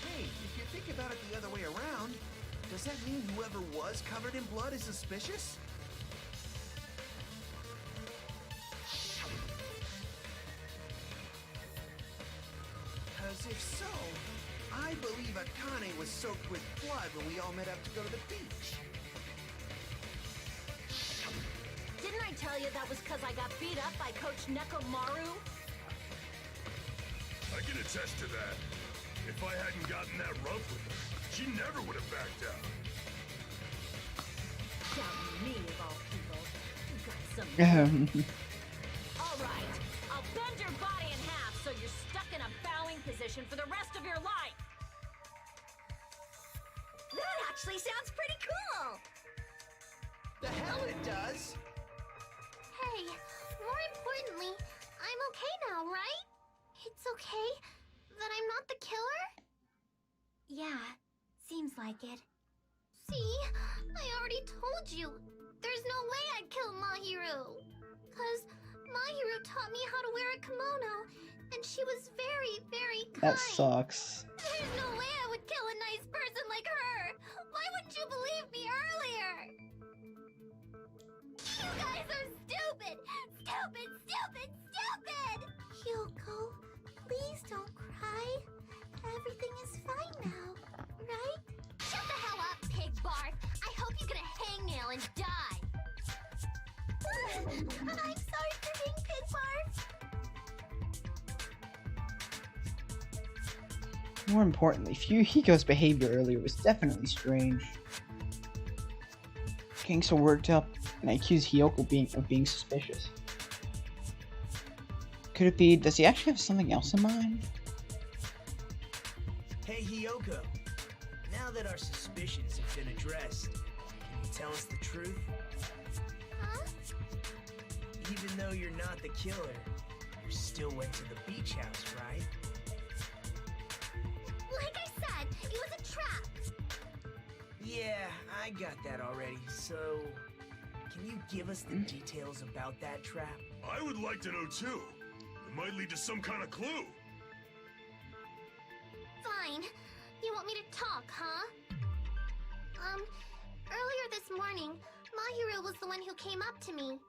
Hey, if you think about it the other way around, does that mean whoever was covered in blood is suspicious? Because if so, I believe Akane was soaked with blood when we all met up to go to the beach. Didn't I tell you that was because I got beat up by Coach Nekomaru? I can attest to that. If I hadn't gotten that rough with her, she never would have backed out. Doubting me of all people. You got some. All right, I'll bend your body in half so you're stuck in a bowing position for the rest of your life. That actually sounds pretty cool! The hell it does! Hey, more importantly, I'm okay now, right? It's okay that I'm not the killer? Yeah, seems like it. See? I already told you. There's no way I'd kill Mahiru. 'Cause Mahiru taught me how to wear a kimono, and she was very, very kind. That sucks. There's no way I would kill a nice person like her. Why wouldn't you believe me earlier? You guys are stupid! Stupid, stupid, stupid! Hyoko, please don't cry. Everything is fine now, right? Shut the hell up, pig barf! I hope you get a hangnail and die! I'm sorry for being pig barf! More importantly, Fuyuhiko's behavior earlier was definitely strange. Getting so worked up, and I accuse Hiyoko of being suspicious. Could it be, does he actually have something else in mind? Hey, Hiyoko. Now that our suspicions have been addressed, can you tell us the truth? Huh? Even though you're not the killer, you still went to the beach house, right? Like I said, it was a trap! Yeah, I got that already, so... Can you give us the details about that trap? I would like to know too. It might lead to some kind of clue. Fine. You want me to talk, huh? Earlier this morning, Mahiru was the one who came up to me.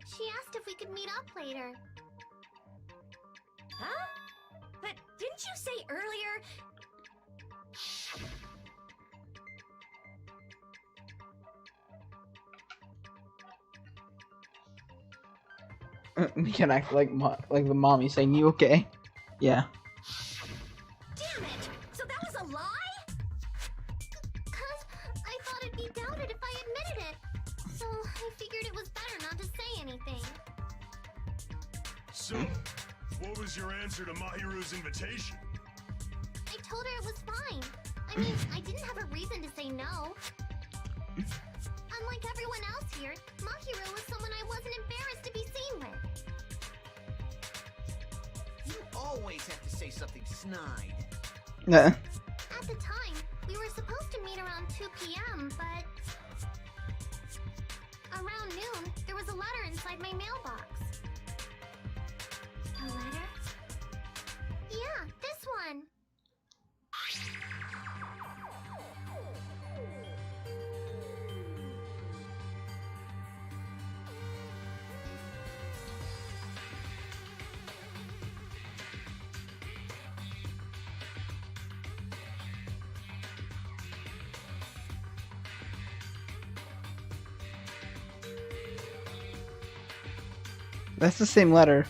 She asked if we could meet up later. Huh? But didn't you say earlier? We can act like the mommy saying, "You okay?" Yeah. Damn it! So that was a lie? Cause I thought it'd be doubted if I admitted it. So I figured it was better not to say anything. So, what was your answer to Mahiru's invitation? I told her it was fine. I mean, I didn't have a reason to say no. Unlike everyone else here, Mahiru was someone I wasn't embarrassed to be seen with. You always have to say something snide. Yeah. At the time, we were supposed to meet around 2 p.m., but... Around noon, there was a letter inside my mailbox. A letter? Yeah, this one. That's the same letter.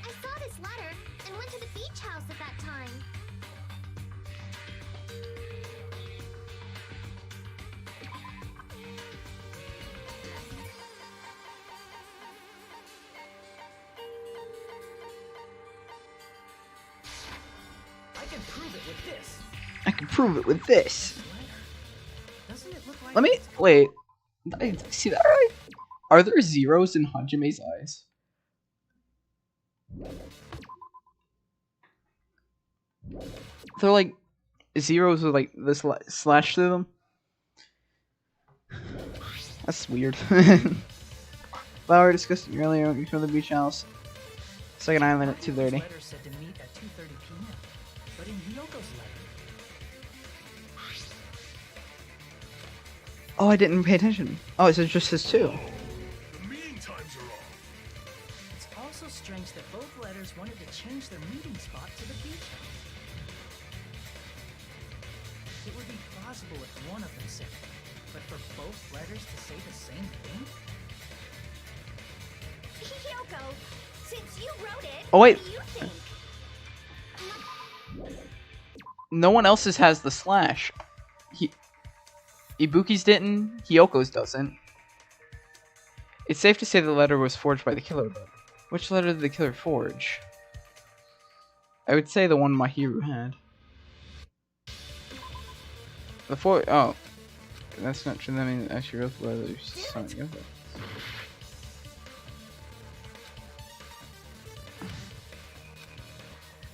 I saw this letter and went to the beach house at that time. I can prove it with this. I can prove it with this. Doesn't it look like Let me wait. Did I see that right? Are there zeros in Hajime's eyes? They're like zeros with like this slash through them. That's weird. Flower discussed earlier before the beach house. Second island at 2:30. letter said to meet at 2:30 p.m. But in Hyoko's letter, Oh, I didn't pay attention. Oh, it just says 2. The meeting times are off. it's also strange that both letters wanted to change their meeting spot to the beach house. It would be plausible if one of them said it, but for both letters to say the same thing? Hyoko, since you wrote it, Oh, wait. what do you think? No one else's has the slash. Ibuki's didn't. Hyoko's doesn't. It's safe to say the letter was forged by the killer, but which letter did the killer forge? I would say the one Mahiru had. Oh, that's not true. That means actually wrote the letter. Something else.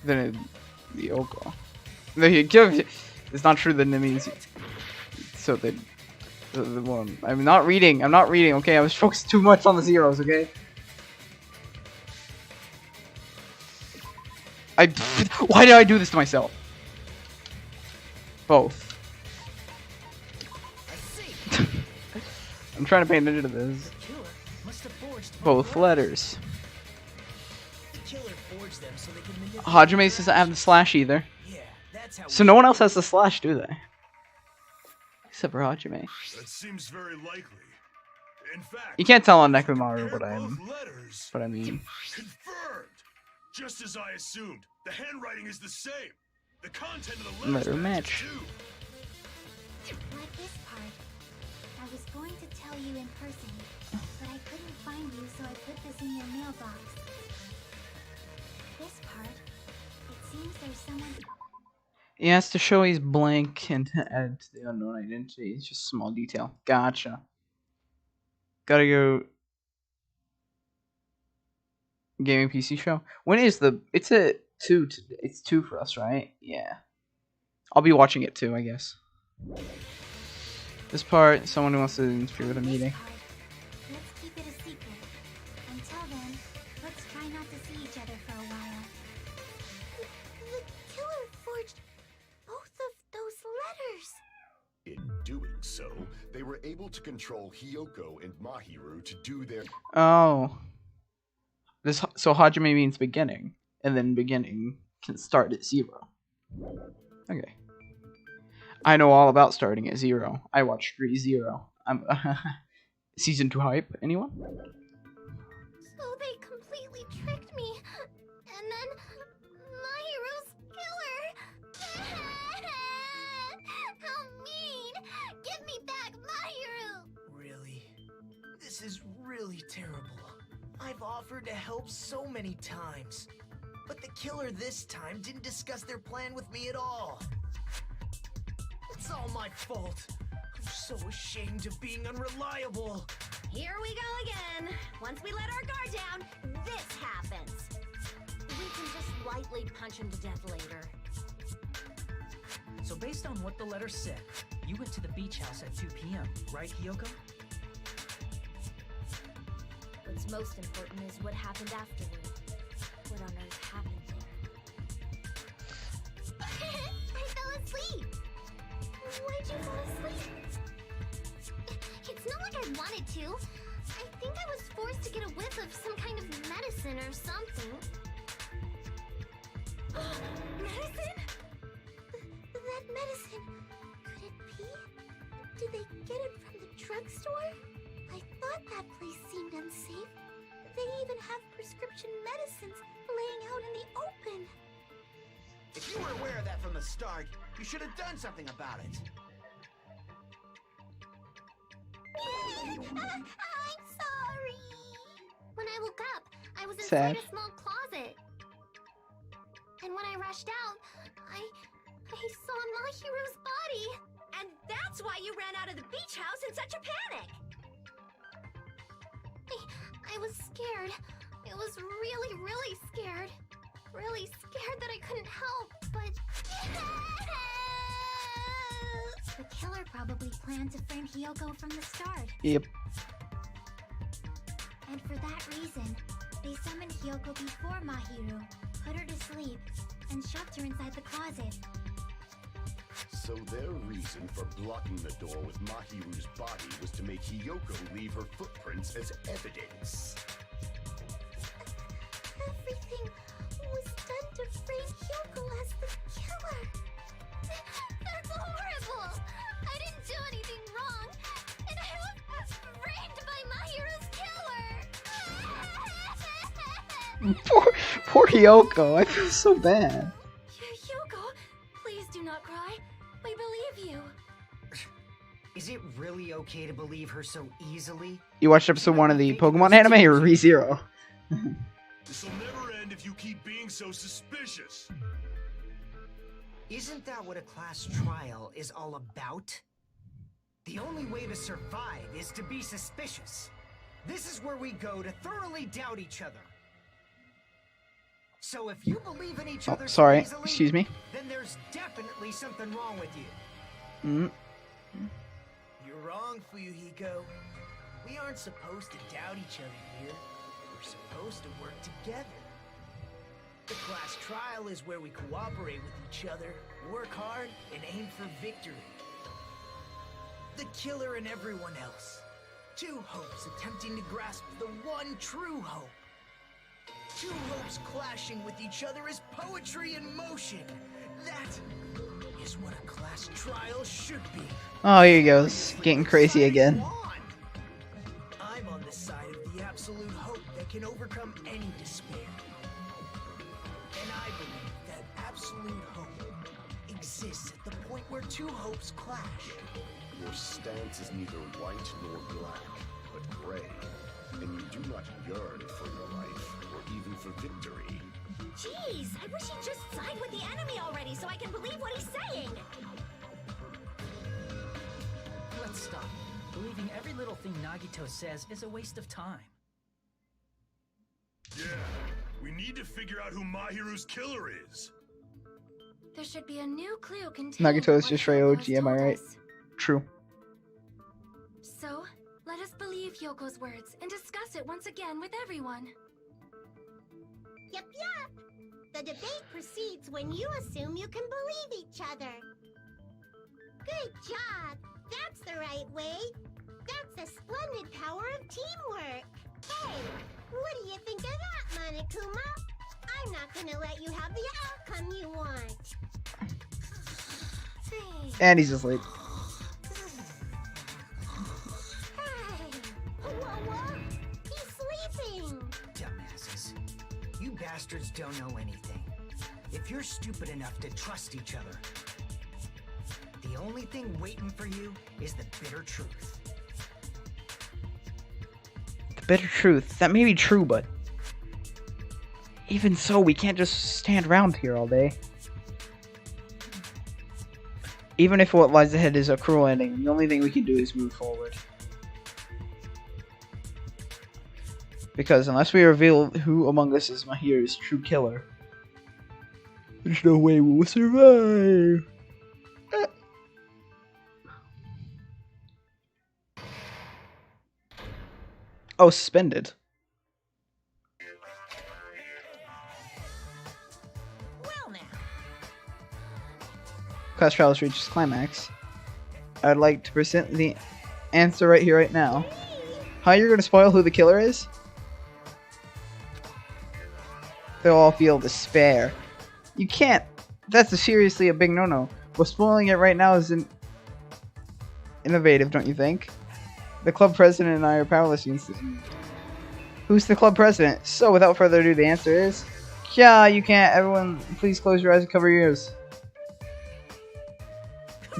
Then the Oko. It's not true. Then it means so that the one. I'm not reading. Okay, I was focused too much on the zeros. Okay. Why did I do this to myself? Both. I'm trying to pay attention to this. The killer must have forged Both letters. The killer forged them so they could manipulate. Hajime doesn't have the slash either. Yeah, that's how So no one else has the slash, do they? Except for Hajime. That seems very likely. In fact, You can't tell on Nekomaru, compare but both letters. I mean. Confirmed. Just as I assumed, the handwriting is the same. The content of the letters Letter match. too. Like this part. I was going to tell you in person, but I couldn't find you, so I put this in your mailbox. This part. It seems there's someone... He has to show he's blank and to add to the unknown identity. It's just a small detail. Gotcha. Gotta go. Gaming PC show. When is the? It's at 2. It's 2 for us, right? Yeah. I'll be watching it too, I guess. This part, someone who wants to interfere with a meeting. Let's keep it a secret. Until then, let's try not to see doing so, they were able to control Hiyoko and Mahiru to do their... Oh. So Hajime means beginning, and then beginning can start at 0. Okay. I know all about starting at 0. I watched Re:Zero. I'm season 2 hype. Anyone? So they completely tricked me. And then Mahiru's killer. How mean! Give me back Mahiru! Really? This is really terrible. I've offered to help so many times. But the killer this time didn't discuss their plan with me at all. It's all my fault. I'm so ashamed of being unreliable. Here we go again. Once we let our guard down, this happens. We can just lightly punch him to death later. So based on what the letter said, you went to the beach house at 2 p.m., right, Hiyoko? What's most important is what happened afterward. What on earth happened there? I fell asleep. Why'd you fall asleep? It's not like I wanted to. I think I was forced to get a whiff of some kind of medicine or something. Medicine? That medicine. Could it be? Did they get it from the drugstore? I thought that place seemed unsafe. They even have prescription medicines laying out in the open. If you were aware of that from the start, you should have done something about it. I'm sorry. When I woke up, I was Sad. inside a small closet. And when I rushed out, I saw Mahiru's body. And that's why you ran out of the beach house in such a panic! I was scared. I was really, really scared. Really scared that I couldn't help, but... The killer probably planned to frame Hiyoko from the start. Yep. And for that reason, they summoned Hiyoko before Mahiru, put her to sleep, and shoved her inside the closet. So their reason for blocking the door with Mahiru's body was to make Hiyoko leave her footprints as evidence. Everything was done to frame Hiyoko as the killer. That's horrible! I didn't do anything wrong, and I was framed by Mahiru's killer! Poor Hiyoko. I feel so bad. Hiyoko, please do not cry. We believe you. Is it really okay to believe her so easily? You watched episode 1 of the Pokemon anime or Re:Zero? This'll never end if you keep being so suspicious. Isn't that what a class trial is all about? The only way to survive is to be suspicious. This is where we go to thoroughly doubt each other. So if you believe in each other so Sorry, easily, excuse me. then there's definitely something wrong with you. Mm. You're wrong, Fuyuhiko. We aren't supposed to doubt each other here. We're supposed to work together. The class trial is where we cooperate with each other, work hard, and aim for victory. The killer and everyone else. Two hopes attempting to grasp the one true hope. Two hopes clashing with each other is poetry in motion. That is what a class trial should be. Oh, here he goes. Getting crazy again. I'm on the side of the absolute hope that can overcome any despair. And I believe that absolute hope exists at the point where two hopes clash. Your stance is neither white nor black, but gray. And you do not yearn for your life, or even for victory. Jeez, I wish he'd just side with the enemy already so I can believe what he's saying. Let's stop. Believing every little thing Nagito says is a waste of time. Yeah, we need to figure out who Mahiru's killer is. There should be a new clue contained. Nagito is in just what Ray Hyoko's OG, am I told right? us. True. So, let us believe Yoko's words and discuss it once again with everyone. Yep, yep. The debate proceeds when you assume you can believe each other. Good job. That way. That's the splendid power of teamwork. Hey, what do you think of that, Monokuma? I'm not gonna let you have the outcome you want. And he's asleep. Hey, what? He's sleeping. Dumbasses. You bastards don't know anything. If you're stupid enough to trust each other, the only thing waiting for you is the bitter truth. The bitter truth. That may be true, but even so, we can't just stand around here all day. Even if what lies ahead is a cruel ending, the only thing we can do is move forward. Because unless we reveal who among us is Mahiru's true killer, there's no way we will survive. Oh, suspended. Well now. Class Trials reaches climax. I'd like to present the answer right here, right now. How you're gonna spoil who the killer is? They'll all feel despair. You can't. That's seriously a big no-no. Well, spoiling it right now is innovative, don't you think? The club president and I are powerless against it. Who's the club president? So, without further ado, the answer is... Yeah, you can't. Everyone, please close your eyes and cover your ears.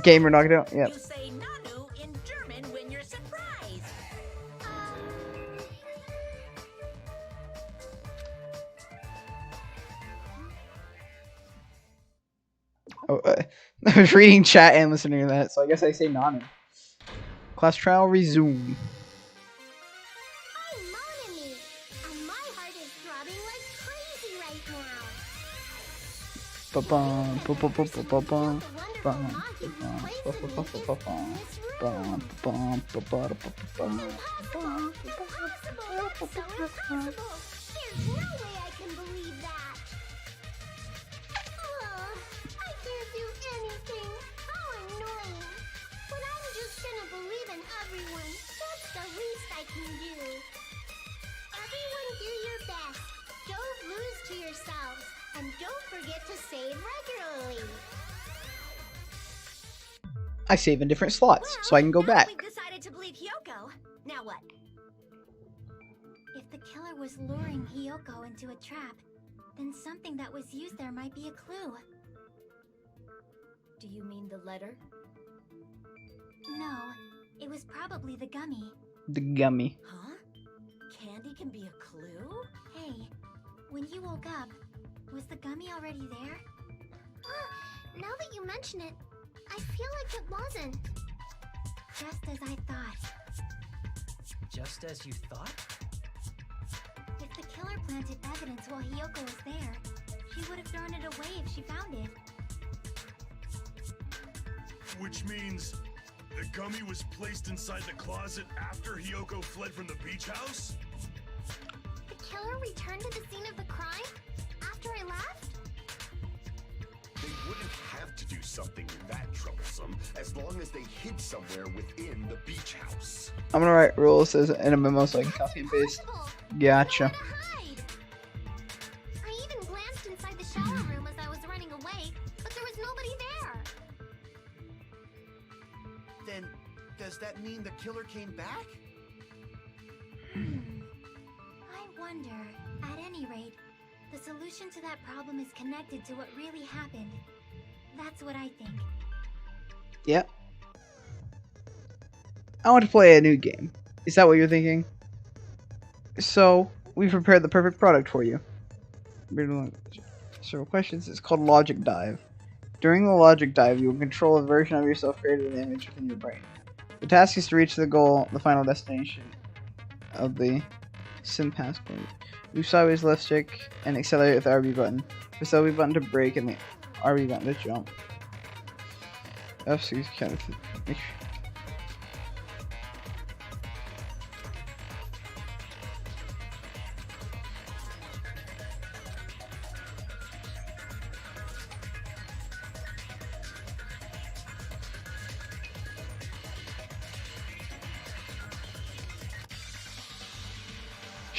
Gamer knocked it out. Yep. You say Nanu in German when you're surprised. Oh, I was reading chat and listening to that, so I guess I say Nanu. Class trial resume. I'm Monami, and my heart is throbbing like crazy right now. Ba-bum, ba-ba-ba-ba-ba-bum, The bum, wonderful Monty ba-bum, places ba-ba-ba-ba-bum, in this room. bum, ba-ba-ba-ba-ba-bum, Impossible! Impossible! So impossible! There's no way I can believe that! Ugh, I can't do anything! How annoying! But I'm just gonna believe in everyone. That's the least I can do. Everyone do your best. Don't lose to yourselves. And don't forget to save regularly. I save in different slots, so I can go now back. We've decided to believe Hyoko. Now what? If the killer was luring Hyoko into a trap, then something that was used there might be a clue. Do you mean the letter? No, it was probably the gummy. The gummy. Huh? Candy can be a clue? Hey, when you woke up, was the gummy already there? Now that you mention it, I feel like it wasn't. Just as I thought. Just as you thought? If the killer planted evidence while Hyoko was there, she would have thrown it away if she found it. Which means the gummy was placed inside the closet after Hyoko fled from the beach house? The killer returned to the scene of the crime? After I left? They wouldn't have to do something that troublesome as long as they hid somewhere within the beach house. I'm gonna write rules as in a memo so I can copy and paste. Impossible! Gotcha. Nowhere to hide. I even glanced inside the shower room as I was running away, but there was nobody there. Then, does that mean the killer came back? I wonder. At any rate, the solution to that problem is connected to what really happened. That's what I think. Yep. I want to play a new game. Is that what you're thinking? So, we prepared the perfect product for you. Several questions. It's called Logic Dive. During the Logic Dive, you will control a version of yourself created in the image within your brain. The task is to reach the goal, the final destination of the sim passcode. Move sideways left stick and accelerate with the RB button. Press the LB button to brake and the RB button to jump. F6 counter.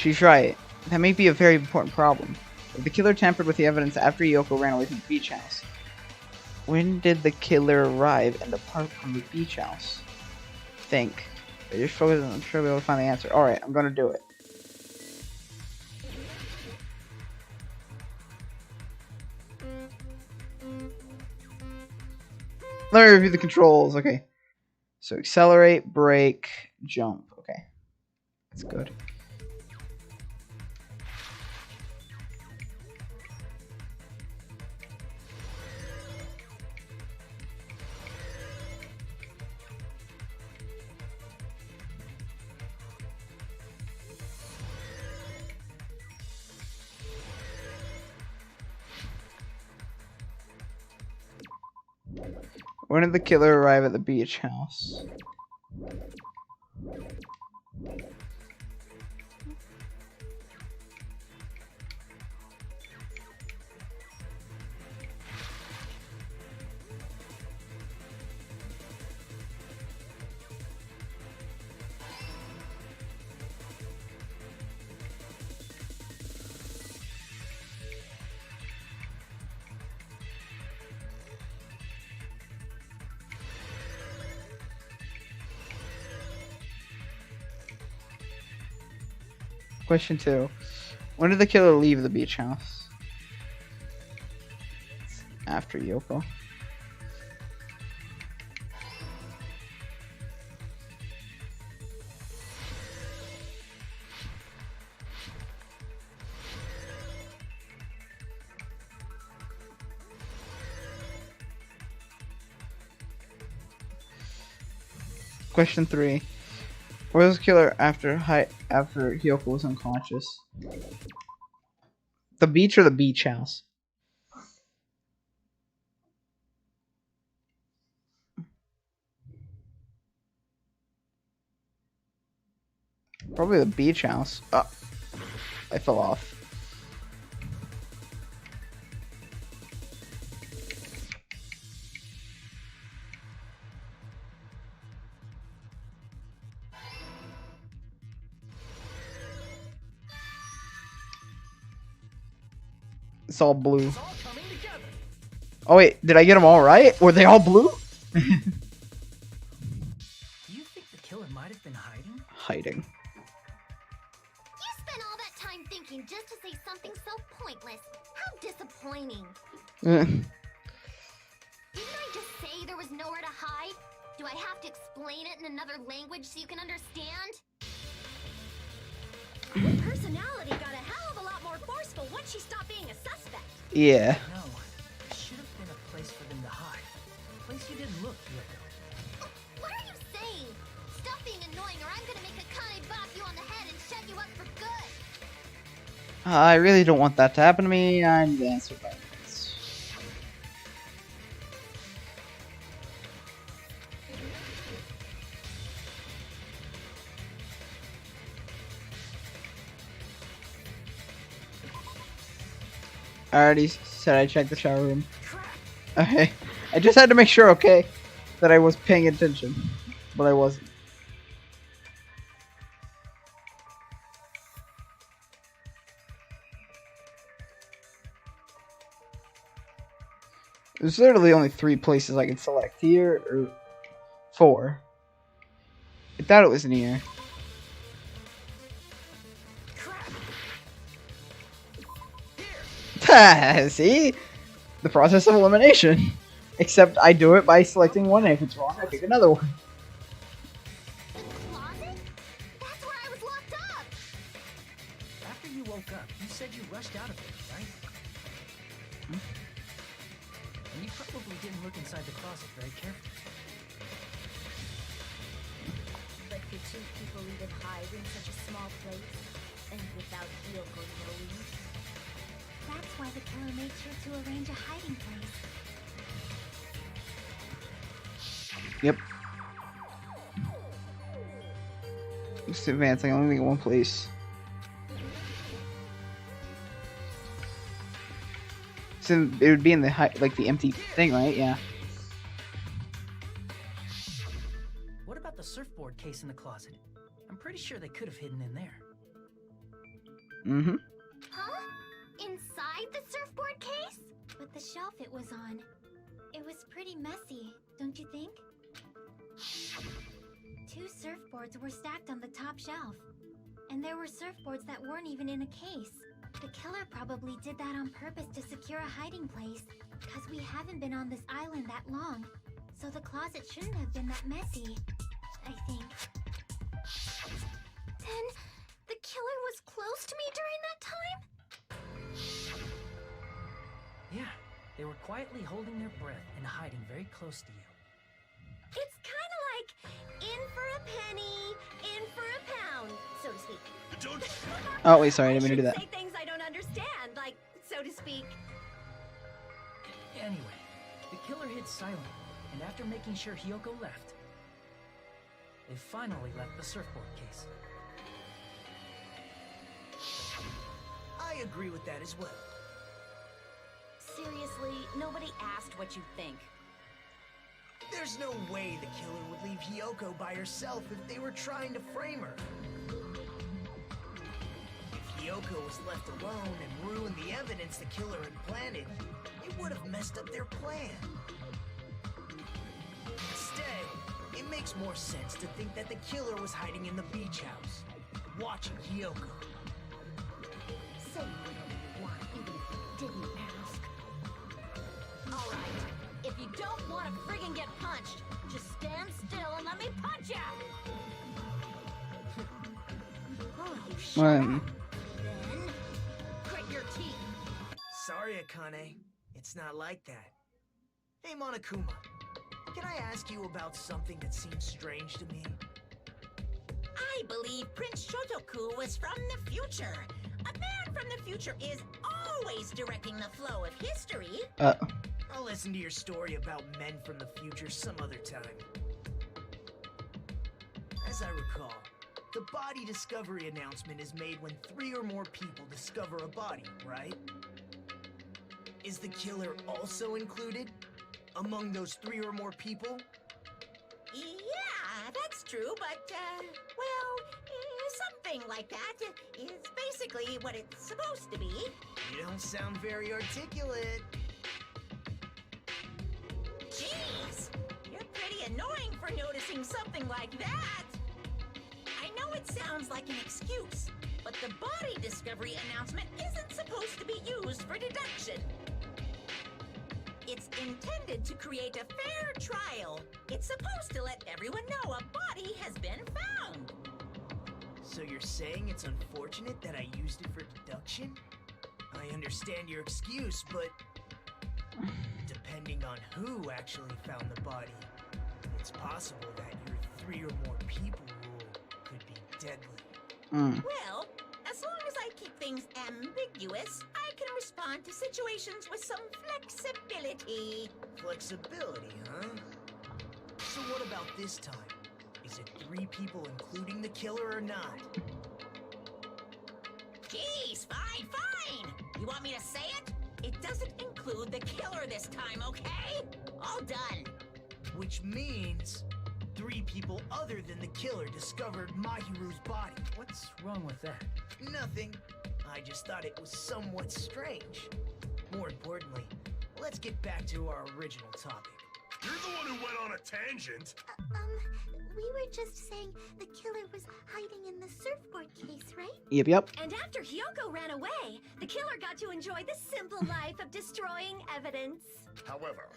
She's right. That may be a very important problem. If the killer tampered with the evidence after Yoko ran away from the beach house, when did the killer arrive and depart from the beach house? Think. You're focused on, I'm sure we'll find the answer. Alright, I'm gonna do it. Let me review the controls. Okay. So accelerate, brake, jump. Okay. That's good. When did the killer arrive at the beach house? Question 2. When did the killer leave the beach house? After Yoko. Question 3. Where was the killer after Hyoko was unconscious? The beach or the beach house? Probably the beach house. Oh, I fell off. It's all blue. It's all coming together. Oh wait, did I get them all right? Were they all blue? Do you think the killer might have been hiding? Hiding. You spent all that time thinking just to say something so pointless. How disappointing. Didn't I just say there was nowhere to hide? Do I have to explain it in another language so you can understand? Her personality got a hell of a lot more forceful once she stopped being a suspect. Yeah. No, there should have been a place for them to hide. A place you didn't look, Yoko. What are you saying? Stop being annoying or I'm gonna make a Kane bop you on the head and shut you up for good. I really don't want that to happen to me. I'm the answer by this. I already said I checked the shower room. Okay. I just had to make sure, okay, that I was paying attention. But I wasn't. There's literally only 3 places I can select. Here or 4. I thought it was near. See? The process of elimination. Except I do it by selecting one, and if it's wrong, I pick another one. Closet? That's where I was locked up. After you woke up, you said you rushed out of it, right? And you probably didn't look inside the closet very carefully. But could 2 people even hide in such a small place? And without Yoko knowing? That's why the killer made sure to arrange a hiding place. Yep. Just advancing, I only think one place. So it would be in the like the empty thing, right? Yeah. What about the surfboard case in the closet? I'm pretty sure they could have hidden in there. Mm-hmm. Huh? Inside the surfboard case? But the shelf it was on, it was pretty messy, don't you think? 2 surfboards were stacked on the top shelf. And there were surfboards that weren't even in a case. The killer probably did that on purpose to secure a hiding place. Because we haven't been on this island that long. So the closet shouldn't have been that messy, I think. Then, the killer was close to me during that time? Yeah, they were quietly holding their breath and hiding very close to you. It's kind of like in for a penny, in for a pound, so to speak. Oh, wait, sorry, I didn't mean to do I that. shouldn't say things I don't understand, like, so to speak. Anyway, the killer hid silent, and after making sure Hiyoko left, they finally left the surfboard case. I agree with that as well. Seriously, nobody asked what you think. There's no way the killer would leave Hiyoko by herself if they were trying to frame her. If Hiyoko was left alone and ruined the evidence the killer had planted, it would have messed up their plan. Instead, it makes more sense to think that the killer was hiding in the beach house, watching Hiyoko. Say whatever you want, even if you didn't ask. Alright, if you don't want to friggin' get punched, just stand still and let me punch ya! Oh, you shut up. Then, grit your teeth. Sorry, Akane. It's not like that. Hey, Monokuma. Can I ask you about something that seems strange to me? I believe Prince Shotoku was from the future. A man from the future is always directing the flow of history. I'll listen to your story about men from the future some other time. As I recall, the body discovery announcement is made when 3 or more people discover a body, right? Is the killer also included among those 3 or more people? Yeah, that's true, but, well, something like that is basically what it's supposed to be. You don't sound very articulate. Jeez, you're pretty annoying for noticing something like that. I know it sounds like an excuse, but the body discovery announcement isn't supposed to be used for deduction. It's intended to create a fair trial. It's supposed to let everyone know a body has been found. So you're saying it's unfortunate that I used it for deduction? I understand your excuse, but depending on who actually found the body, it's possible that your 3 or more people rule could be deadly. Well, as long as I keep things ambiguous, I can respond to situations with some flexibility. Flexibility, huh? So what about this time? Is it 3 people including the killer or not? Jeez, fine, fine! You want me to say it? It doesn't include the killer this time, okay? All done. Which means 3 people other than the killer discovered Mahiru's body. What's wrong with that? Nothing. I just thought it was somewhat strange. More importantly, let's get back to our original topic. You're the one who went on a tangent. We were just saying the killer was hiding in the surfboard case, right? Yep. And after Hiyoko ran away, the killer got to enjoy the simple life of destroying evidence. However,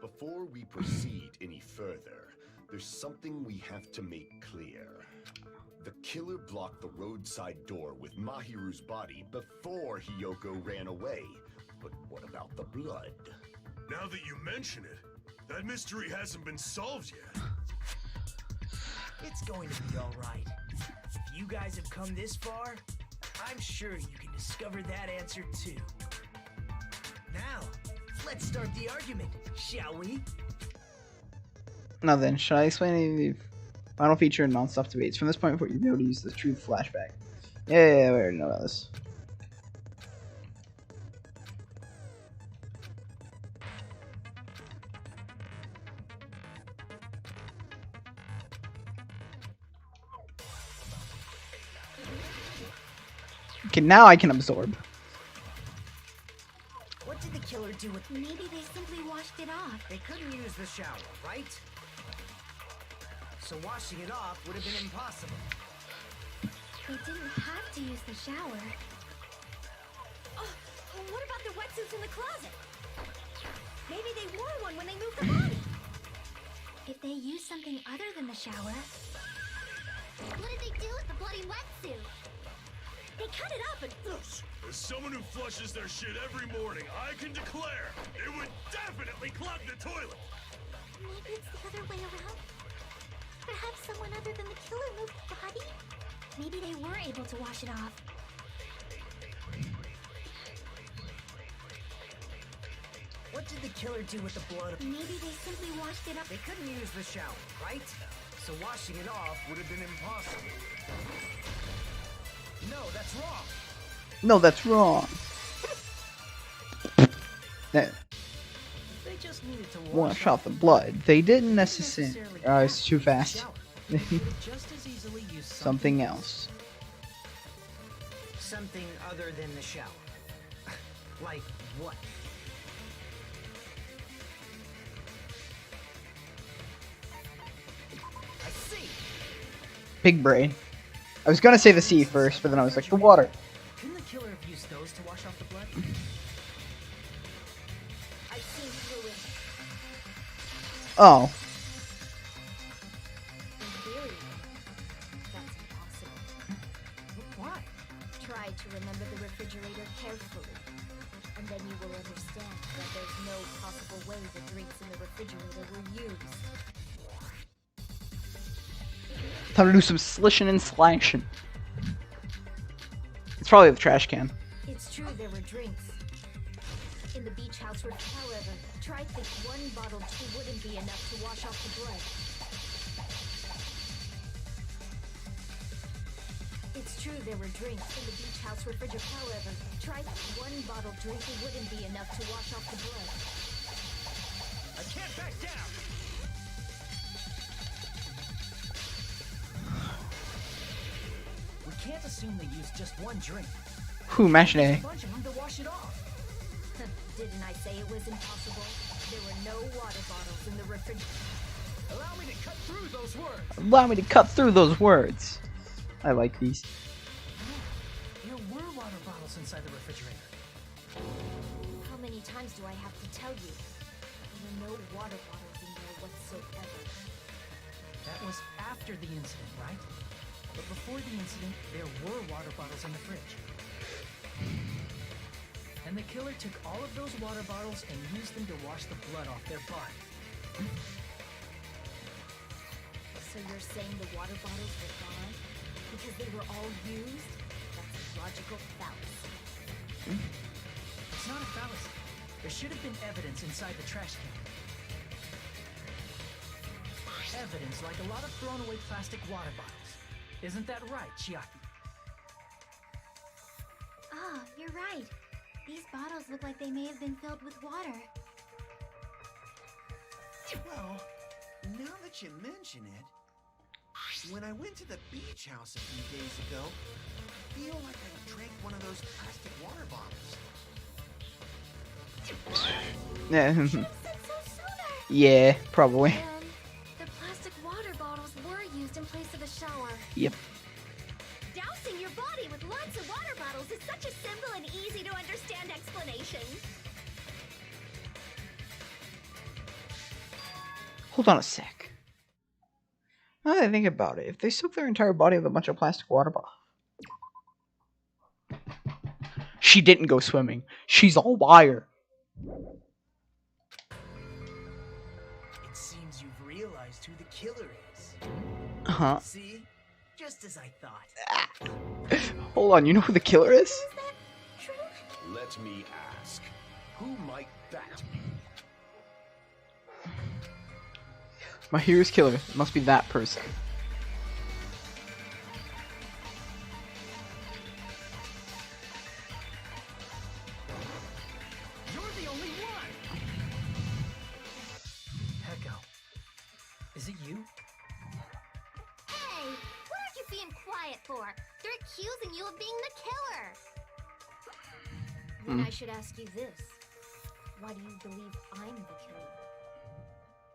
before we proceed any further, there's something we have to make clear. The killer blocked the roadside door with Mahiru's body before Hiyoko ran away. But what about the blood? Now that you mention it, that mystery hasn't been solved yet. It's going to be all right. If you guys have come this far, I'm sure you can discover that answer too. Now, let's start the argument, shall we? Now then, shall I explain the final feature in non-stop debates? From this point forward, you'll be able to use the truth flashback. Yeah, we already know about this. Okay, now I can absorb. What did the killer do with... Maybe they simply washed it off. They couldn't use the shower, right? So washing it off would have been impossible. They didn't have to use the shower. Oh, what about the wetsuits in the closet? Maybe they wore one when they moved the body. If they used something other than the shower... What did they do with the bloody wetsuit? They cut it up and... As someone who flushes their shit every morning, I can declare it would definitely clog the toilet. Maybe it's the other way around? Perhaps someone other than the killer moved the body? Maybe they were able to wash it off. What did the killer do with the blood? Maybe they simply washed it up. They couldn't use the shower, right? So washing it off would have been impossible. No, that's wrong. No, that's wrong. They just needed to Wash off the blood. They didn't necessarily. Oh, it's too fast. just as easily use Something else. Something other than the shower. Like what? I see. Big brain. I was gonna say the sea first, but then I was like, the water. Couldn't the killer have used those to wash off the blood? I see fluid. Oh. Really? That's impossible. Why? Try to remember the refrigerator carefully. And then you will understand that there's no possible way the drinks in the refrigerator were used. Time to do some slishing and slashing. It's probably the trash can. It's true there were drinks. In the beach house, however, try think one bottle too wouldn't be enough to wash off the blood. It's true there were drinks in the beach house refrigerator. However, try think one bottle drinking wouldn't be enough to wash off the blood. I can't back down. We can't assume they used just one drink. Whew, machinee. A bunch of them to wash it off. Didn't I say it was impossible? There were no water bottles in the refrigerator. Allow me to cut through those words. Allow me to cut through those words. I like these. There were water bottles inside the refrigerator. How many times do I have to tell you? There were no water bottles in there whatsoever. That was after the incident, right? But before the incident, there were water bottles in the fridge. And the killer took all of those water bottles and used them to wash the blood off their body. So you're saying the water bottles were gone? Because they were all used? That's a logical fallacy. It's not a fallacy. There should have been evidence inside the trash can. Evidence like a lot of thrown away plastic water bottles. Isn't that right, Chiaki? Oh, you're right. These bottles look like they may have been filled with water. Well, now that you mention it, when I went to the beach house a few days ago, I feel like I drank one of those plastic water bottles. Yeah, probably. The plastic water bottles were used in place of the shower. Yep. Dousing your body with lots of water bottles is such a simple and easy to understand explanation. Hold on a sec. Now that I think about it, if they soak their entire body with a bunch of plastic water bottles. She didn't go swimming. She's all wire. It seems you've realized who the killer is. Uh-huh. See? Just as I thought. Hold on, you know who the killer is? Let me ask, who might that be? My hero's killer. It must be that person. You're the only one! Echo. Is it you? Hey, why aren't you being quiet quiet for? They're accusing you of being the killer. Then I should ask you this. Why do you believe I'm the killer?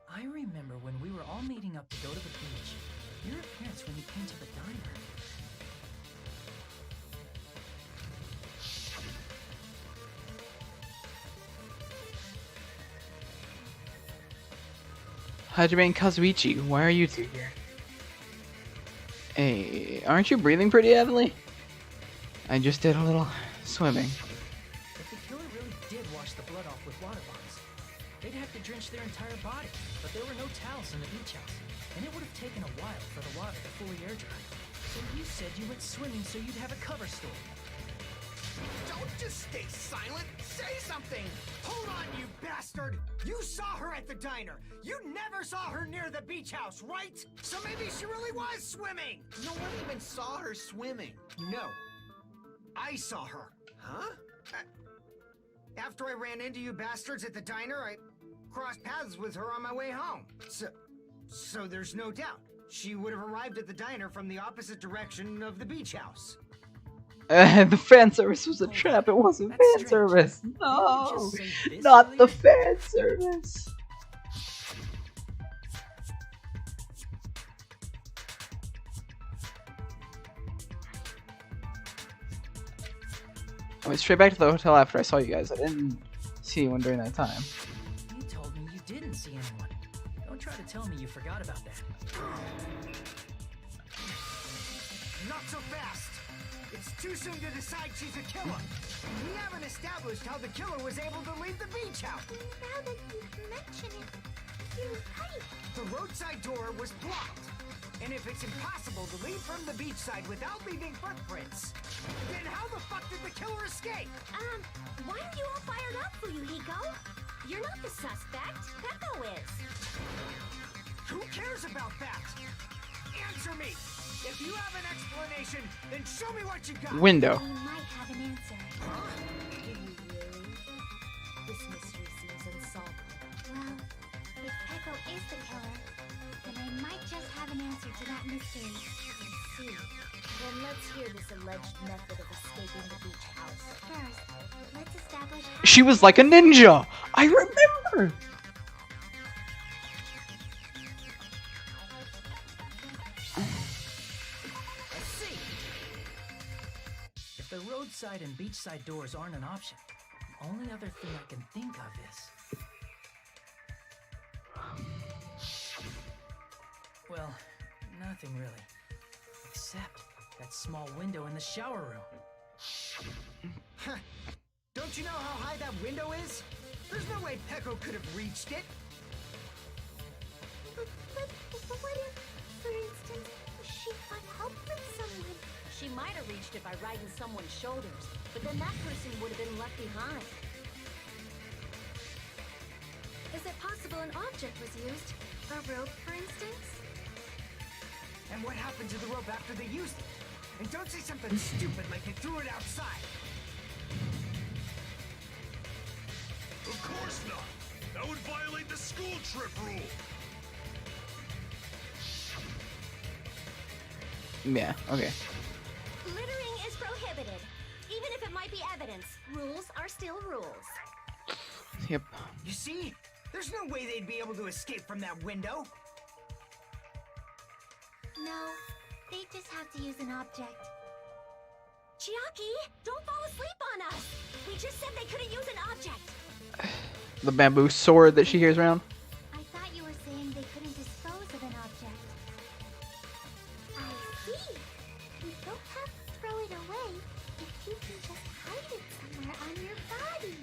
I remember when we were all meeting up to go to the beach. Your appearance when you came to the diner. Hajime and Kazuichi, why are you two here? Hey, aren't you breathing pretty heavily? I just did a little swimming. If the killer really did wash the blood off with water bombs, they'd have to drench their entire body. But there were no towels in the beach house, and it would have taken a while for the water to fully air dry. So you said you went swimming so you'd have a cover story. Don't just stay silent. Say something. Hold on, you bastard. You saw her at the diner. You never saw her near the beach house, right? So maybe she really was swimming. No one even saw her swimming. No. I saw her. Huh? After I ran into you bastards at the diner, I crossed paths with her on my way home. So there's no doubt. She would have arrived at the diner from the opposite direction of the beach house. The fan service was a trap. It wasn't fan service. No, not the fan service. I went straight back to the hotel after I saw you guys. I didn't see anyone during that time. You told me you didn't see anyone. Don't try to tell me you forgot about that. Not so fast. It's too soon to decide she's a killer. We haven't established how the killer was able to leave the beach house. Now that you mention it, you're right. The roadside door was blocked. And if it's impossible to leave from the beachside without leaving footprints, then how the fuck did the killer escape? Why are you all fired up, Fuyuhiko? You're not the suspect. Peko is. Who cares about that? Answer me. If you have an explanation, then show me what you got. Window. You might have an answer. Huh? Do you really? This mystery seems unsolvable. Well, if Peko is the killer, then I might just have an answer to that mystery. I see. Then let's hear this alleged method of escaping the beach house. First, let's establish how... She was like a ninja. I remember. If the roadside and beachside doors aren't an option, the only other thing I can think of is... Well, nothing really. Except that small window in the shower room. Huh. Don't you know how high that window is? There's no way Peko could have reached it. But what if, for instance, she got help from someone? She might have reached it by riding someone's shoulders, but then that person would have been left behind. Is it possible an object was used? A rope, for instance? And what happened to the rope after they used it? And don't say something stupid like they threw it outside. Of course not. That would violate the school trip rule. Yeah, okay. Littering is prohibited. Even if it might be evidence, rules are still rules. Yep. You see? There's no way they'd be able to escape from that window. No, they just have to use an object. Chiaki, don't fall asleep on us! We just said they couldn't use an object! The bamboo sword that she carries around. I thought you were saying they couldn't dispose of an object. I see! You don't have to throw it away if you can just hide it somewhere on your body.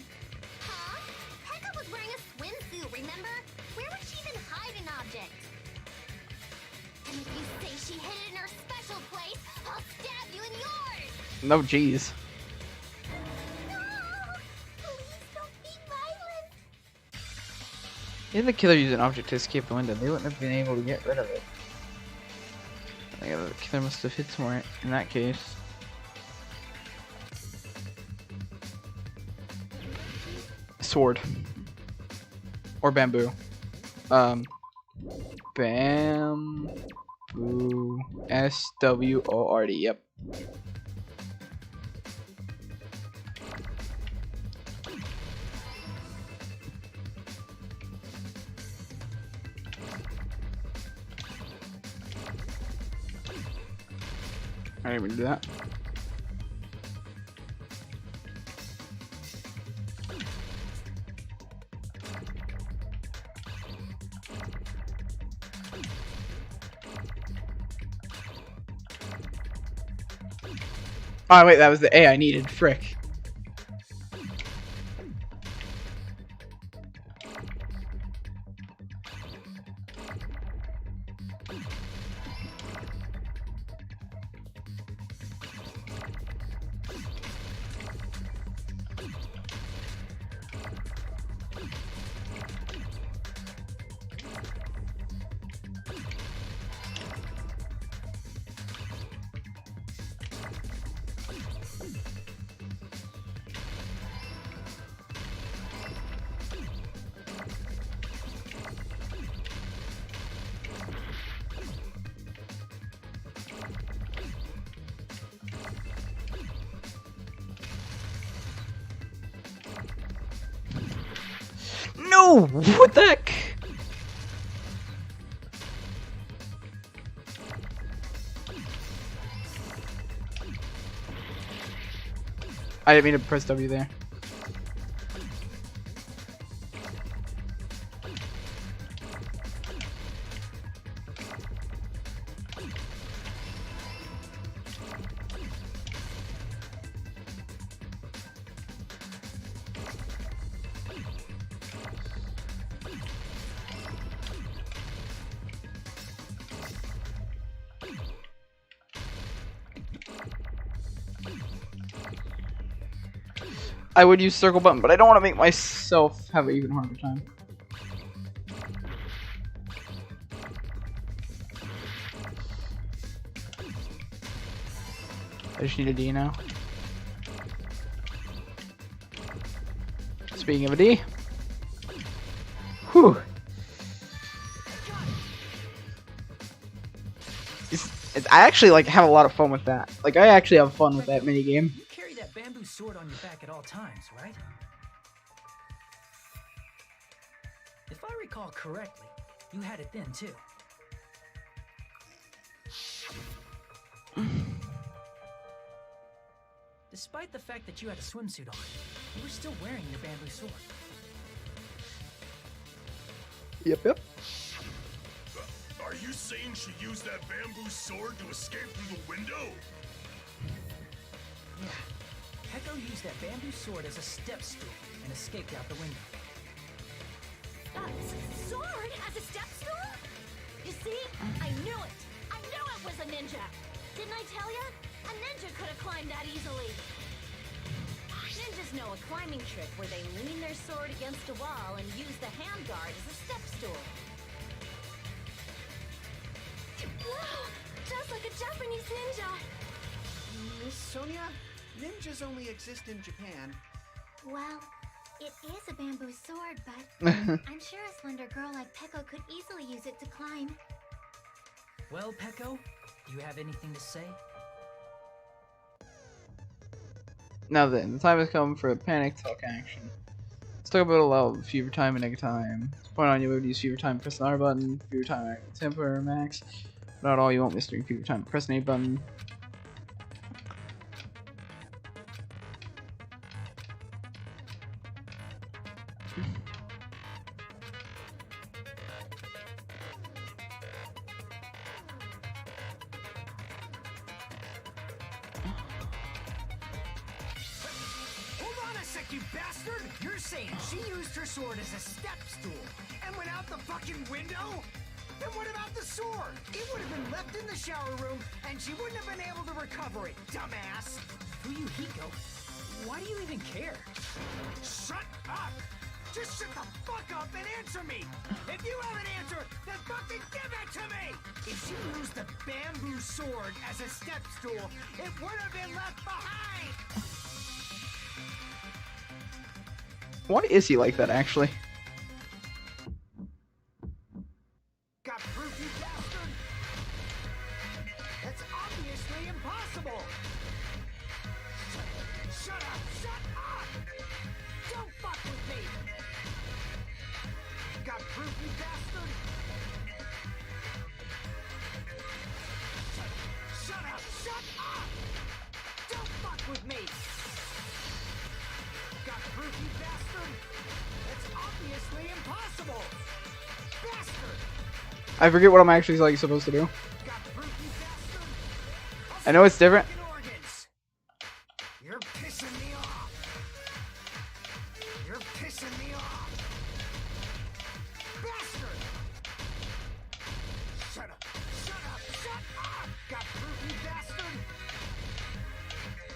Huh? Pekka was wearing a swimsuit, remember? Where would she even hide an object? And if you say she hid it in her special place, I'll stab you in yours! No, jeez. No! Please don't be violent! If the killer used an object to escape the window, they wouldn't have been able to get rid of it. I think the killer must have hid somewhere in that case. Sword. Or bamboo. Bamboo. Ooh, SWORD. Yep. I didn't even do that. Oh wait, that was the A I needed. Frick. No! What the heck? I didn't mean to press W there. I would use circle button, but I don't want to make myself have an even harder time. I just need a D now. Speaking of a D. Whew. I actually like have a lot of fun with that. Like I actually have fun with that mini game. You carry that bamboo sword on your back at all times, right? If I recall correctly, you had it then too. Despite the fact that you had a swimsuit on, you were still wearing your bamboo sword. Yep. Are you saying she used that bamboo sword to escape through the window? Yeah. Peko used that bamboo sword as a step stool and escaped out the window. Sword as a step stool? You see? I knew it! I knew it was a ninja! Didn't I tell ya? A ninja could have climbed that easily! Ninjas know a climbing trick where they lean their sword against a wall and use the handguard as a step stool. Wow! Just like a Japanese ninja! Miss Sonia, ninjas only exist in Japan. Well, it is a bamboo sword, but I'm sure a slender girl like Peko could easily use it to climb. Well, Peko, do you have anything to say? Now then, the time has come for a panic talk action. Let's talk about love, fever time, and negative time. Point on you would use fever time, press the R button, fever time, temper max. Not all you won't miss during fever time, press an A button. You bastard! You're saying she used her sword as a step stool and went out the fucking window? Then what about the sword? It would have been left in the shower room and she wouldn't have been able to recover it, dumbass! Fuyuhiko, why do you even care? Shut up! Just shut the fuck up and answer me! If you have an answer, then fucking give it to me! If she used the bamboo sword as a step stool, it would have been left behind! Why is he like that, actually? Got proof, you bastard? with me! Got proof, you bastard? That's obviously impossible! Bastard! I forget what I'm actually like supposed to do. Got proof, you bastard? I know it's different. Organs. You're pissing me off. You're pissing me off. Bastard! Shut up. Shut up. Shut up! Got proof, you bastard?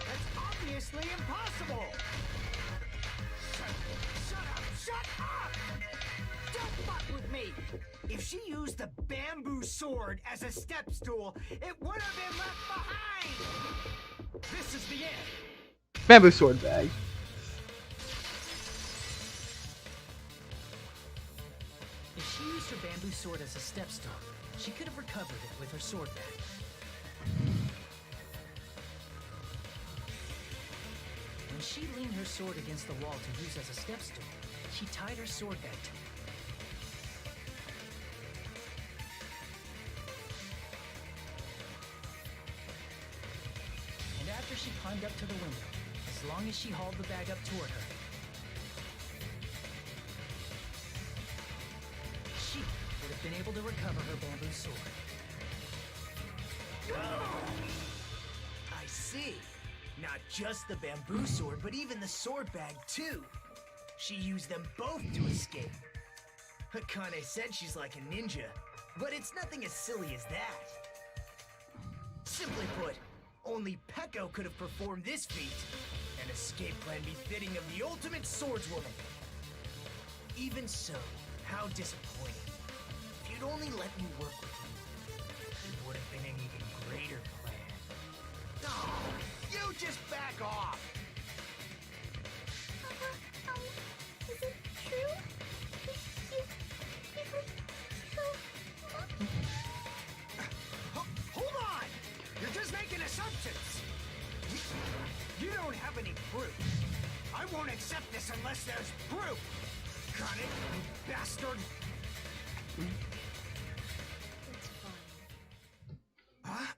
That's obviously impossible. Shut up. Shut up! Don't fuck with me. If she used the bamboo sword as a step stool, it would have been left behind. This is the end. Bamboo sword bag. If she used her bamboo sword as a step stool, she could have recovered it with her sword bag. When she leaned her sword against the wall to use as a step stool, she tied her sword bag to it. And after she climbed up to the window, as long as she hauled the bag up toward her, she would have been able to recover her bamboo sword. I see. Not just the bamboo sword, but even the sword bag, too. She used them both to escape. Akane said she's like a ninja, but it's nothing as silly as that. Simply put, only Peko could have performed this feat. An escape plan befitting of the ultimate swordswoman. Even so, how disappointing. If you'd only let me work with you, it would have been an even greater plan. Oh, you just back off! Is it true? Hold on! You're just making assumptions! You don't have any proof. I won't accept this unless there's proof! Got it, you bastard? It's fine. Huh?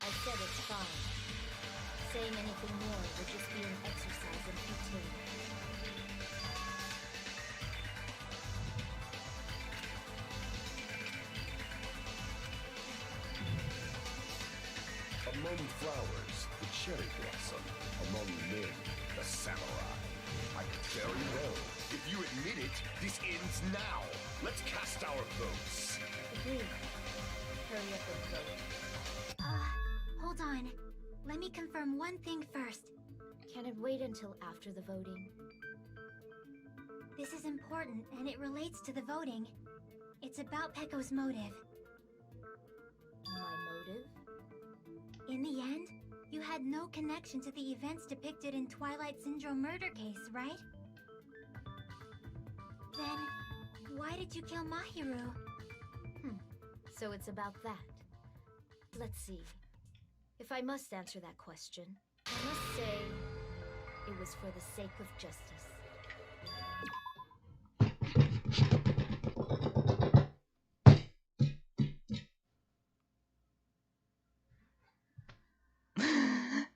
I said it's fine. Saying anything more would just be an exercise in futility. Among flowers, the cherry blossom. Among men, the samurai. I can very well. If you admit it, this ends now. Let's cast our votes. Agreed. Hurry up and vote. Hold on. Let me confirm one thing first. Can it wait until after the voting? This is important, and it relates to the voting. It's about Peko's motive. My motive? In the end, you had no connection to the events depicted in Twilight Syndrome murder case, right? Then, why did you kill Mahiru? So it's about that. Let's see. If I must answer that question, I must say it was for the sake of justice.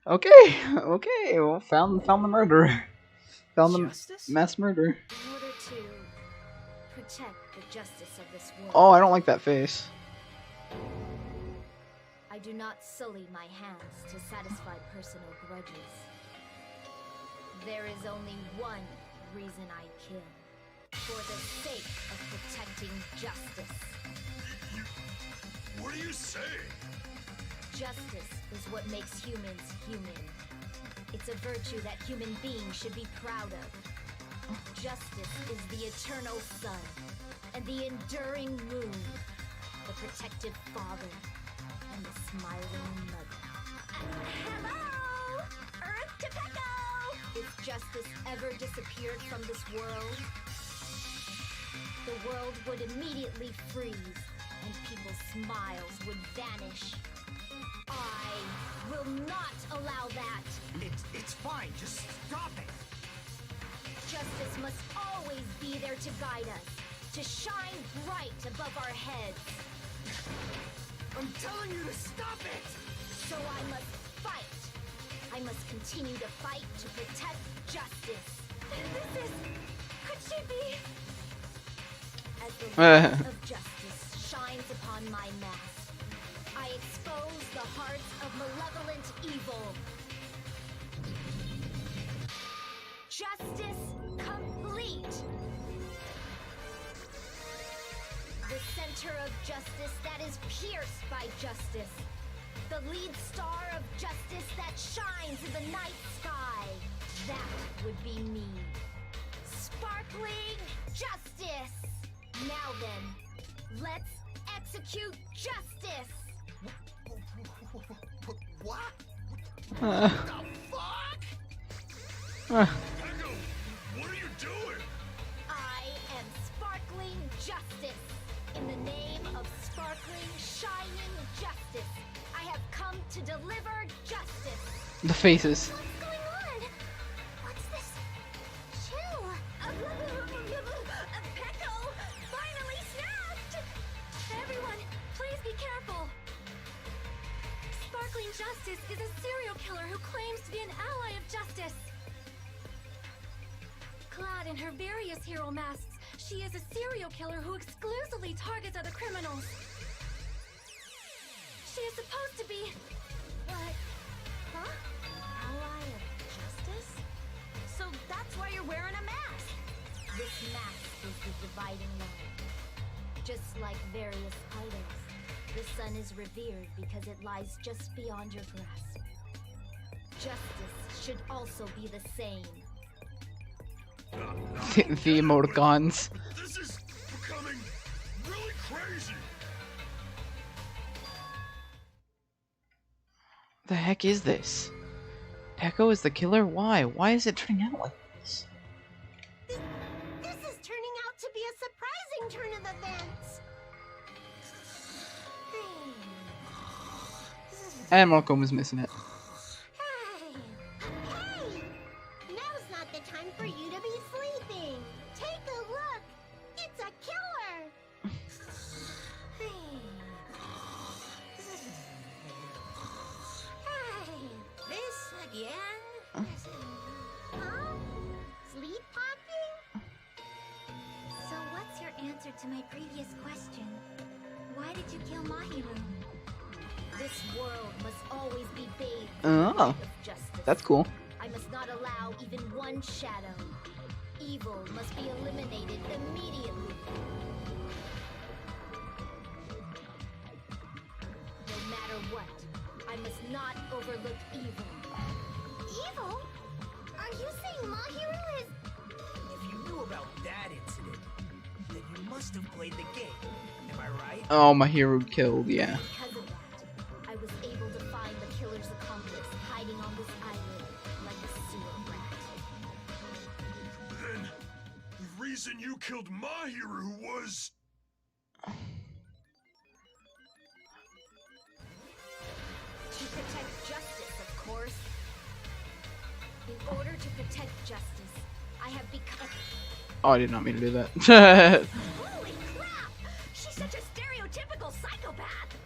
Okay. Well, found the murderer. Found the Justice? mass murderer. In order to protect the justice of this world. Oh, I don't like that face. I do not sully my hands to satisfy personal grudges. There is only one reason I kill. For the sake of protecting justice. What are you saying? Justice is what makes humans human. It's a virtue that human beings should be proud of. Justice is the eternal sun and the enduring moon, the protective father and the smiling mother. Hello! Earth to Peko! If justice ever disappeared from this world, the world would immediately freeze and people's smiles would vanish. I will not allow that. It's fine, just stop it! Justice must always be there to guide us, to shine bright above our heads. I'm telling you to stop it! So I must fight. I must continue to fight to protect justice. This is... Could she be? As the light of justice shines upon my mask, I expose the hearts of malevolent evil. Justice complete. The center of justice that is pierced by justice. The lead star of justice that shines in the night sky. That would be me. Sparkling justice. Now then, let's execute justice. What? Uh, The fuck? Echo, what are you doing? I am sparkling justice. In the name of sparkling, shining justice, I have come to deliver justice. the faces. What's going on? What's this? Chill. Pecco finally snapped. Everyone, please be careful. Sparkling Justice is a serial killer who claims to be an ally of justice. Clad in her various hero masks, she is a serial killer who exclusively targets other criminals. She is supposed to be... What? Huh? Ally of justice? So that's why you're wearing a mask. This mask is the dividing line. Just like various idols, the sun is revered because it lies just beyond your grasp. Justice should also be the same. The emoticons. This is becoming really crazy. The heck is this? Pecco is the killer? Why? Why is it turning out like this? This is turning out to be a surprising turn of events. And Malcolm was missing it. Hey! Hey! Now's not the time for you to be sleeping. Take a look. It's a killer. Hey! This again? Huh? Sleep popping? So what's your answer to my previous question? Why did you kill Mahiru? This world must always be bathed in the light Oh, of justice. that's cool. I must not allow even one shadow. Evil must be eliminated immediately. No matter what, I must not overlook evil. Evil? Are you saying Mahiru is... If you knew about that incident, then you must have played the game. Am I right? Oh, my hero killed, yeah. Because of that, I was able to find the killer's accomplice hiding on this island like a sewer rat. Then, the reason you killed Mahiru was... To protect justice, of course. In order to protect justice, I have become... Oh, I did not mean to do that. Holy crap! She's such a stereotypical psychopath!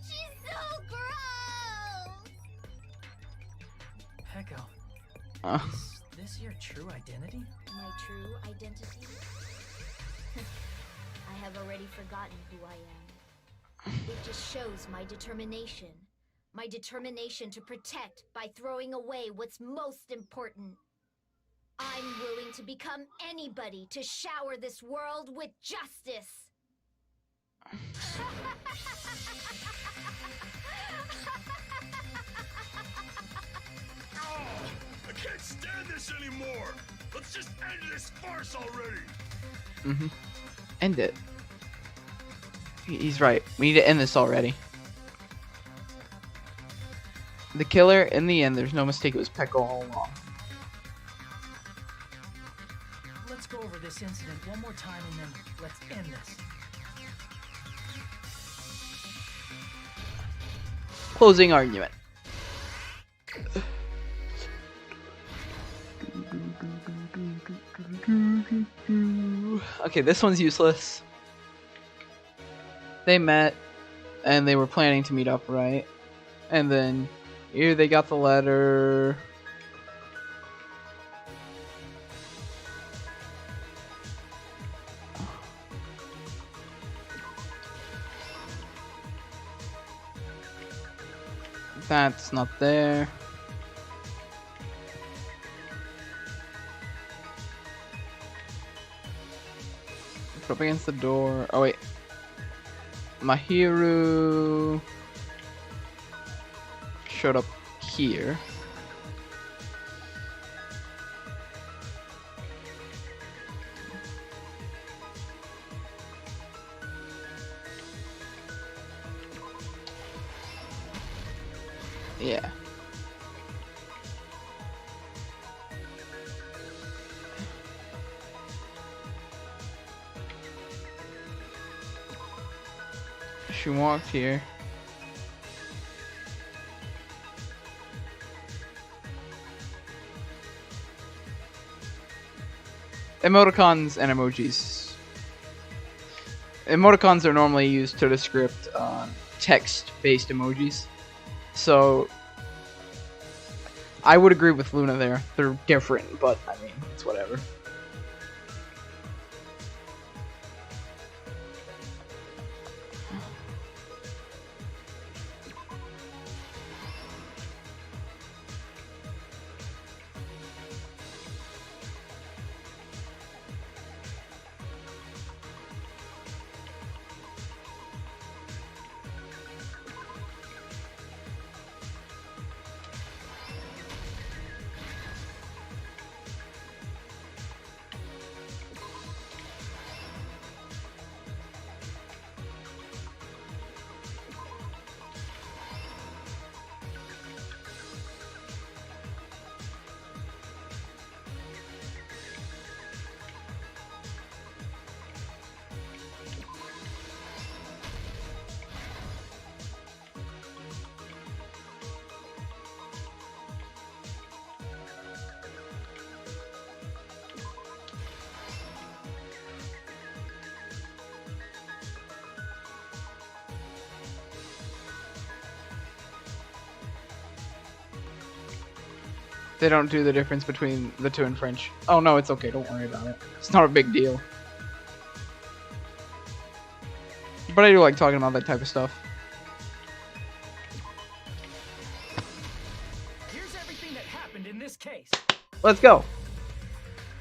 She's so gross! Pecco, Uh, is this your true identity? My true identity? I have already forgotten who I am. It just shows my determination. My determination to protect by throwing away what's most important. I'm willing to become anybody to shower this world with justice. I can't stand this anymore! Let's just end this farce already! mm-hmm. End it. He's right. We need to end this already. The killer, in the end, there's no mistake, it was Pecco all along. Let's go over this incident one more time and then let's end this. Closing argument. Okay, this one's useless. They met, and they were planning to meet up, right? And then here they got the letter. That's not there. Put up against the door. Oh wait. Mahiru showed up here. Yeah. She walked here. Emoticons and emojis. Emoticons are normally used to describe text-based emojis. So, I would agree with Luna there. They're different, but I mean, it's whatever. They don't do the difference between the two in French. Oh no, it's okay, don't worry about it. It's not a big deal. But I do like talking about that type of stuff. Here's everything that happened in this case. Let's go.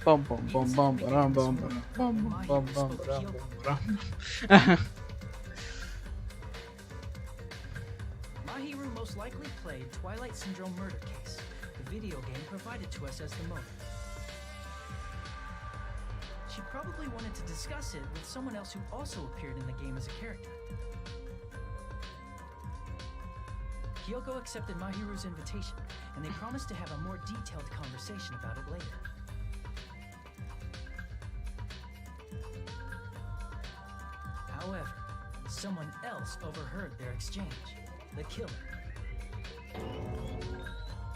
Bum bum bum bum bum bum bum bum bum bum bum. Mahiru most likely played Twilight Syndrome Murder Case, the video game provided to us as the motive. She probably wanted to discuss it with someone else who also appeared in the game as a character. Kyoko accepted Mahiru's invitation, and they promised to have a more detailed conversation about it later. However, someone else overheard their exchange. The killer.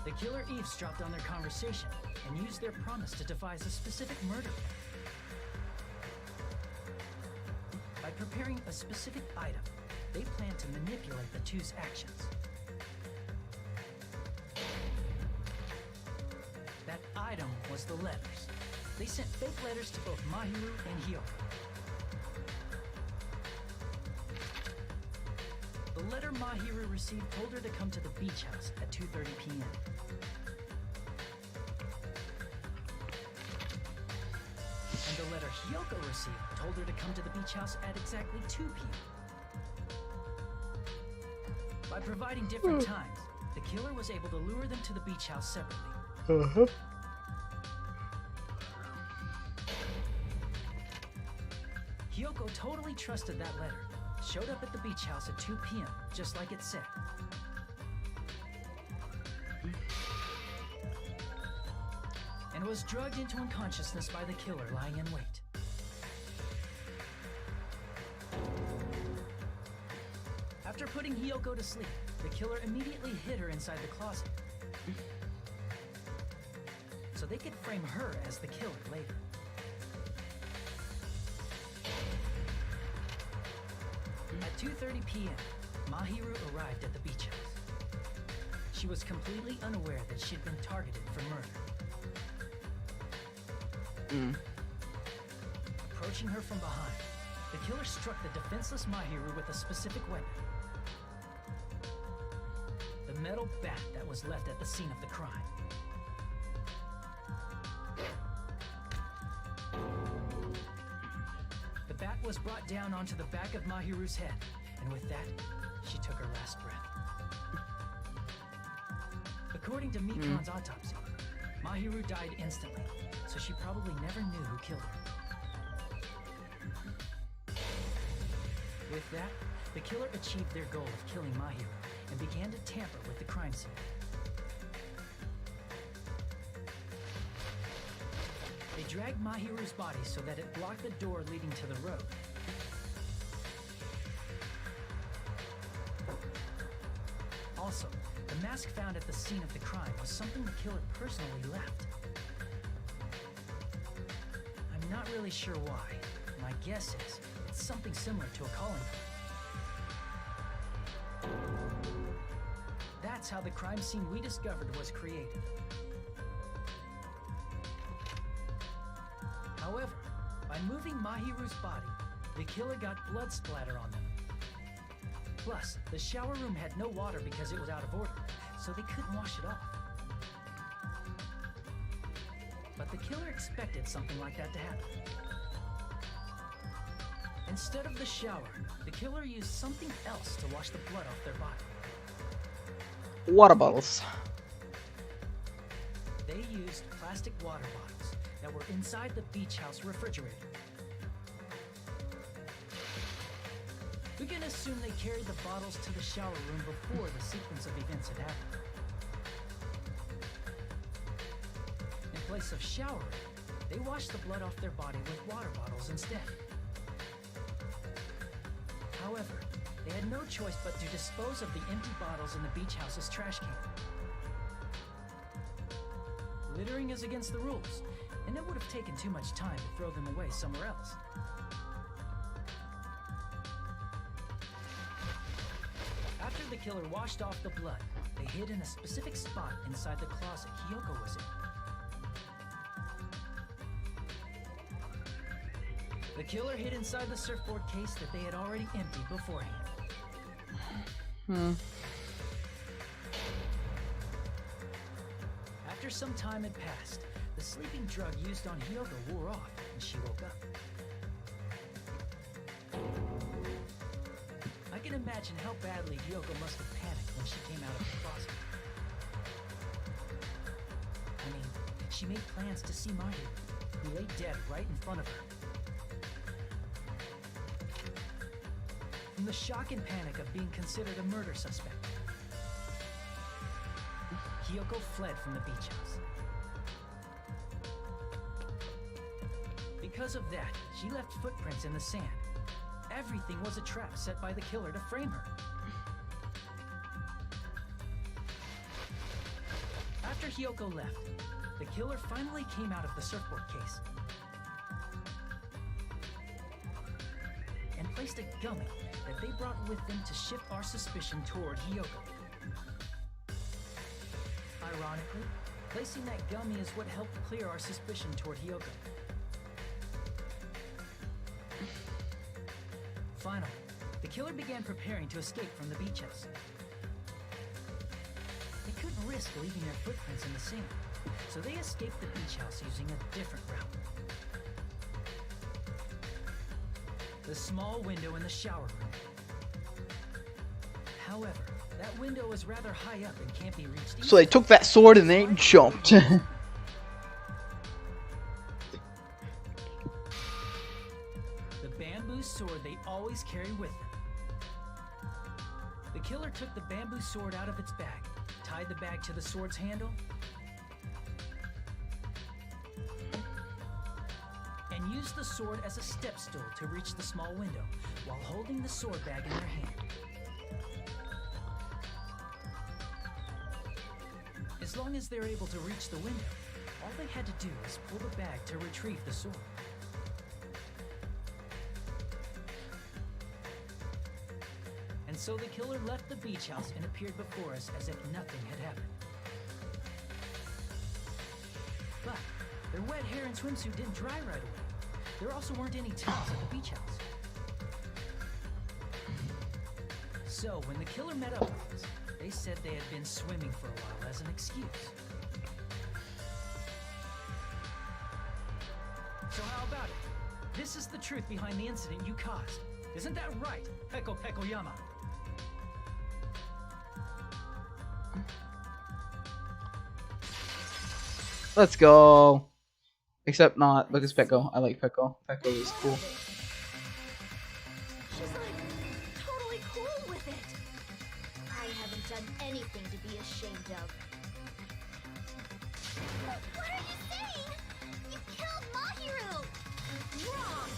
The killer eavesdropped on their conversation and used their promise to devise a specific murder plan. By preparing a specific item, they planned to manipulate the two's actions. That item was the letters. They sent fake letters to both Mahiru and Hyoko. The letter Mahiru received told her to come to the beach house at 2:30 p.m. And the letter Hyoko received told her to come to the beach house at exactly 2 p.m. By providing different times, the killer was able to lure them to the beach house separately. Hyoko totally trusted that letter. Showed up at the beach house at 2 p.m., just like it said. And was drugged into unconsciousness by the killer lying in wait. After putting Hyoko to sleep, the killer immediately hid her inside the closet. So they could frame her as the killer later. At 2:30 p.m., Mahiru arrived at the beach house. she was completely unaware that she'd been targeted for murder. Approaching her from behind, the killer struck the defenseless Mahiru with a specific weapon. The metal bat that was left at the scene of the crime. The bat was brought down onto the back of Mahiru's head, and with that, she took her last breath. According to Mikan's autopsy, Mahiru died instantly, so she probably never knew who killed her. With that, the killer achieved their goal of killing Mahiru and began to tamper with the crime scene. They dragged Mahiru's body so that it blocked the door leading to the road. Also, the mask found at the scene of the crime was something the killer personally left. I'm not really sure why. My guess is it's something similar to a calling card. That's how the crime scene we discovered was created. However, by moving Mahiru's body, the killer got blood splatter on them. Plus, the shower room had no water because it was out of order, so they couldn't wash it off. But the killer expected something like that to happen. Instead of the shower, the killer used something else to wash the blood off their body. Water bottles. They used plastic water bottles that were inside the beach house refrigerator. We can assume they carried the bottles to the shower room before the sequence of events had happened. In place of showering, they washed the blood off their body with water bottles instead. However, they had no choice but to dispose of the empty bottles in the beach house's trash can. Littering is against the rules, and it would have taken too much time to throw them away somewhere else. After the killer washed off the blood, they hid in a specific spot inside the closet Hiyoko was in. The killer hid inside the surfboard case that they had already emptied beforehand. After some time had passed, the sleeping drug used on Hiyoko wore off, and she woke up. I can imagine how badly Hiyoko must have panicked when she came out of the closet. I mean, she made plans to see Mahiru, who lay dead right in front of her. From the shock and panic of being considered a murder suspect, Hiyoko fled from the beach house. Because of that, she left footprints in the sand. Everything was a trap set by the killer to frame her. After Hiyoko left, the killer finally came out of the surfboard case and placed a gummy that they brought with them to shift our suspicion toward Hiyoko. Ironically, placing that gummy is what helped clear our suspicion toward Hiyoko. Finally, the killer began preparing to escape from the beach house. They couldn't risk leaving their footprints in the sand, so they escaped the beach house using a different route. The small window in the shower room. However, that window is rather high up and can't be reached easily. So they took that sword and they jumped. The bamboo sword they always carried with them. The killer took the bamboo sword out of its bag, tied the bag to the sword's handle, and used the sword as a step stool to reach the small window while holding the sword bag in their hand. As long as they're able to reach the window, all they had to do was pull the bag to retrieve the sword. And And so the killer left the beach house and appeared before us as if nothing had happened. But their wet hair and swimsuit didn't dry right away. There also weren't any towels at the beach house. So when the killer met up with us, they said they had been swimming for a while as an excuse. So how about it? This is the truth behind the incident you caused. Isn't that right, Peko Pekoyama? Let's go. Except not because Peko. I like Peko. Peko is cool. She's like totally cool with it. I haven't done anything to be ashamed of. What are you saying? You killed Mahiru! Wrong!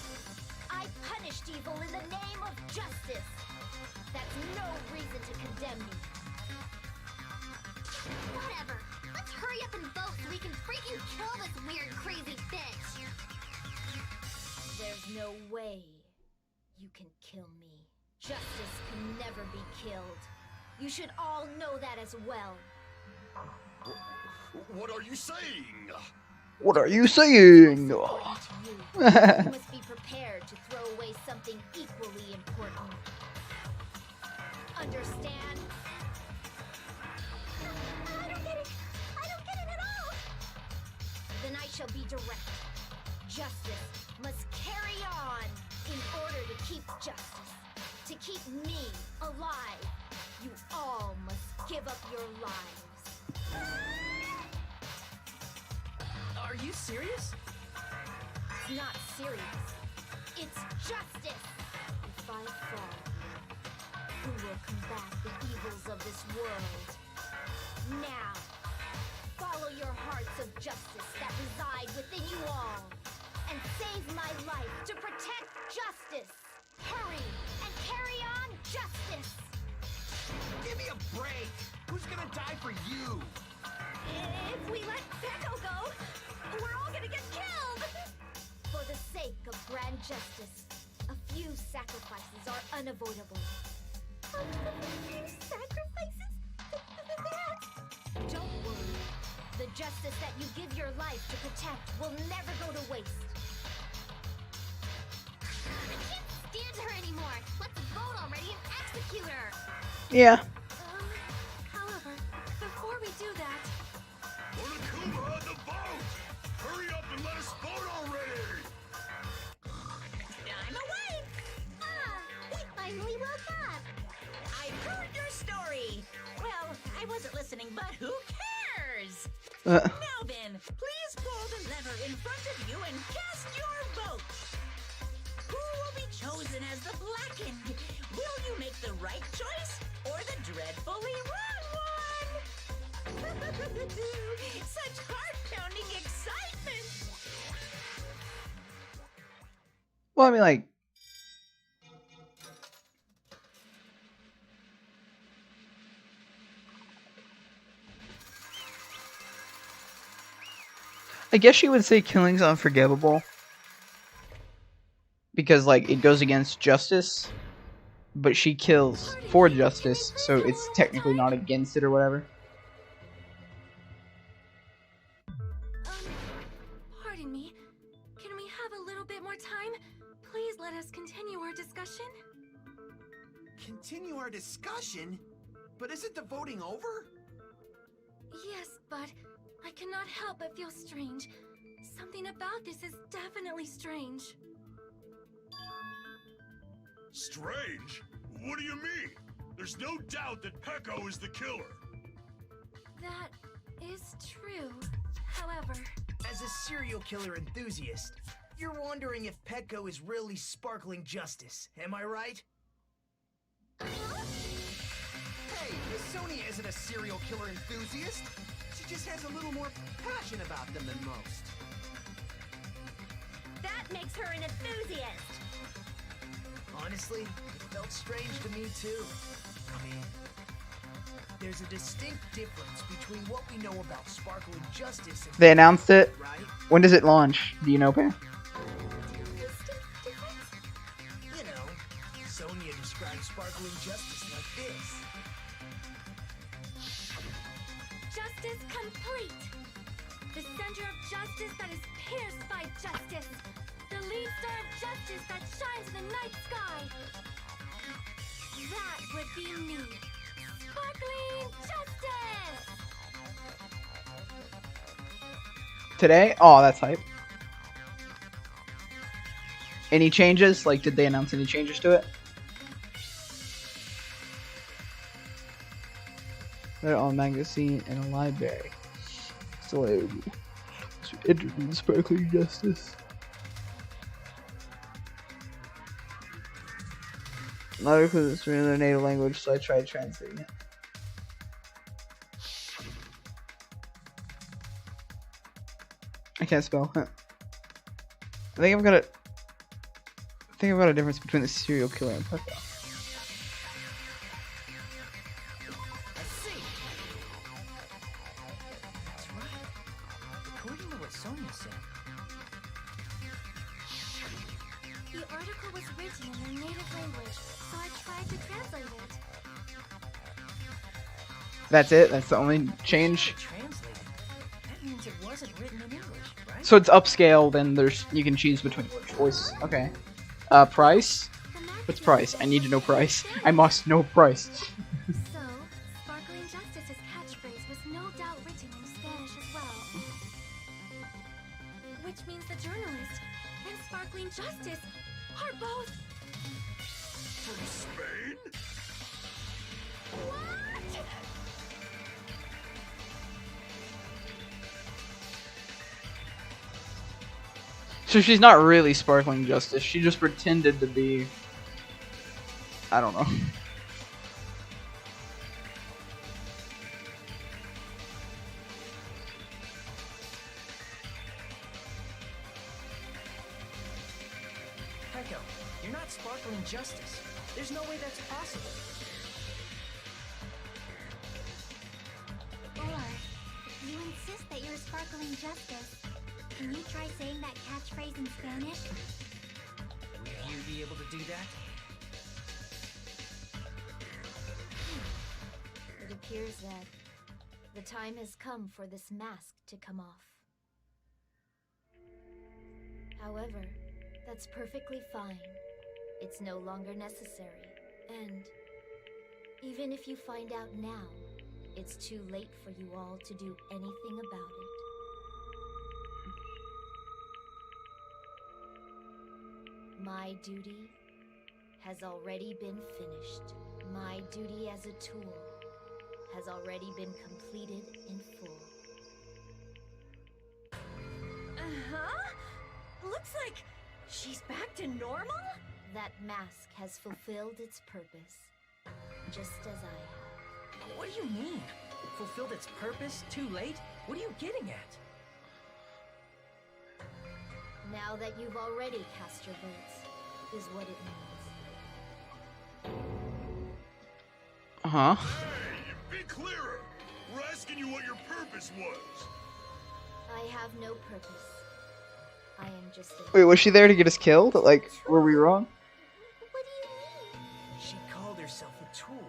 I punished evil in the name of justice. That's no reason to condemn me. Whatever. Let's hurry up and vote so we can freaking kill this weird, crazy bitch. There's no way you can kill me. Justice can never be killed. You should all know that as well. What are you saying? What are you saying? You must be prepared to throw away something equally important. Understand? I don't get it. I don't get it at all. Then I shall be direct. Justice must carry on in order to keep justice. To keep me alive, you all must give up your lives. Are you serious? It's not serious. It's justice. If I fall, who will combat the evils of this world? Now, follow your hearts of justice that reside within you all, and save my life to protect justice. Hurry and carry on justice. Give me a break! Who's gonna die for you? If we let Peko go, we're all gonna get killed! For the sake of grand justice, a few sacrifices are unavoidable. A few sacrifices? Don't worry. The justice that you give your life to protect will never go to waste. I can't stand her anymore. Let's vote already and execute her. Yeah. However, before we do that, Onokuma, the vote! Hurry up and let us vote already! I'm awake! we finally woke up. I heard your story. Well, I wasn't listening, but who cares? Uh, Now then, please pull the lever in front of you and cast your vote. Who will be chosen as the blackened? Will you make the right choice or the dreadfully wrong one? Such heart-pounding excitement! well, I mean, like, I guess you would say killing's unforgivable because, like, it goes against justice, but she kills for justice, so it's technically not against it or whatever. Pardon me. Can we have a little bit more time? Please let us continue our discussion. Continue our discussion? But isn't the voting over? Yes, but I cannot help but feel strange. Something about this is definitely strange. Strange? What do you mean? There's no doubt that Peko is the killer. That is true. However, As a serial killer enthusiast, you're wondering if Peko is really sparkling justice, am I right? Hey, Miss Sonia isn't a serial killer enthusiast. She just has a little more passion about them than most. That makes her an enthusiast. Honestly, it felt strange to me too. I mean, there's a distinct difference between what we know about sparkling justice and They announced it. right? When does it launch? Do you know, Pam? You know, Sonia describes sparkling sparkling justice like this. Justice complete! The center of justice that is pierced by justice! The lead star of justice that shines in the night sky! That would be me! Sparkling Justice! Today? Oh, that's hype. Any changes? Like, did they announce any changes to it? They're on magazine and a library. So to introduce sparkling justice. Not because it's written in their native language, so I tried translating it. I can't spell. Huh. I think I've got a difference between the serial killer and Pekka. I see. That's right. According to what Sonia said, The article was written in their native language, so I tried to translate it. That's it? That's the only change? translated. That means it wasn't written in English, right? So it's upscale, then you can choose between which voice. Okay. Price? What's price? I need to know price. I must know price. So, Sparkling Justice's catchphrase was no doubt written in Spanish as well. Which means the journalist and Sparkling Justice are both... From Spain? So she's not really Sparkling Justice. She just pretended to be... I don't know. Peko, you're not Sparkling Justice. There's no way that's possible. Or, if you insist that you're Sparkling Justice, can you try saying that catchphrase in Spanish? Will you be able to do that? It appears that the time has come for this mask to come off. However, that's perfectly fine. It's no longer necessary. And even if you find out now, it's too late for you all to do anything about it. My duty has already been finished. My duty as a tool has already been completed in full. Looks like she's back to normal? That mask has fulfilled its purpose, just as I have. What do you mean? Fulfilled its purpose? Too late? What are you getting at? Now that you've already cast your votes, is what it means. Uh-huh. Hey, be clearer. We're asking you what your purpose was. I have no purpose. I am just a... Wait, was she there to get us killed? Like, were we wrong? What do you mean? She called herself a tool,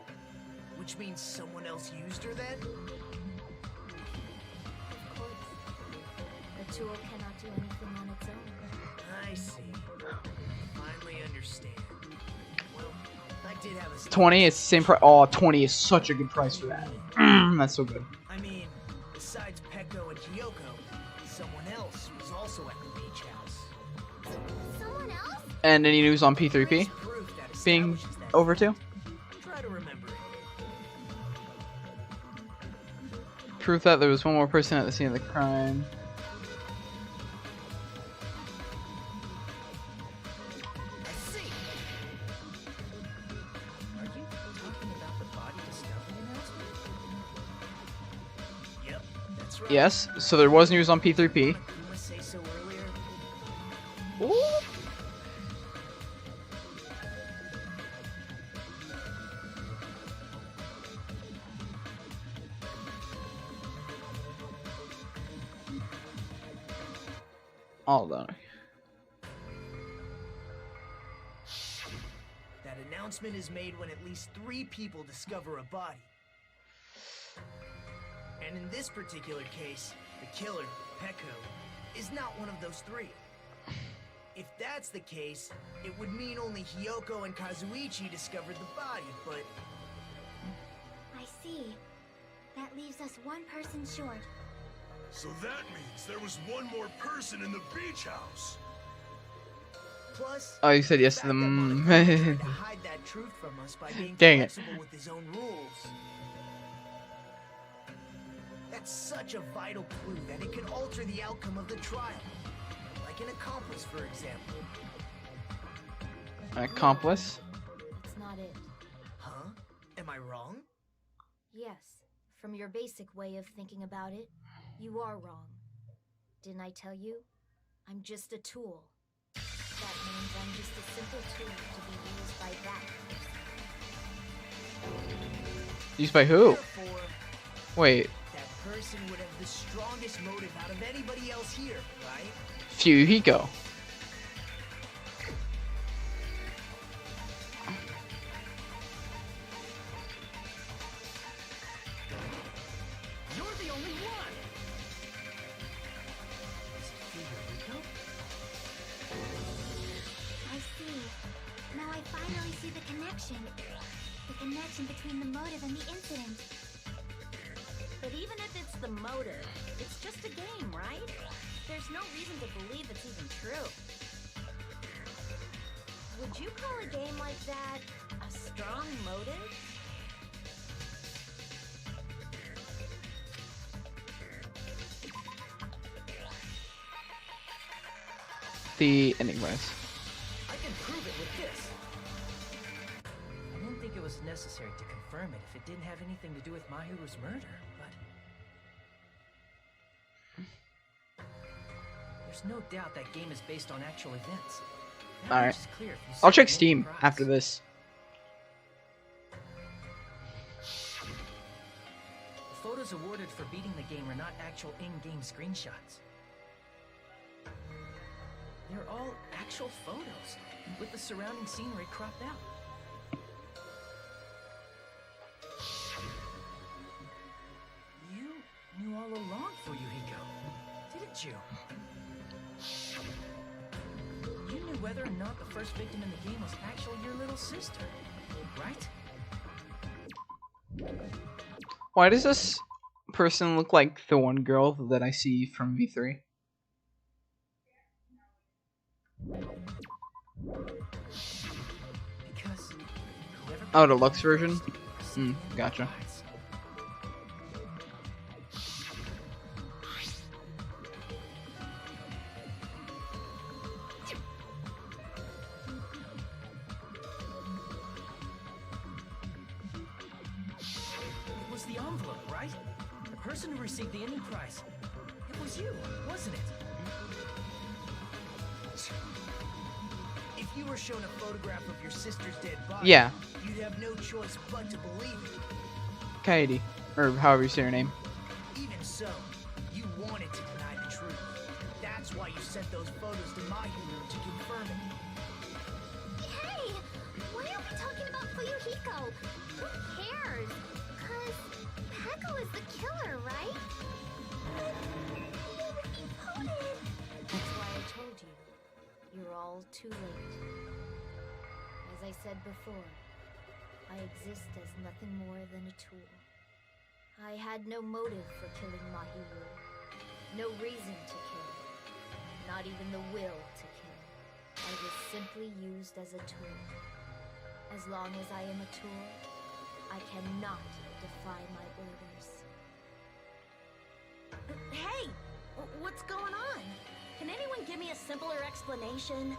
which means someone else used her then? Of course. A tool cannot do anything on its own. I see. Finally understand. Well, I did have a... 20 is the same price. Oh, 20 is such a good price for that. That's so good. I mean, besides Peko and Kyoko, someone else was also at the beach house. Someone else? And any news on P3P There's proof that being establishes that. over too? Try to remember it. Proof that there was one more person at the scene of the crime. I see. Are you talking about the body discovery announcement? Yep, that's right. Yes, so there was news on P3P. Didn't I say so earlier? All done. That announcement is made when at least 3 people discover a body. And in this particular case, the killer, Peko, is not one of those 3. If that's the case, it would mean only Hiyoko and Kazuichi discovered the body, but... I see. That leaves us 1 person short. So that means there was one more person in the beach house. Plus, Oh, you said yes to the fact that them. Monogatari tried to hide that truth from us by being Dang it. flexible with his own rules. That's such a vital clue that it could alter the outcome of the trial. Like an accomplice, for example. An accomplice? That's not it. Huh? Am I wrong? Yes, from your basic way of thinking about it, you are wrong. Didn't I tell you? I'm just a tool. That means I'm just a simple tool to be used by that person. Used by who? Therefore, Wait, that person would have the strongest motive out of anybody else here, right? Fuyuhiko. You're the only one! Is it Fuyuhiko? I see. Now I finally see the connection. The connection between the motive and the incident. But even if it's the motive, it's just a game, right? There's no reason to believe it's even true. Would you call a game like that a strong motive? The enigmas. I can prove it with this. I didn't think it was necessary to confirm it if it didn't have anything to do with Mahiru's murder, but... There's no doubt that game is based on actual events. That Alright. much is clear if you I'll see check the Steam prize. after this. The photos awarded for beating the game are not actual in-game screenshots. They're all actual photos, with the surrounding scenery cropped out. You knew all along, Fuyuhiko, didn't you? You knew whether or not the first victim in the game was actually your little sister, right? Why does this person look like the one girl that I see from V3? Because whoever Oh, deluxe version? Gotcha. It was the envelope, right? The person who received the ending prize. It was you, wasn't it? If you were shown a photograph of your sister's dead body, Yeah, you'd have no choice but to believe it. Kaede. Or however you say her name. Even so, you wanted to deny the truth. That's why you sent those photos to Mahiru to confirm it. Hey! Why are we talking about Fuyuhiko? Who cares? 'Cause Peko is the killer, right? That's why I told you. You're all too late. As I said before, I exist as nothing more than a tool. I had no motive for killing Mahiru. No reason to kill. Not even the will to kill. I was simply used as a tool. As long as I am a tool, I cannot defy my orders. Hey! What's going on? Can anyone give me a simpler explanation?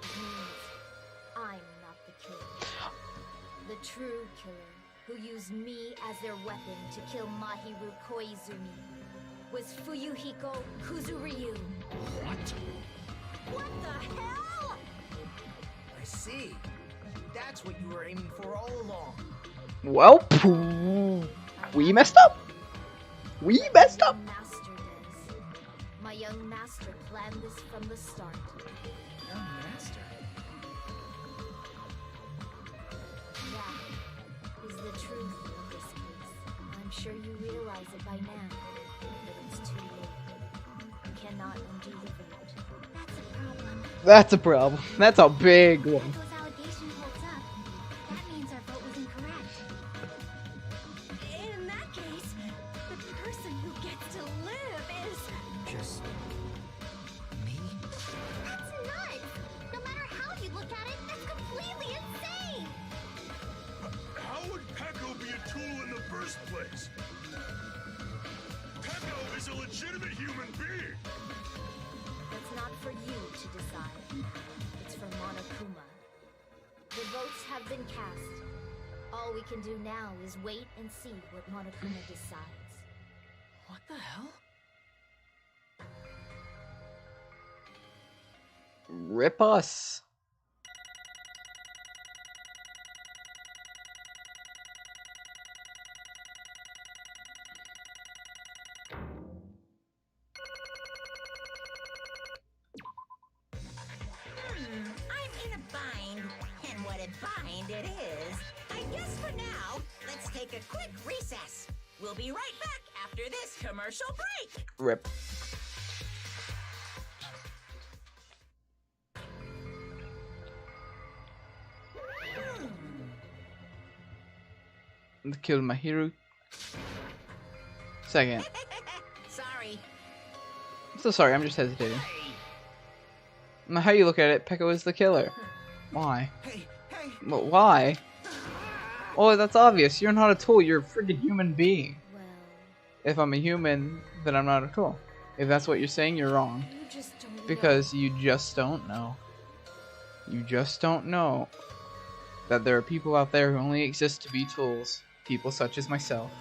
It means I'm not the killer. The true killer, who used me as their weapon to kill Mahiru Koizumi, was Fuyuhiko Kuzuryu. What? What the hell? I see. That's what you were aiming for all along. Well, we messed up. We messed up. My master does. My young master planned this from the start. Young master. sure you realize it by now, but it's too late. You cannot undo the vote. That's a problem. That's a problem. That's a big If one. Echo's allegation holds up, that means our vote was incorrect. In that case, the person who gets to live is... Just me? That's nuts! No matter how you look at it, that's completely insane! How would Pecco be a tool in the first place? Pecco is a legitimate human being! That's not for you to decide. It's for Monokuma. The votes have been cast. All we can do now is wait and see what Monokuma decides. What the hell? Rip us. I'm in a bind. And what a bind it is. I guess for now, let's take a quick recess. We'll be right back after this commercial break. Rip. Killed my hero. Second. Sorry. I'm so sorry, I'm just hesitating. Now, how you look at it, Pecco is the killer. Why? Hey, hey! But why? Oh, that's obvious. You're not a tool. You're a freaking human being. Well, If I'm a human, then I'm not a tool. If that's what you're saying, you're wrong. you just don't know. Because you just don't know. You just don't know that there are people out there who only exist to be tools. People such as myself.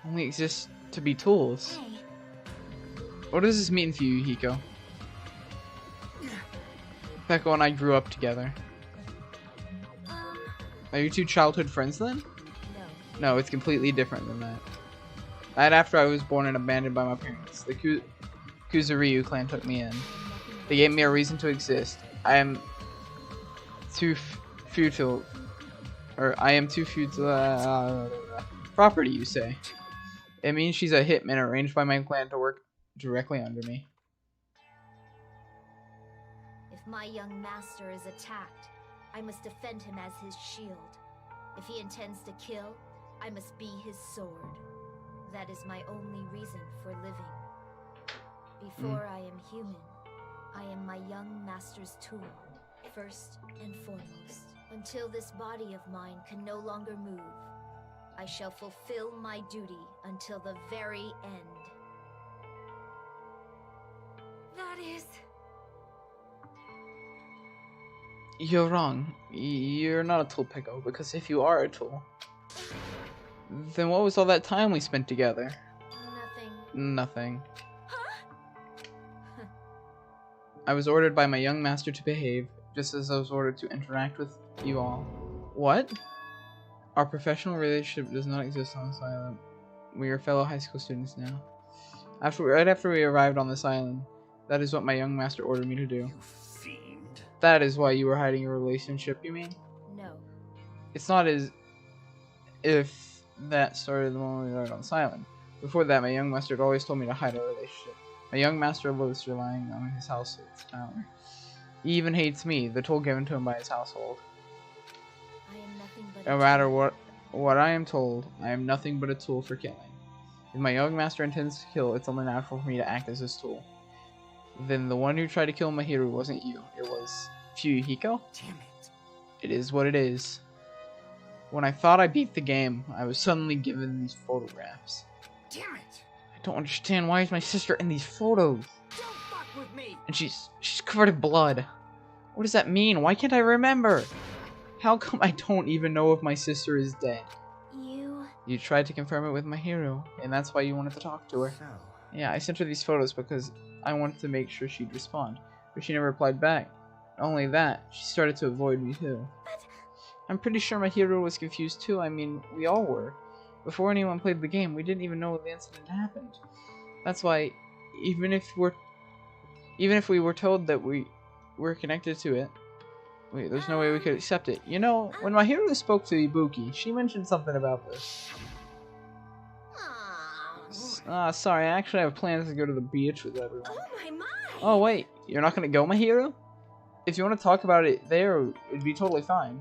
Only exist to be tools. Hey, What does this mean for you, Hiko? Pecco and I grew up together. Are you two childhood friends then? No. No, it's completely different than that. Right after I was born and abandoned by my parents, the Kuzuryu clan took me in. They gave me a reason to exist. I am too futile. Or I am too futile. Property, you say? It means she's a hitman arranged by my clan to work directly under me. If my young master is attacked, I must defend him as his shield. If he intends to kill, I must be his sword. That is my only reason for living. Before I am human, I am my young master's tool, first and foremost. Until this body of mine can no longer move, I shall fulfill my duty until the very end. that is... You're wrong. You're not a tool, Pecco, because if you are a tool, then what was all that time we spent together? Nothing. Nothing. I was ordered by my young master to behave, just as I was ordered to interact with you all. What? Our professional relationship does not exist on this island. We are fellow high school students now. Right after we arrived on this island, that is what my young master ordered me to do. You fiend. That is why you were hiding your relationship, you mean? No. It's not as if that started the moment we arrived on this island. Before that, my young master had always told me to hide our relationship. My young master loves relying on his household's power. He even hates me, the tool given to him by his household. I am nothing but No matter what I am told, I am nothing but a tool for killing. If my young master intends to kill, it's only natural for me to act as his tool. Then the one who tried to kill Mahiru wasn't you, it was Fuyuhiko? Damn it. It is what it is. When I thought I beat the game, I was suddenly given these photographs. Damn it. I don't understand, why is my sister in these photos? Don't fuck with me. And she's covered in blood. What does that mean? Why can't I remember? How come I don't even know if my sister is dead? You tried to confirm it with Mahiru, and that's why you wanted to talk to her. So, Yeah, I sent her these photos because I wanted to make sure she'd respond, but she never replied back. Not only that, she started to avoid me too. I'm pretty sure Mahiru was confused too. I mean, we all were. Before anyone played the game, we didn't even know the incident happened. That's why, even if we were told that we were connected to it, there's no way we could accept it. You know, when Mahiru spoke to Ibuki, she mentioned something about this. Sorry, I actually have plans to go to the beach with everyone. Oh my! Oh wait, you're not gonna go, my hero? If you want to talk about it there, it'd be totally fine.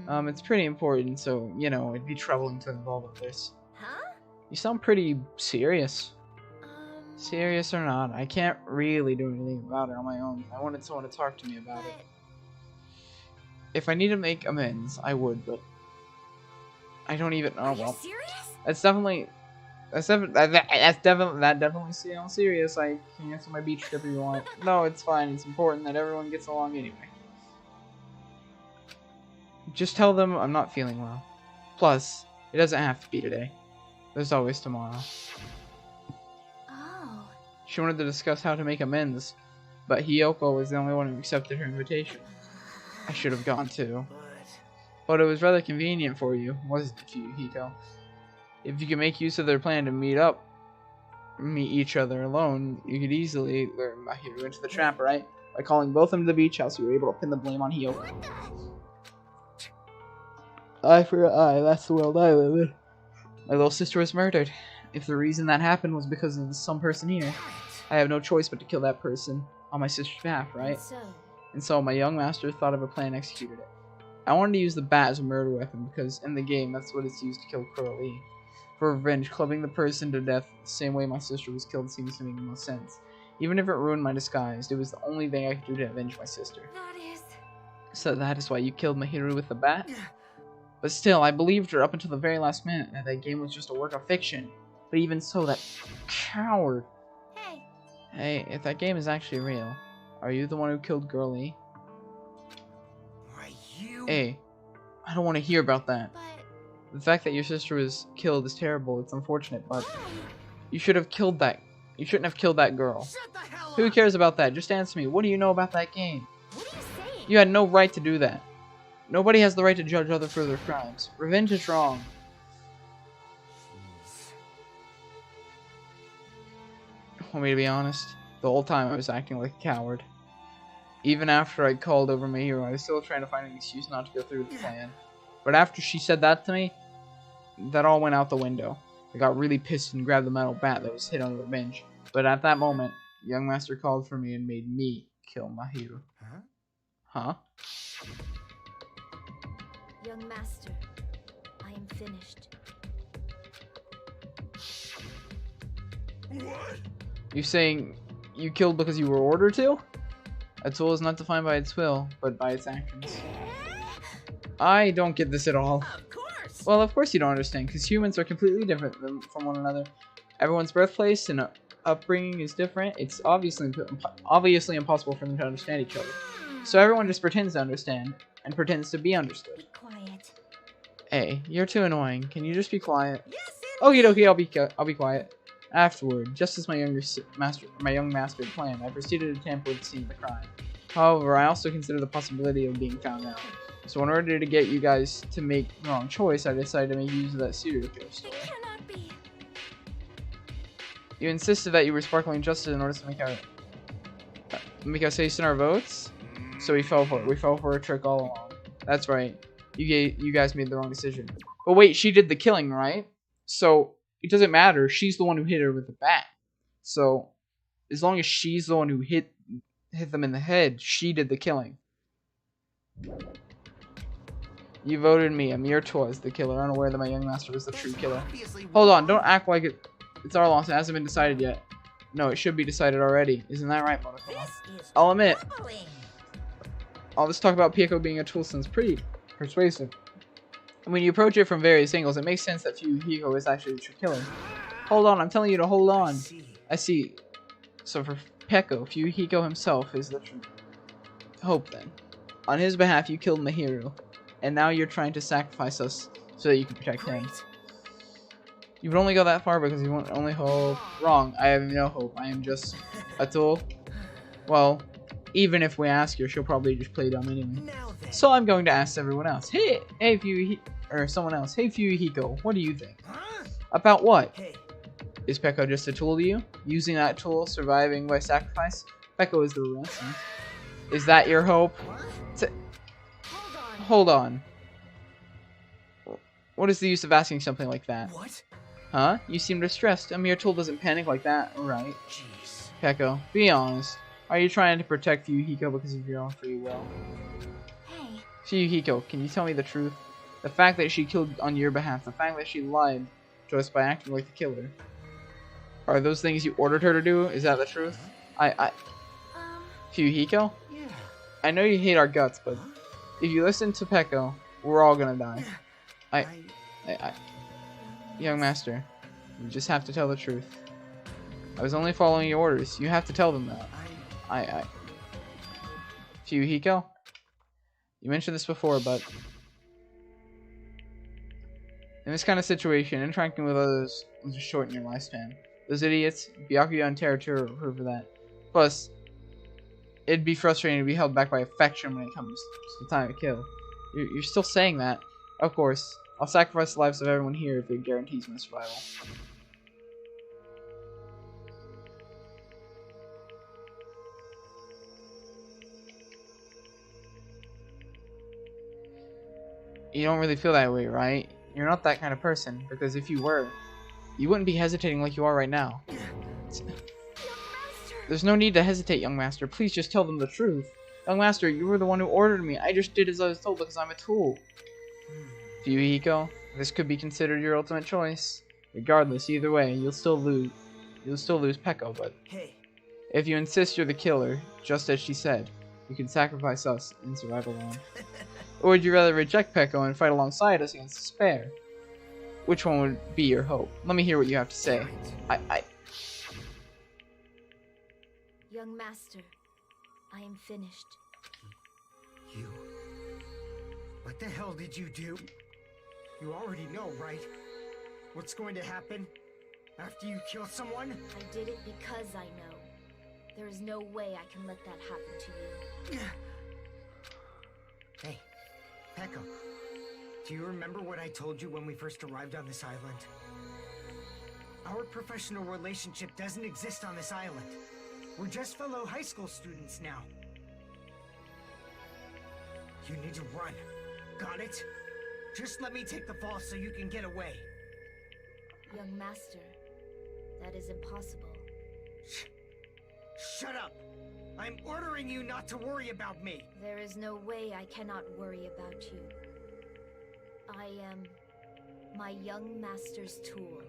It's pretty important, so, you know, it'd be troubling to involve with this. Huh? You sound pretty serious. Serious or not, I can't really do anything about it on my own. I wanted someone to talk to me about it. If I need to make amends, I would, but I don't even know. Are you Well, serious? that definitely sounds serious. I can cancel my beach trip if you want. No, it's fine. It's important that everyone gets along anyway. Just tell them I'm not feeling well. Plus, it doesn't have to be today. There's always tomorrow. Oh. She wanted to discuss how to make amends, but Hiyoko was the only one who accepted her invitation. I should have gone too. But it was rather convenient for you, wasn't it, Hiko? If you could make use of their plan to meet each other alone, you could easily lure Mahiru into the trap, right? By calling both of them to the beach house, you were able to pin the blame on Hiyoko. Eye for an eye, that's the world I live in. My little sister was murdered. If the reason that happened was because of some person here, I have no choice but to kill that person on my sister's behalf, right? And so my young master thought of a plan and executed it. I wanted to use the bat as a murder weapon because in the game that's what it's used to kill Curly. For revenge, clubbing the person to death the same way my sister was killed seems to make the most sense. Even if it ruined my disguise, it was the only thing I could do to avenge my sister. So that is why you killed Mahiru with the bat? But still, I believed her up until the very last minute that game was just a work of fiction. But even so, that coward. Hey, if that game is actually real, are you the one who killed Girlie? Hey, I don't want to hear about that. The fact that your sister was killed is terrible. It's unfortunate, but you should have killed that. You shouldn't have killed that girl. Who cares about that? Just answer me. What do you know about that game? What are you saying? You had no right to do that. Nobody has the right to judge others for their crimes. Revenge is wrong. Want me to be honest? The whole time I was acting like a coward. Even after I called over my hero, I was still trying to find an excuse not to go through with the plan. But after she said that to me, that all went out the window. I got really pissed and grabbed the metal bat that was hid on the bench. But at that moment, young master called for me and made me kill Mahiru. Huh? Young master, I am finished. What? You saying you killed because you were ordered to? A tool is not defined by its will, but by its actions. I don't get this at all. Of course. Well, of course you don't understand, because humans are completely different from one another. Everyone's birthplace and upbringing is different. It's obviously impossible for them to understand each other. So everyone just pretends to understand, and pretends to be understood. Be quiet. Hey, you're too annoying. Can you just be quiet? Yes, Okie dokie, I'll be quiet. Afterward, just as my young master planned, I proceeded to tamper with the scene of the crime. However, I also considered the possibility of being found out. So in order to get you guys to make the wrong choice, I decided to make use of that serial killer story. It cannot be. You insisted that you were sparkling justice in order to make us hasten our votes, so we fell for it. We fell for a trick all along. That's right. You guys made the wrong decision. But wait, she did the killing, right? So it doesn't matter. She's the one who hit her with the bat. So as long as she's the one who hit them in the head, she did the killing. You voted me, Amir Toys, the killer, unaware that my young master was the true killer. Hold on, don't act like it's our loss. It hasn't been decided yet. No, it should be decided already. Isn't that right, Butterfly? I'll admit, all this talk about Pieko being a tool sounds pretty persuasive. When you approach it from various angles, it makes sense that Fuyuhiko is actually the true killer. Hold on, I'm telling you to hold on. I see. So for Pieko, Fuyuhiko himself is the true hope then. On his behalf, you killed Mahiru. And now you're trying to sacrifice us so that you can protect him. You would only go that far because you want only hope. Wrong. I have no hope. I am just a tool. Well, even if we ask her, she'll probably just play dumb anyway. So I'm going to ask everyone else. Hey, someone else. Hey, Fuyuhiko, what do you think? About what? Is Peko just a tool to you? Using that tool, surviving by sacrifice? Peko is the real answer. Is that your hope? Hold on. What is the use of asking something like that? What? Huh? You seem distressed. A mere tool doesn't panic like that, right? Jeez. Peko, be honest. Are you trying to protect Fuyuhiko because of your own free will? Hey, Fuyuhiko, can you tell me the truth? The fact that she killed on your behalf, the fact that she lied to us by acting like the killer. Are those things you ordered her to do? Is that the truth? Fuyuhiko? Yeah. I know you hate our guts, but Huh? if you listen to Peko, we're all gonna die. I Young master, you just have to tell the truth. I was only following your orders. You have to tell them that. Fuyuhiko? You mentioned this before, but in this kind of situation, interacting with others will just shorten your lifespan. Those idiots, Byakuya and DR2 are proof of that. Plus, it'd be frustrating to be held back by affection when it comes to the time to kill. You're still saying that. Of course, I'll sacrifice the lives of everyone here if it guarantees my survival. You don't really feel that way, right? You're not that kind of person, because if you were, you wouldn't be hesitating like you are right now. There's no need to hesitate, young master. Please just tell them the truth. Young master, you were the one who ordered me. I just did as I was told because I'm a tool. Fuyuhiko, this could be considered your ultimate choice. Regardless, either way, you'll still lose. You'll still lose Peko, but Hey, if you insist you're the killer, just as she said, you can sacrifice us and survive alone. Or would you rather reject Peko and fight alongside us against despair? Which one would be your hope? Let me hear what you have to say. Young master, I am finished. you. What the hell did you do? You already know, right? What's going to happen after you kill someone? I did it because I know. There is no way I can let that happen to you. Hey, Peko, do you remember what I told you when we first arrived on this island? Our professional relationship doesn't exist on this island. We're just fellow high school students now. You need to run. Got it? Just let me take the fall so you can get away. Young master, that is impossible. Shut up! I'm ordering you not to worry about me! There is no way I cannot worry about you. I am my young master's tool.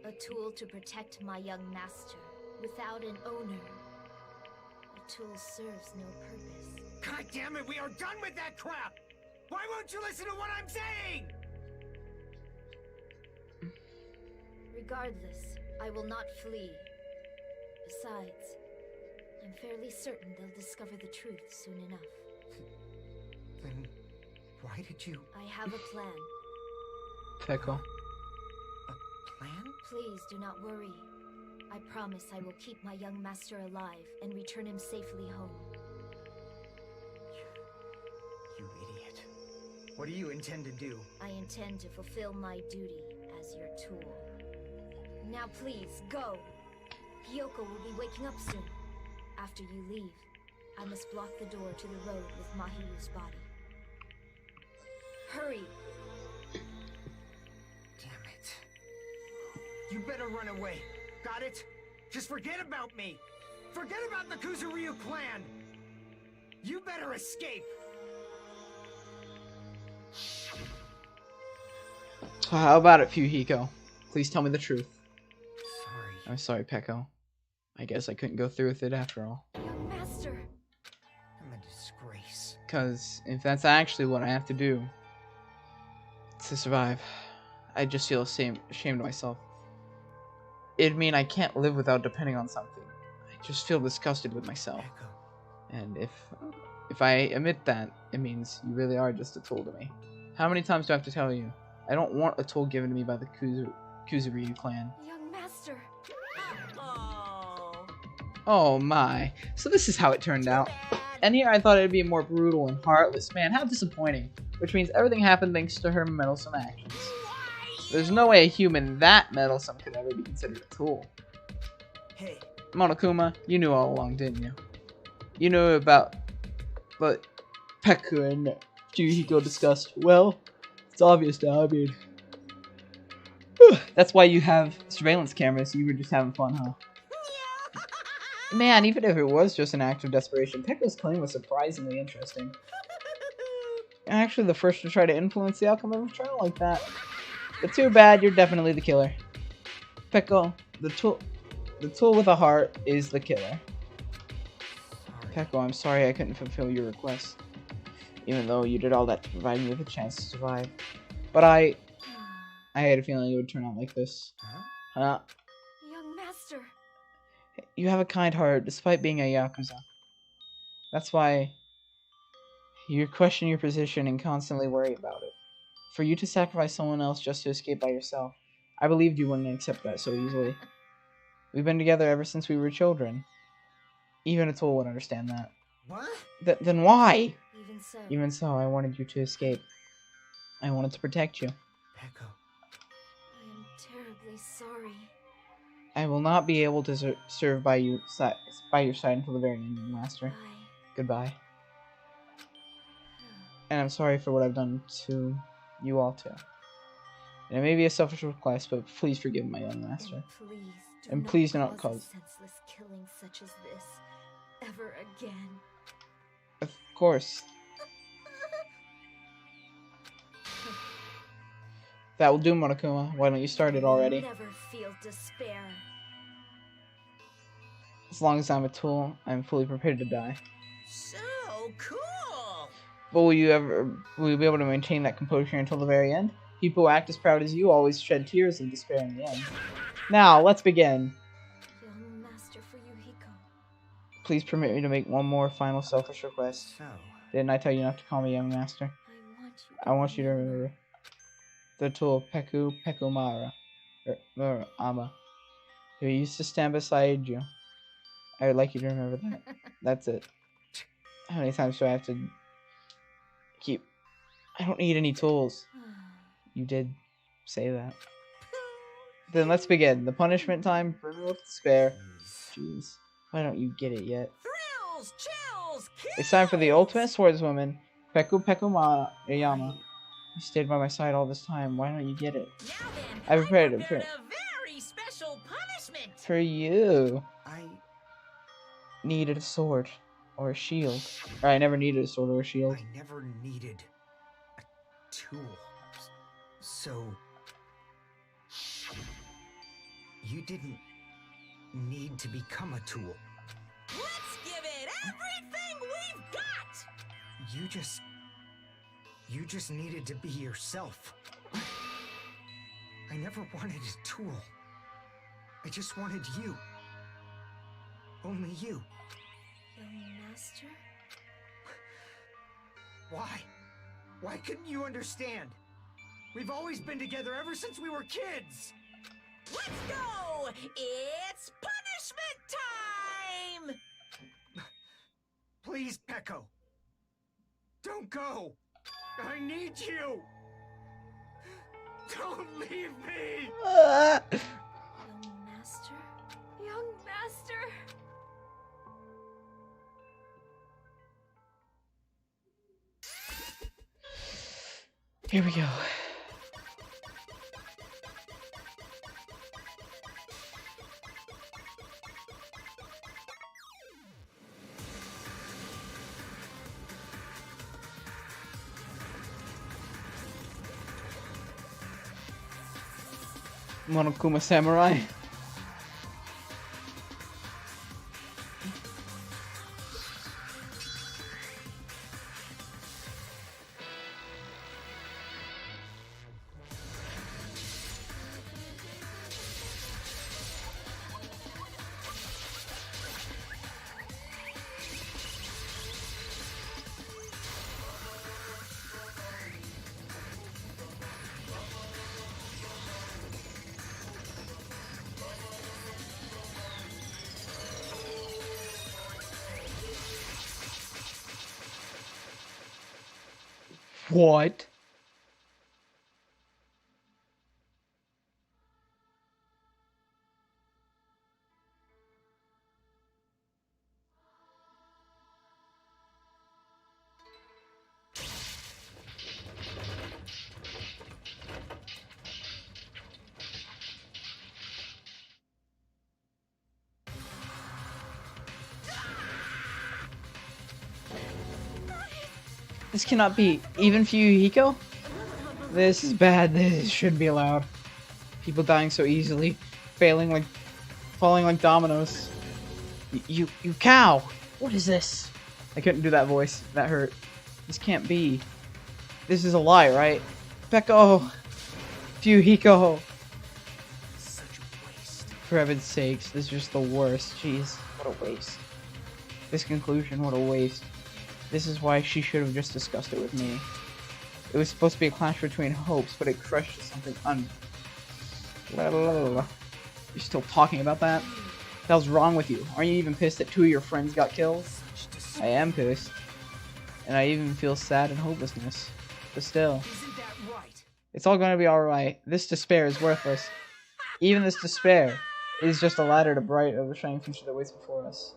A tool to protect my young master. Without an owner, the tool serves no purpose. God damn it, we are done with that crap! Why won't you listen to what I'm saying? Regardless, I will not flee. Besides, I'm fairly certain they'll discover the truth soon enough. Then why did you... I have a plan. Peko. A plan? Please do not worry. I promise I will keep my young master alive and return him safely home. You idiot. What do you intend to do? I intend to fulfill my duty as your tool. Now please, go! Hyoko will be waking up soon. After you leave, I must block the door to the road with Mahiru's body. Hurry! Damn it. You better run away. Got it? Just forget about me. Forget about the Kuzuryu clan. You better escape. How about it, Fuyuhiko? Please tell me the truth. Sorry. I'm sorry, Peko. I guess I couldn't go through with it after all. Young master! I'm a disgrace. Because if that's actually what I have to do to survive, I just feel ashamed of myself. It'd mean I can't live without depending on something. I just feel disgusted with myself. Echo. And if I admit that, it means you really are just a tool to me. How many times do I have to tell you? I don't want a tool given to me by the Kuzuryu clan. Young master! Oh my. So this is how it turned out. And here I thought it'd be more brutal and heartless. Man, how disappointing. Which means everything happened thanks to her meddlesome actions. There's no way a human that meddlesome could ever be considered a tool. Hey. Monokuma, you knew all along, didn't you? You knew about what Peko and Fuyuhiko discussed. Well, it's obvious now, I mean... That's why you have surveillance cameras. You were just having fun, huh? Man, even if it was just an act of desperation, Pekko's claim was surprisingly interesting. And actually the first to try to influence the outcome of a trial like that. But too bad, you're definitely the killer. Pekko, the tool with a heart is the killer. Pekko, I'm sorry I couldn't fulfill your request. Even though you did all that to provide me with a chance to survive. But I had a feeling it would turn out like this. Huh? Young master. You have a kind heart, despite being a Yakuza. That's why you question your position and constantly worry about it. For you to sacrifice someone else just to escape by yourself, I believed you wouldn't accept that so easily. We've been together ever since we were children. Even a tool would understand that. What? Then why? Even so, I wanted you to escape. I wanted to protect you. Pekko. I am terribly sorry. I will not be able to serve by your side until the very end, young master. Bye. Goodbye. And I'm sorry for what I've done to you all too. And it may be a selfish request, but please forgive my young master. And please do not cause senseless killing such as this ever again. Of course. That will do, Monokuma. Why don't you start it already? Never feel despair. As long as I'm a tool, I'm fully prepared to die. So cool! But will you be able to maintain that composure until the very end? People who act as proud as you always shed tears of despair in the end. Now, let's begin. Young master for Yuhiko. Please permit me to make one more final selfish request. So, Didn't I tell you not to call me young master? I want you to remember the tool Pekumara, or Ama, who used to stand beside you. I would like you to remember that. That's it. How many times do I have to keep... I don't need any tools. You did say that. Then let's begin. The punishment time, brimming with despair. Jeez. Why don't you get it yet? thrills, chills, kills! It's time for the ultimate swordswoman, Pekumara Yama. You stayed by my side all this time. Why don't you get it? Now then, I prepared it a very special punishment. for you. I Needed a sword or a shield. Or I never needed a sword or a shield. never needed a tool. So... You didn't need to become a tool. Let's give it everything we've got. You just needed to be yourself. I never wanted a tool. I just wanted you. Only you. Young master? Why? Why couldn't you understand? We've always been together ever since we were kids! Let's go! It's punishment time! Please, Pekko. Don't go! I need you! Don't leave me! Young master? Young master? Here we go. Monokuma Samurai. What? This cannot be. Even Fuyuhiko? This is bad. This shouldn't be allowed. People dying so easily. Falling like dominoes. You cow! What is this? I couldn't do that voice. That hurt. This can't be. This is a lie, right? Peko! Fuyuhiko! Such a waste. For heaven's sakes, this is just the worst. Jeez, what a waste. This conclusion, what a waste. This is why she should have just discussed it with me. It was supposed to be a clash between hopes, but it crushed to something You're still talking about that? What the hell's wrong with you? Aren't you even pissed that 2 of your friends got killed? I am pissed. And I even feel sad and hopelessness. But still. Isn't that right? It's all going to be alright. This despair is worthless. Even this despair is just a ladder to bright of the shining future that waits before us.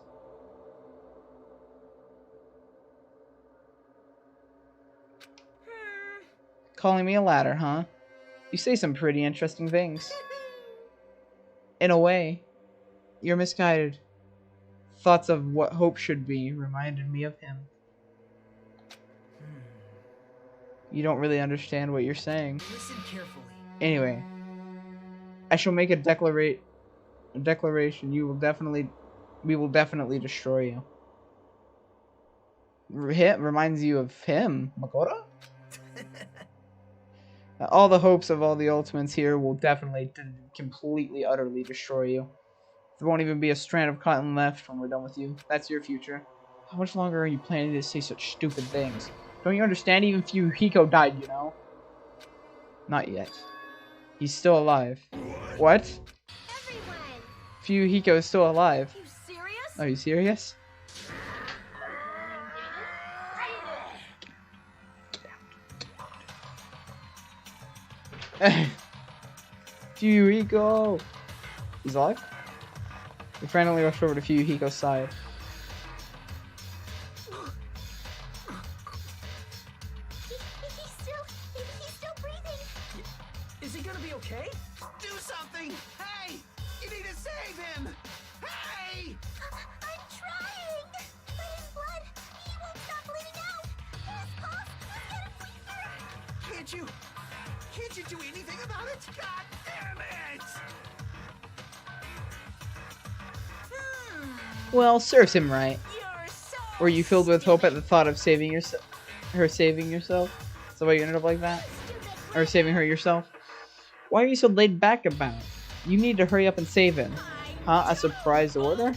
Calling me a ladder, huh? You say some pretty interesting things. In a way, you're misguided. Thoughts of what hope should be reminded me of him. You don't really understand what you're saying. Listen carefully. Anyway, I shall make a declaration. We will definitely destroy you. Reminds you of him, Makoto? All the hopes of all the Ultimates here will definitely completely, utterly destroy you. There won't even be a strand of cotton left when we're done with you. That's your future. How much longer are you planning to say such stupid things? Don't you understand? Even Fuyuhiko died, you know? Not yet. He's still alive. What? Everyone! Fuyuhiko is still alive. You serious? Are you serious? Fuyuhiko! He's alive? We finally rushed over to Fuyuhiko's side. He's still breathing. Is he gonna be okay? Do something! Hey! You need to save him! Hey! I'm trying. But his blood, he won't stop bleeding out. His pulse is getting weaker. Can't you do anything about it? God damn it! Well, serves him right. You're so Were you filled with hope at the thought of saving yourself? Her saving yourself? Is that why you ended up like that? Or saving her yourself? Why are you so laid back about it? You need to hurry up and save him. Huh? A surprise order?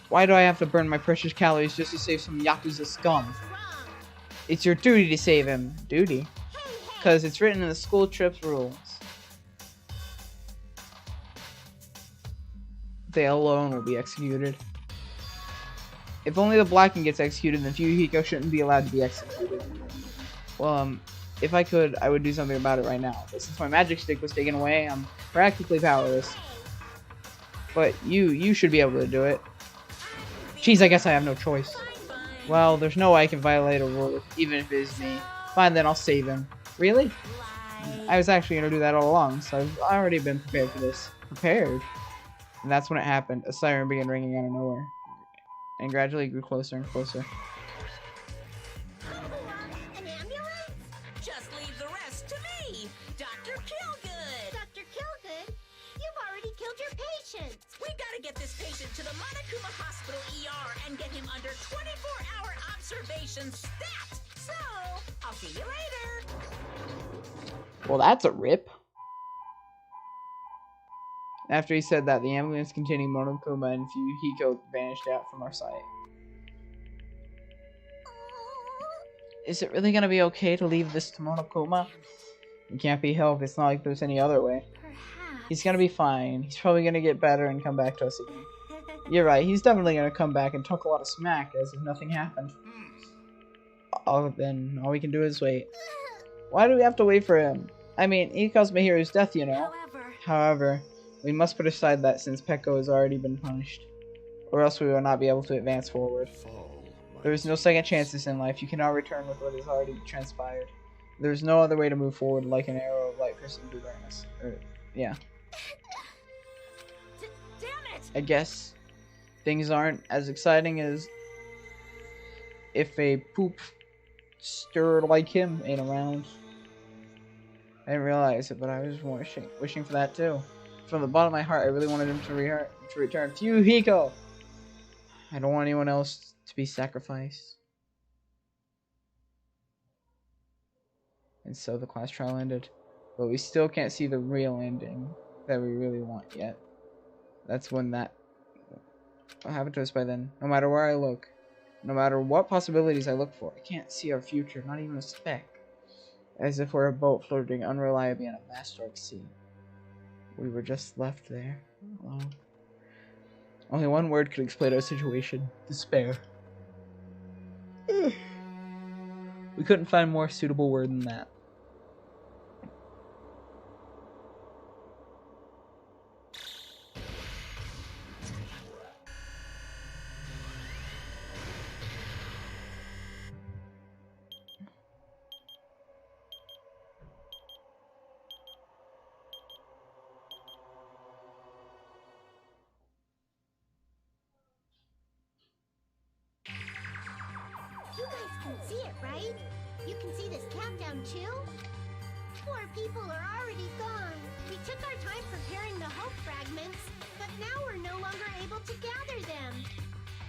Why do I have to burn my precious calories just to save some Yakuza scum? It's your duty to save him. Duty? Because it's written in the school trip's rules. They alone will be executed. If only the Blacken gets executed, then Fuyuhiko shouldn't be allowed to be executed. Well, if I could, I would do something about it right now. But since my magic stick was taken away, I'm practically powerless. But you should be able to do it. Jeez, I guess I have no choice. Well, there's no way I can violate a rule, even if it is me. Fine, then I'll save him. Really? I was actually going to do that all along, so I've already been prepared for this. Prepared? And that's when it happened. A siren began ringing out of nowhere. And gradually it grew closer and closer. An ambulance? Just leave the rest to me, Dr. Killgood. Dr. Killgood, you've already killed your patient. We gotta get this patient to the Monokuma Hospital ER and get him under 24-hour observation stat. So, I'll see you later. Well, that's a rip. After he said that, the ambulance containing Monokuma and Fuyuhiko vanished out from our sight. Is it really gonna be okay to leave this to Monokuma? It can't be helped. It's not like there's any other way. Perhaps. He's gonna be fine. He's probably gonna get better and come back to us again. You're right. He's definitely gonna come back and talk a lot of smack as if nothing happened. Then all we can do is wait. Why do we have to wait for him? I mean, he caused Mihiru's death, you know. However, we must put aside that since Peko has already been punished, or else we will not be able to advance forward. There is no second chances in life. You cannot return with what has already transpired. There is no other way to move forward like an arrow of light piercing through darkness. Yeah. Damn it! I guess things aren't as exciting as if a poop stirred like him ain't around. I didn't realize it, but I was wishing for that too. From the bottom of my heart, I really wanted him to return. Fuyuhiko! I don't want anyone else to be sacrificed. And so the class trial ended. But we still can't see the real ending that we really want yet. That's when that will happen to us by then. No matter where I look, no matter what possibilities I look for, I can't see our future, not even a speck. As if we're a boat floating unreliably on a vast dark sea. We were just left there, alone. Only one word could explain our situation. Despair. We couldn't find a more suitable word than that. You guys can see it, right? You can see this countdown too? Poor people are already gone. We took our time preparing the hope fragments, but now we're no longer able to gather them.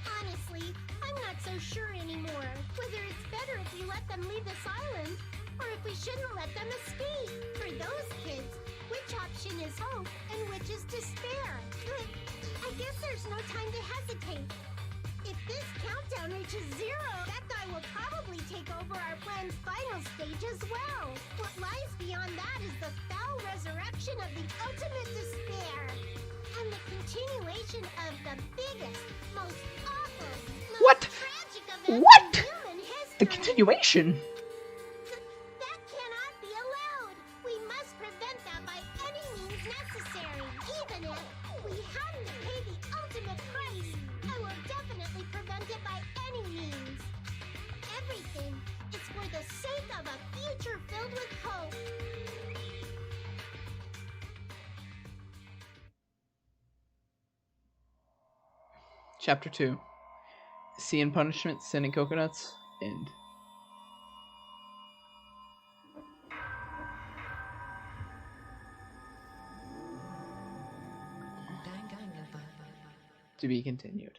Honestly, I'm not so sure anymore whether it's better if we let them leave this island, or if we shouldn't let them escape. For those kids, which option is hope and which is despair? I guess there's no time to hesitate. If this countdown reaches 0, that guy will probably take over our plan's final stage as well. What lies beyond that is the foul resurrection of the ultimate despair. And the continuation of the biggest, most awful, most tragic event in human history. The continuation? That cannot be allowed. We must prevent that by any means necessary. Even if we have to pay the ultimate price, I will definitely prevent it by any means. Everything is for the sake of a future filled with hope. Chapter 2. Sea and Punishment, Sending Coconuts, End. To be continued.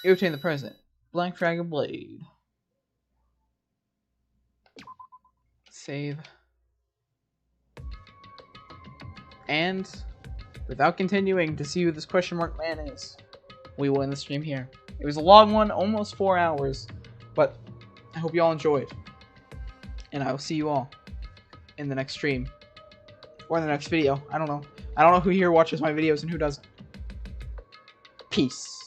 You obtain the present. Blank Dragon Blade. Save. And, without continuing to see who this question mark man is, we will end the stream here. It was a long one, almost 4 hours, but I hope you all enjoyed. And I will see you all in the next stream. Or in the next video. I don't know. I don't know who here watches my videos and who doesn't. Peace.